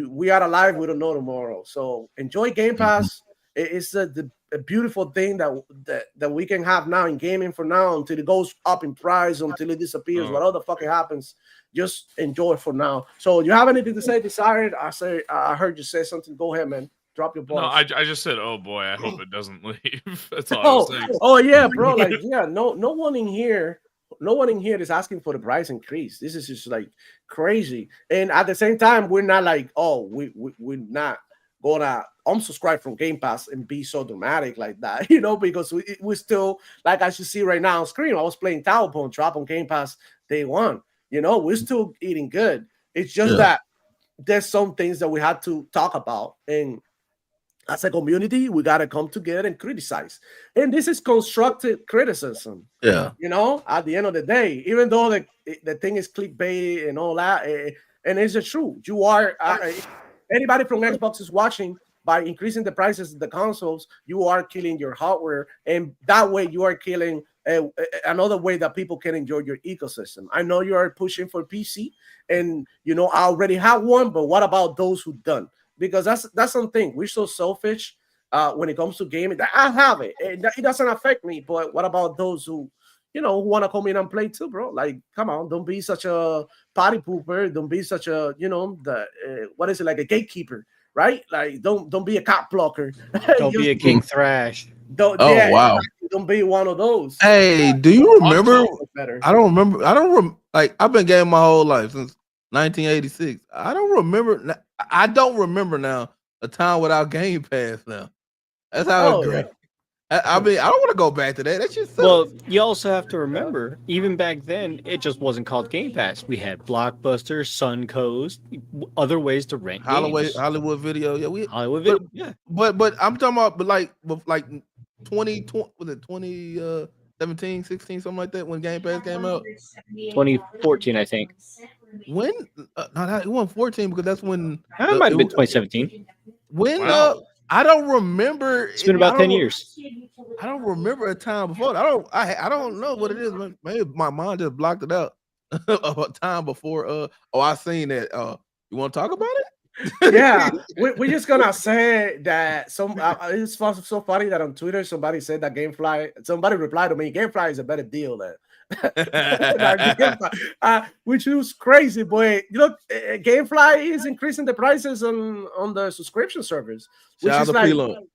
we are alive. We don't know tomorrow. So enjoy Game Pass. It's a beautiful thing that we can have now in gaming for now until it goes up in price, until it disappears, whatever the fuck it happens. Just enjoy it for now. So you have anything to say, Desired? I heard you say something. Go ahead, man. Drop your balls. No, I just said, oh boy, I hope it doesn't leave. That's all I was saying. Oh yeah, bro. Like, yeah, no one in here is asking for the price increase. This is just like crazy. And at the same time, we're not like, we're not gonna unsubscribe from Game Pass and be so dramatic like that, because we still, like as you see right now on screen, I was playing Tower Bone drop on Game Pass day one. We're still eating good. It's just that there's some things that we had to talk about, and as a community, we got to come together and criticize. And this is constructive criticism. Yeah. At the end of the day, even though the thing is clickbait and all that, and it's the truth. You are, anybody from Xbox is watching, by increasing the prices of the consoles, you are killing your hardware. And that way you are killing another way that people can enjoy your ecosystem. I know you are pushing for PC, and, I already have one, but what about those who don't? Because that's something. We're so selfish when it comes to gaming. I have it. It doesn't affect me. But what about those who want to come in and play too, bro? Like, come on, don't be such a party pooper. Don't be such a, what is it, like a gatekeeper, right? Like, don't be a cop blocker. Don't be a King Thrash. Wow. Don't be one of those. Hey, do you remember? I don't remember. Like, I've been gaming my whole life since 1986. I don't remember now a time without Game Pass now. That's how great. I mean, I don't want to go back to that. That's just well, you also have to remember, even back then, it just wasn't called Game Pass. We had Blockbuster, Suncoast, other ways to rent games. Hollywood Video. Yeah, Hollywood Video. Yeah, but I'm talking about, but like 2020, was it 20? 17, 16, something like that when Game Pass came out. 2014, I think. When? No, it wasn't 14 because that's when. It might have been 2017. When? Wow. I don't remember. It's been about 10 years. I don't remember a time before. I don't know what it is. Maybe my mind just blocked it out. A time before. I seen that. You want to talk about it? Yeah, we're just gonna say that it's so funny that on Twitter somebody said that somebody replied to me, GameFly is a better deal than which was crazy, boy. You know, GameFly is increasing the prices on the subscription service, which Shout is out to like, P-Lone.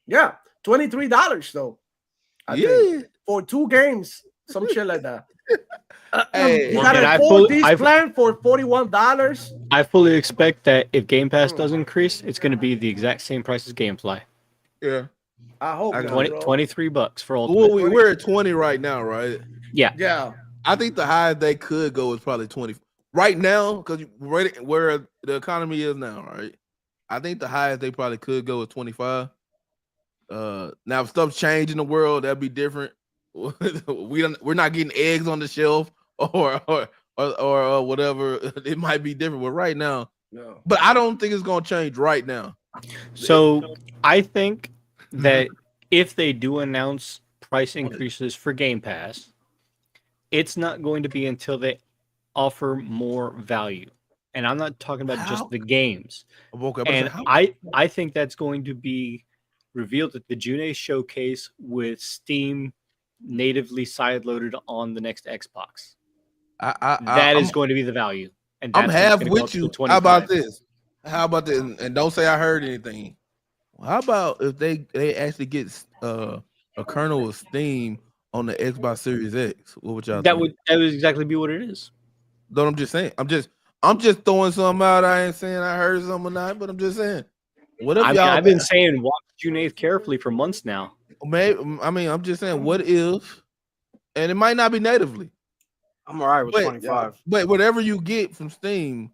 yeah, $23 though. I think, for 2 games, some shit like that. Hey, You got and a I 4D plan for $41. I fully expect that if Game Pass does increase, it's going to be the exact same price as GameFly. Yeah. I hope not, 23 bucks for all. Well, we're at 20 right now, right? Yeah. I think the highest they could go is probably 20 right now, because where the economy is now, right? I think the highest they probably could go is 25. Now if stuff change in the world, that'd be different. We're not getting eggs on the shelf or whatever. It might be different, but right now, No. but I don't think it's gonna change right now. So I think that if they do announce price increases for Game Pass, it's not going to be until they offer more value. And I'm not talking about just the games. And I think that's going to be revealed at the June showcase with Steam natively sideloaded on the next Xbox. That is going to be the value. And I'm that's half with you. How about this? And don't say I heard anything. How about if they actually get a kernel of Steam on the Xbox Series X? What would y'all think? That would exactly be what it is. No, I'm just saying. I'm just throwing something out. I ain't saying I heard something or not, but I'm just saying. What if I've been saying watch June 8th carefully for months now. Maybe, I'm just saying, what if, and it might not be natively. I'm all right with 25. But whatever you get from Steam,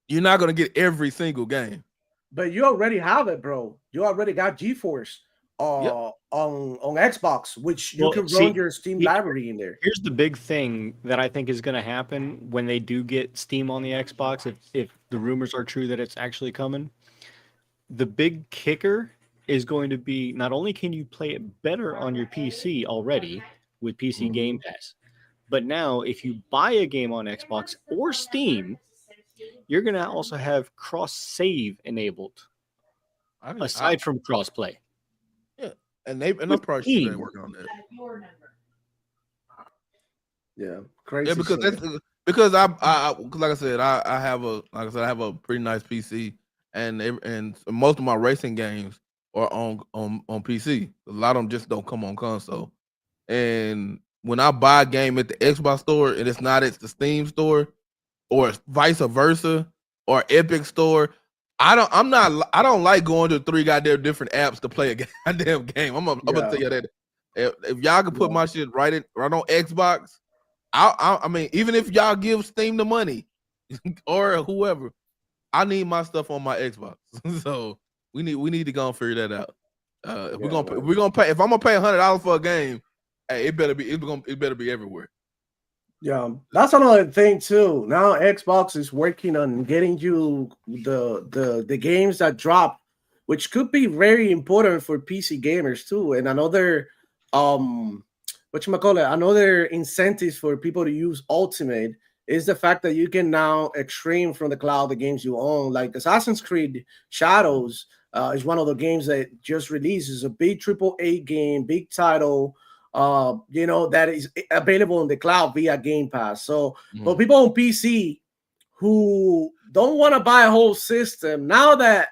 you're not gonna get every single game. But you already have it, bro. You already got GeForce on Xbox, which you can run your Steam library in there. Here's the big thing that I think is going to happen when they do get Steam on the Xbox, if the rumors are true that it's actually coming. The big kicker is going to be not only can you play it better on your PC already with PC Game Pass, but now if you buy a game on Xbox or Steam, you're going to also have cross-save enabled, aside from cross-play. Yeah, and I'm probably sure working on that. Yeah, crazy. Yeah, because I like I said, I have a pretty nice PC, and most of my racing games are on PC. A lot of them just don't come on console. And when I buy a game at the Xbox store and it's not at the Steam store, or vice versa, or Epic store, I don't like going to 3 goddamn different apps to play a goddamn game. I'm gonna tell you that. If y'all can put my shit right on Xbox, I mean, even if y'all give Steam the money or whoever, I need my stuff on my Xbox. So we need to go and figure that out. If we're gonna pay, if I'm gonna pay $100 for a game, hey, it better be everywhere. Yeah, that's another thing too. Now Xbox is working on getting you the games that drop, which could be very important for PC gamers too. And another another incentive for people to use Ultimate is the fact that you can now stream from the cloud the games you own. Like Assassin's Creed Shadows is one of the games that just released. It's a big AAA game, big title. That is available in the cloud via Game Pass. So for people on PC who don't want to buy a whole system, now that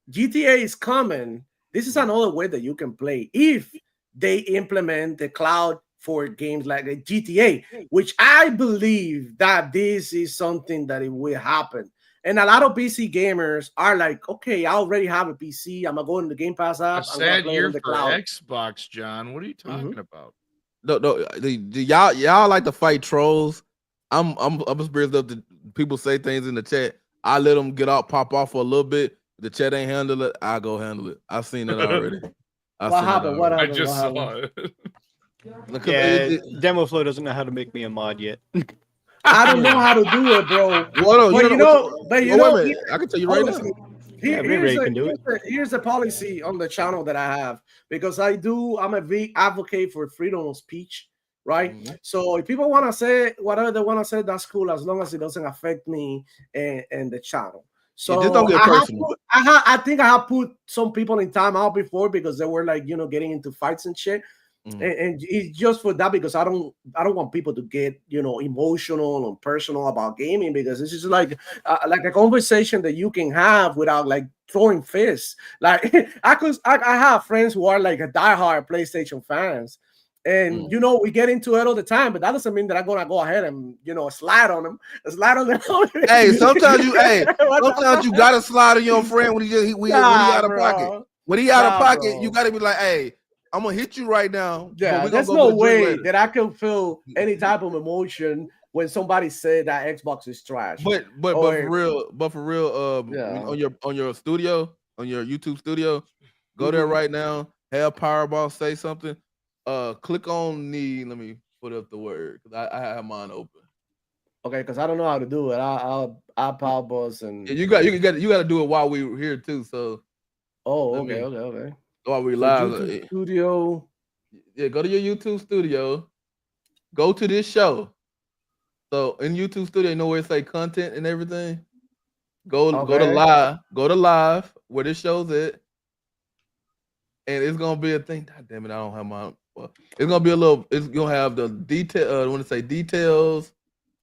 GTA is coming, this is another way that you can play if they implement the cloud for games like GTA, which I believe that this is something that it will happen. And a lot of PC gamers are like, okay, I already have a PC. I'm gonna go in the Game Pass app. A sad year for Xbox, John. What are you talking about? No, y'all like to fight trolls. I'm experienced up to people say things in the chat. I let them pop off for a little bit. The chat ain't handle it. I go handle it. I've seen it already. What happened? I just saw it. Look, Yeah, Demo Flow doesn't know how to make me a mod yet. I don't know how to do it, bro. well, But you know, wait a minute. I can tell you right now. honestly, Yeah, Ray can do it. here's the policy on the channel that I have, because I'm a big advocate for freedom of speech, right? Mhm. So if people want to say whatever they want to say, that's cool, as long as it doesn't affect me and the channel. So just don't get personal. I think I have put some people in timeout before because they were like, getting into fights and shit. And it's just for that, because I don't want people to get emotional and personal about gaming, because it's just like a conversation that you can have without like throwing fists. Like I have friends who are like a diehard PlayStation fans, and we get into it all the time, but that doesn't mean that I'm gonna go ahead and slide on them. Hey, sometimes you gotta slide on your friend when he out of pocket. When he out of pocket, bro. you gotta be like, hey, I'm gonna hit you right now. Yeah, there's no way that I can feel any type of emotion when somebody said that Xbox is trash. But for real, on your studio, on your YouTube studio, go there right now. Have Powerball say something. Click on the. Let me put up the word, because I have mine open. Okay, because I don't know how to do it. I'll Powerball and you got to do it while we were here too. So. Oh, okay. While we live, YouTube studio. Yeah, go to your YouTube studio. Go to this show. So in YouTube studio, you know where it say content and everything. Go to live. Go to live where this show's at, and it's gonna be a thing. God damn it, I don't have my. Well, it's gonna be a little. It's gonna have the detail. I want to say details,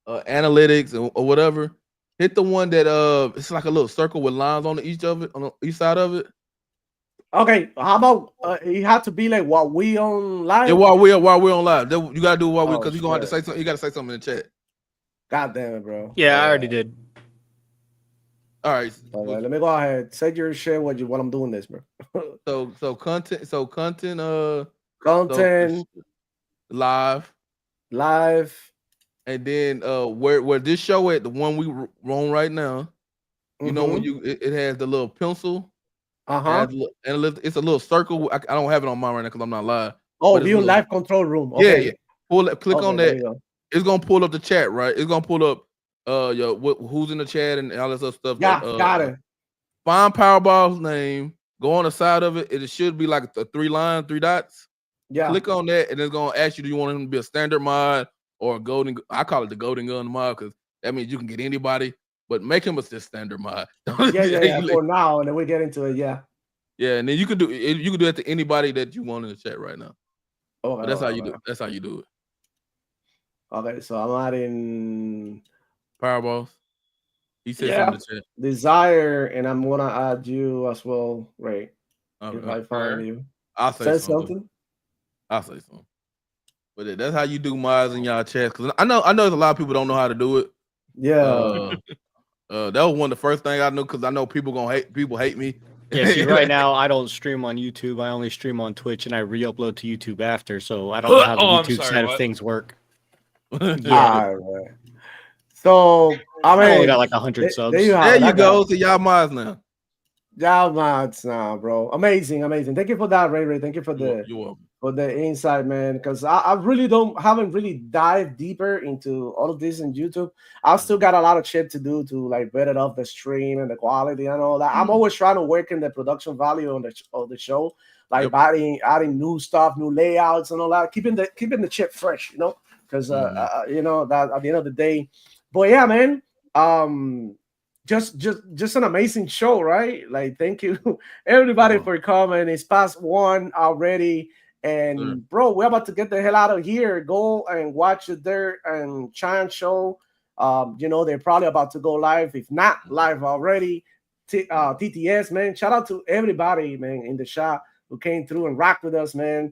analytics, or whatever. Hit the one that it's like a little circle with lines on each side of it. Okay, how about it had to be like while we on live? Yeah, while we're on live, you gotta do it while because you're gonna have to say something. You gotta say something in the chat. God damn it, bro. Yeah, I already did. All right. Okay, let me go ahead. Say your shit what I'm doing this, bro. so content. Content. Live. And then where this show at, the one we on right now. You know when it has the little pencil. And it's a little circle. I don't have it on mine right now because I'm not live. Oh, view live control room. Okay. Yeah. Click on that. It's gonna pull up the chat, right? It's gonna pull up who's in the chat and all this other stuff. Yeah, got it. Find Powerball's name. Go on the side of it. It should be like the 3 dots. Yeah. Click on that, and it's gonna ask you, do you want him to be a standard mod or a golden? I call it the golden gun mod because that means you can get anybody. But make him a standard mod. Yeah. For now, and then we get into it. Yeah. Yeah, and then you could do it to anybody that you want in the chat right now. Okay, that's how you do. That's how you do it. Okay, so I'm adding Powerballs. He said something in the chat. Desire, and I'm gonna add you as well, Ray. If I find you, I'll say something. I'll say something. But that's how you do mods in y'all chats. Because I know there's a lot of people don't know how to do it. Yeah. That was one of the first things I knew because I know people hate me. Yeah, see, right now I don't stream on YouTube. I only stream on Twitch, and I re-upload to YouTube after. So I don't know how the YouTube side of things work. Yeah. Right. So I only got like 100 subs. There you go. So y'all mods now. Y'all mods now, bro. Amazing. Thank you for that, Ray. Thank you for the insight, man. Because I really haven't really dived deeper into all of this in YouTube. I've still got a lot of shit to do to like better up the stream and the quality and all that. I'm always trying to work in the production value of the show, like adding new stuff, new layouts and all that, keeping the chip fresh, because that at the end of the day. But yeah, man. Just an amazing show, right? Like, thank you everybody for coming. It's past 1 already, and bro, we're about to get the hell out of here. Go and watch the Dirt and Chan show. They're probably about to go live, if not live already. TTS, man. Shout out to everybody, man, in the shop who came through and rocked with us, man.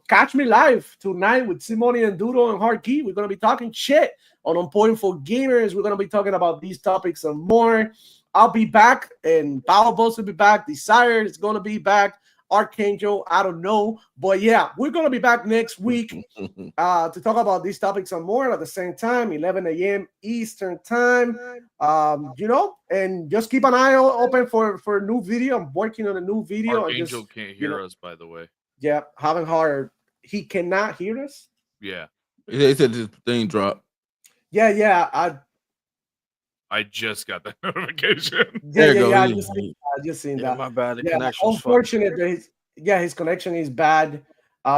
Catch me live tonight with Simone and Duro and Hard Key. We're gonna be talking shit on Point for Gamers. We're gonna be talking about these topics and more. I'll be back, and Powerballs will be back. Desire is gonna be back. Archangel, I don't know, but yeah, we're gonna be back next week to talk about these topics and more at the same time, 11 a.m. Eastern time. And just keep an eye open for a new video. I'm working on a new video. Archangel can't hear us, by the way. Yeah, haven't heard he cannot hear us. Yeah, They said this thing dropped. Yeah. I just got that notification. There you go. I He- just seen Yeah, that. my bad. The Yeah, connection's fucked. unfortunate that his connection is bad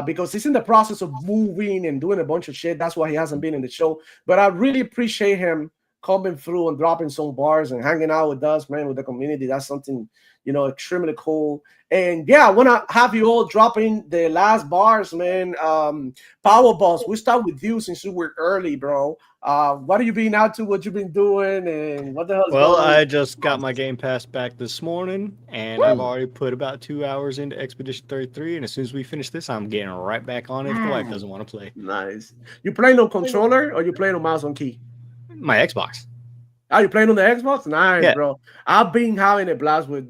because he's in the process of moving and doing a bunch of shit. That's why he hasn't been in the show. But I really appreciate him coming through and dropping some bars and hanging out with us, man, with the community. That's something, extremely cool. And yeah, I want to have you all dropping the last bars, man. Power Boss, we start with you since you were early, bro. What have you been out to? What you been doing? And what the hell's Well, going on? I just got my Game Pass back this morning, and I've already put about 2 hours into Expedition 33. And as soon as we finish this, I'm getting right back on it if the wife doesn't want to play. Nice. You playing on controller or you playing on mouse and key? My Xbox. Are you playing on the Xbox? Nice, Yeah. bro. I've been having a blast with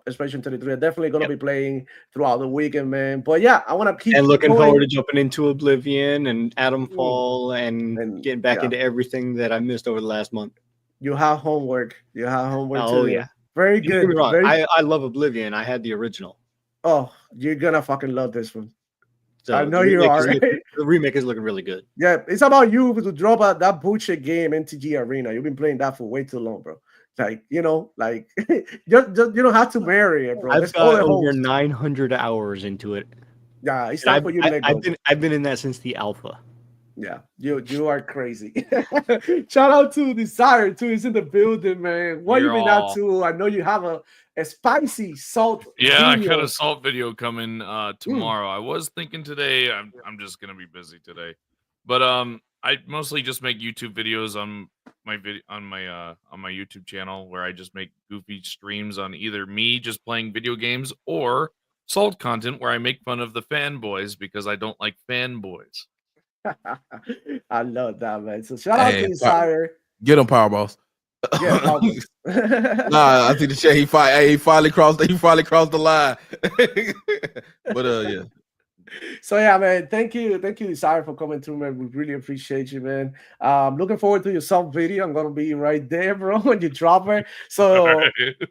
Expedition 33. I'm definitely gonna be playing throughout the weekend, man. But yeah, I want to keep And looking going. forward to jumping into Oblivion and Atomfall and getting back yeah. into everything that I missed over the last month. You have homework. Oh, too. yeah. Very Don't get good. me wrong, Very- I love Oblivion. I had the original. Oh, you're gonna fucking love this one. So I know the you remake are. is looking- the remake is looking really good. Yeah, it's about you to drop out that bullshit game, NTG Arena. You've been playing that for way too long, bro. Like, just you don't have to marry it, bro. I've That's all got it over holds. 900 hours into it. Yeah, it's And time for you to let go. I've been in that since the alpha. Yeah, you are crazy. Shout out to Desire too. He's in the building, man. What you You're been out all- to? I know you have a spicy salt. Yeah, I video. got a salt video coming tomorrow. I was thinking today. I'm just gonna be busy today, but I mostly just make YouTube videos on my YouTube channel where I just make goofy streams on either me just playing video games or salt content where I make fun of the fanboys because I don't like fanboys. I love that, man. So shout out Hey, to Desire. Get him, Power Boss. Yeah, Nah, I see the chat. He finally crossed the line. But yeah. So yeah, man. Thank you, Desire, for coming through, man. We really appreciate you, man. Looking forward to your sub video. I'm gonna be right there, bro, when you drop it. So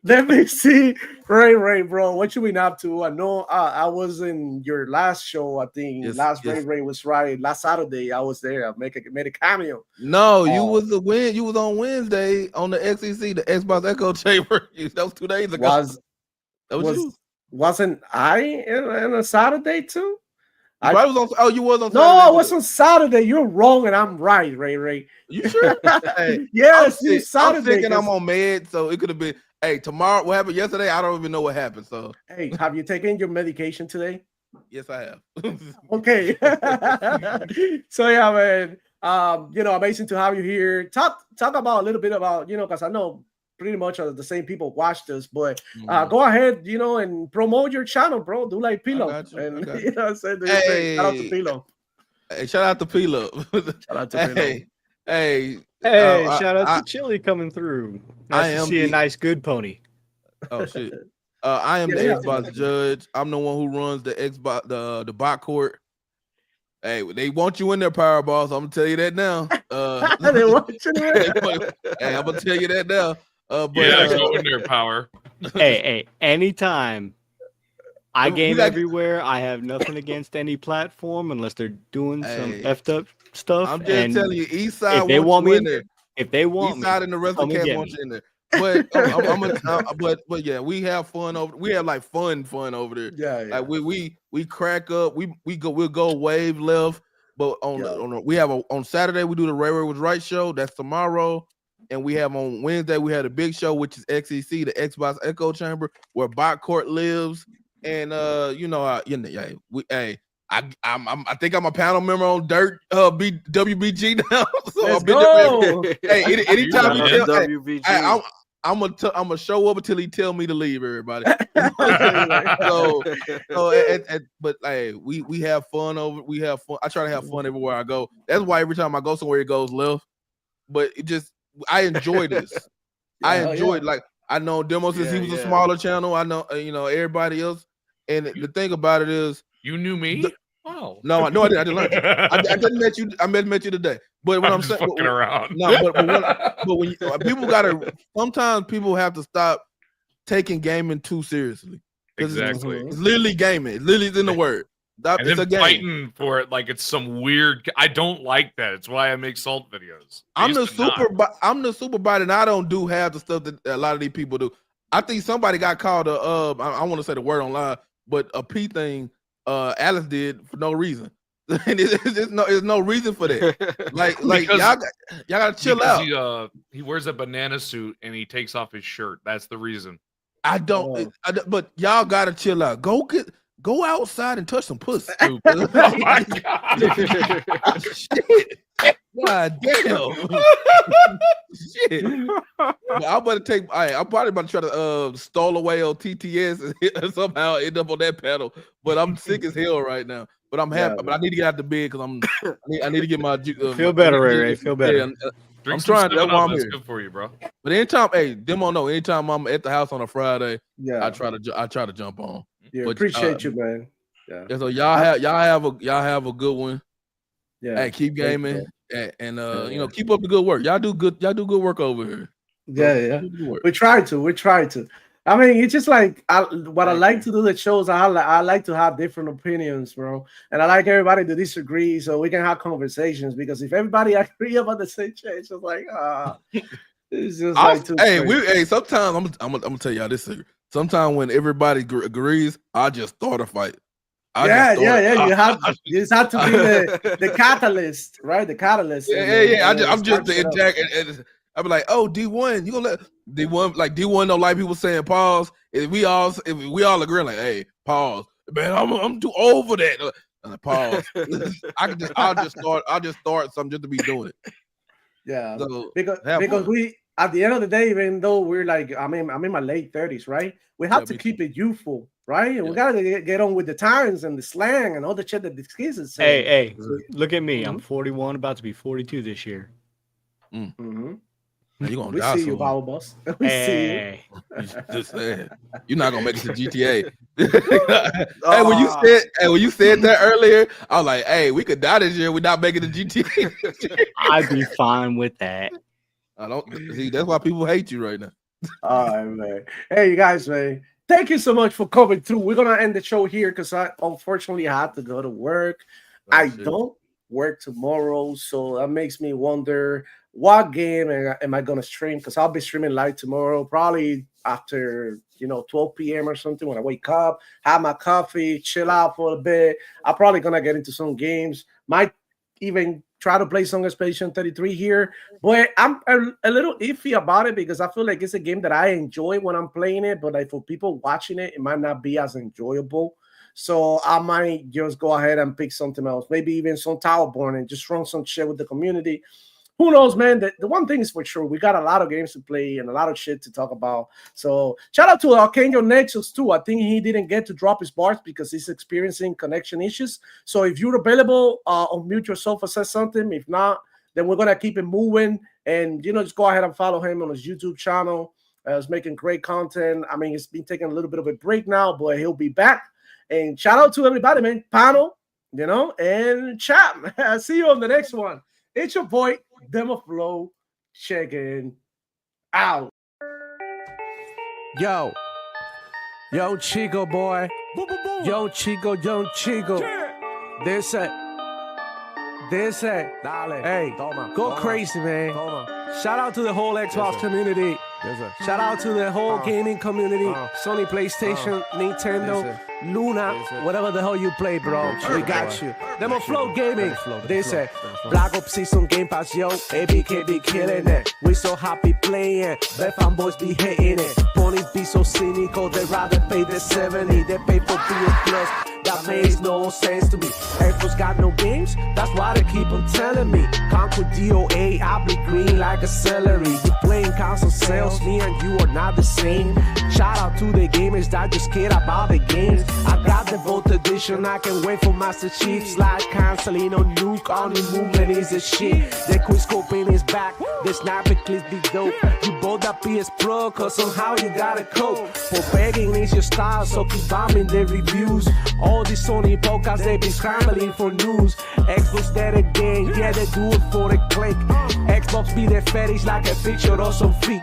let me see, Ray, bro. What you been up to? I know I was in your last show. I think Yes. Ray was right. Last Saturday, I was there. I made a cameo. No, you was on Wednesday on the XEC, the Xbox Echo Chamber. That was 2 days ago. That was you. Wasn't I in a Saturday too? You probably was on. Oh, you was on. No, Saturday, I was on Saturday. You're wrong, and I'm right, Ray. You sure? Hey, Yes, I'm you sick, Saturday. I'm sick and I'm 'cause- on med, so it could have been. Hey, tomorrow. What happened yesterday? I don't even know what happened. So Hey, have you taken your medication today? yes, I have. Okay. So yeah, man. Amazing to have you here. Talk about a little bit about, because I know pretty much the same people watched us, but go ahead, and promote your channel, bro. Do like Pilo. got you, And I got you. shout out to Pilo. Hey, shout out to P-Love. Shout out to Pilo. Hey, Hey, I- shout out I- to Chili coming through. I Nice to am see a the- nice good pony. oh shit. I am the Yeah. Xbox judge. I'm the one who runs the Xbox, the bot court. Hey, they want you in there, Power Boss. I'm gonna tell you that now. They want you to- Hey, I'm gonna tell you that now. But Yeah, go in there, power. Hey, anytime I We game got- everywhere, I have nothing against any platform unless they're doing some Hey, effed up stuff. I'm just and telling you, East Side if they wants want you me in there. if they want East me, Side and the rest of come the and cats get want me. you in there. But but yeah, we have fun over. We have like fun over there. Yeah. Like we crack up. We'll go wave left. But on Saturday we do the Ray Was Right show. That's tomorrow. And we have on Wednesday we had a big show, which is XEC, the Xbox Echo Chamber, where Bot Court lives. And I think I'm a panel member on Dirt WBG now. So Let's I've been go. Hey, anytime You you got tell, hey, WVG. hey, I'm gonna show up until he tell me to leave, everybody. But hey, we have fun over. We have fun. I try to have fun everywhere I go. That's why every time I go somewhere, it goes left. But I enjoy this. I Yeah, enjoy it. Like I know Demo since he was a smaller channel. I know everybody else. And the thing about it is, You knew me? The- Wow. no, I didn't learn. I didn't met you. I met you today. But what I'm just saying, fucking around. no, but when people gotta, sometimes people have to stop taking gaming too seriously. 'Cause Exactly. It's literally gaming. It's literally in the word. That, And it's a then game. fighting for it like it's some weird. I don't like that. It's why I make salt videos. I I'm the used to not. I'm the super bot, and I don't do half the stuff that a lot of these people do. I think somebody got called a I want to say the word online, but a P thing. Alice did for no reason. And there's no reason for that. Like Because- y'all gotta chill Because out. He wears a banana suit and he takes off his shirt. That's the reason. I don't. But y'all gotta chill out. Go outside and touch some pussy. Oh my god! Shit. God damn. Shit. But I'm about to take. I'm probably about to try to stall away on TTS and somehow end up on that panel. But I'm sick as hell right now. But I'm happy. Yeah, but I need to get out the bed because I need to get my. Feel better, Ray. Feel better. Yeah, Drink I'm some trying to- that's 7 why Up. I'm That's here. good for you, bro. But anytime, hey, them don't know. Anytime I'm at the house on a Friday, Yeah, I try to jump on. yeah. but, Appreciate you, man. Yeah, Yeah, so y'all have a good one. yeah. Hey, keep Thank gaming you. and Yeah. you know, keep up the good work. Y'all do good work over here. Yeah. Do good work. We try to. I mean, it's just like I like to do the shows. I like to have different opinions, bro, and I like everybody to disagree so we can have conversations. Because if everybody agree about the same shit, it's just like it's just like too crazy. Sometimes I'm gonna tell y'all this secret. Sometimes when everybody agrees, I just start a fight. Yeah. You just have to be the catalyst, right? The catalyst. Yeah. I'm just start the shit up. attack, and I'm like, oh, D1, you gonna let D1 don't like people saying pause. If we all agree, like, hey, pause, man, I'm too old for that. Pause. I'll just start something just to be doing it. Yeah, So, because have fun. we at the end of the day, even though we're like, I'm in my late 30s, right? We have Yeah, to me keep it youthful, right? And we Yeah. gotta get on with the times and the slang and all the shit that these kids is saying. Hey, look at me. I'm 41, about to be 42 this year. Mhm. Man, you gonna We die see soon. you, Power Boss. We see you. Hey, Just saying, you're not gonna make it to GTA. Hey, when you said that earlier, I was like, hey, we could die this year. We're not making the GTA. I'd be fine with that. I don't see. That's why people hate you right now. All right, man. Hey, you guys, man. Thank you so much for coming through. We're gonna end the show here because I unfortunately have to go to work. I shit. don't work tomorrow, so that makes me wonder what game am I gonna stream? Because I'll be streaming live tomorrow, probably after 12 p.m. or something when I wake up, have my coffee, chill out for a bit. I'm probably gonna get into some games. Might even try to play some Expedition 33 here, but I'm a little iffy about it because I feel like it's a game that I enjoy when I'm playing it, but like for people watching it, it might not be as enjoyable. So I might just go ahead and pick something else, maybe even some Towerborn and just run some shit with the community. Who knows, man? The one thing is for sure, we got a lot of games to play and a lot of shit to talk about. So shout out to Archangel Nexus too. I think he didn't get to drop his bars because he's experiencing connection issues. So if you're available, unmute yourself or say something. If not, then we're gonna keep it moving. And just go ahead and follow him on his YouTube channel. He's making great content. I mean, he's been taking a little bit of a break now, but he'll be back. And shout out to everybody, man. Panel, and chat. I'll see you on the next one. It's your boy, Demo Flow, checking out. Yo, Chico boy. Yo, Chico, young Chico. This it. Dale. Hey, go crazy, man. Shout out to the whole Xbox community. Shout out to the whole gaming community. Sony, PlayStation, Nintendo, Luna, whatever the hell you play, bro. We got you. Demo Flow Gaming. They say Black Ops Season Game Pass, yo. ABK be killing it. We so happy playing. The fanboys be hitting it. Ponies be so cynical. They rather pay the 70. They pay for PS Plus. That makes no sense to me. Xbox got no games. That's why they keep on telling me. Conquer DOA, I be green like a celery. You playing console sales, me and you are not the same. Shout out to the gamers that just care about the games. I got the Vault Edition, I can wait for Master Chief. Slide canceling on nuke, only movement is a shit. The quick scoping is back, the sniper clips be dope. You bought that PS Pro, cause somehow you gotta cope. For begging is your style, so keep bombing the reviews. All these Sony podcasts, they be scrambling for news. Xbox dead again, yeah, they do it for the click. Xbox be their fetish like a picture or some feet.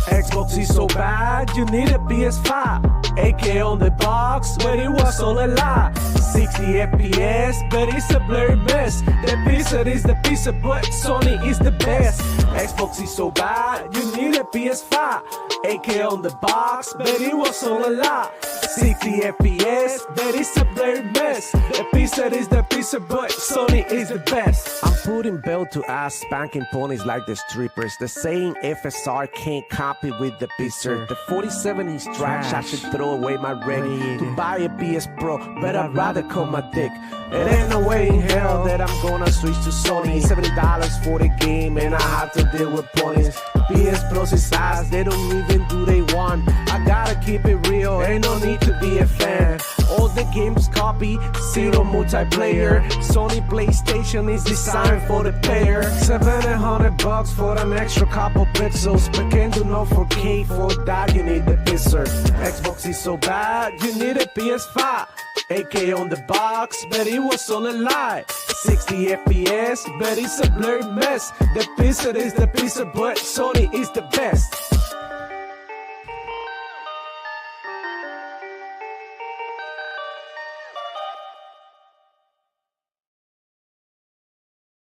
Xbox is so bad, you need a PS5. AK on the box, but it was all a lie. 60 FPS, but it's a blurry mess. The Pixel is the Pixel, but Sony is the best. Xbox is so bad, you need a PS5. AK on the box, but it was all a lot. 60 FPS, but it's a blurry mess. The Pixel is the Pixel, but Sony is the best. I'm putting belt to ass, spanking ponies like the strippers. The saying FSR can't copy with the Pixel. The 47-inch trash, I should throw away my rig to buy a PS Pro, but I'd rather cut my dick. It ain't no way in hell that I'm gonna switch to Sony. $70 for the game, and I have to deal with ponies. PS Plus is ass, they don't even do they want. I gotta keep it real, ain't no need to be a fan. All the games copy, zero multiplayer. Sony PlayStation is designed for the player. $700 for an extra couple pixels, but can't do no 4K. For that you need the Pixel. Xbox is so bad, you need a PS5. AK on the box, but it was all a lie. 60 FPS, but it's a blurry mess. The Pixel is the Pixel, but Sony is the best.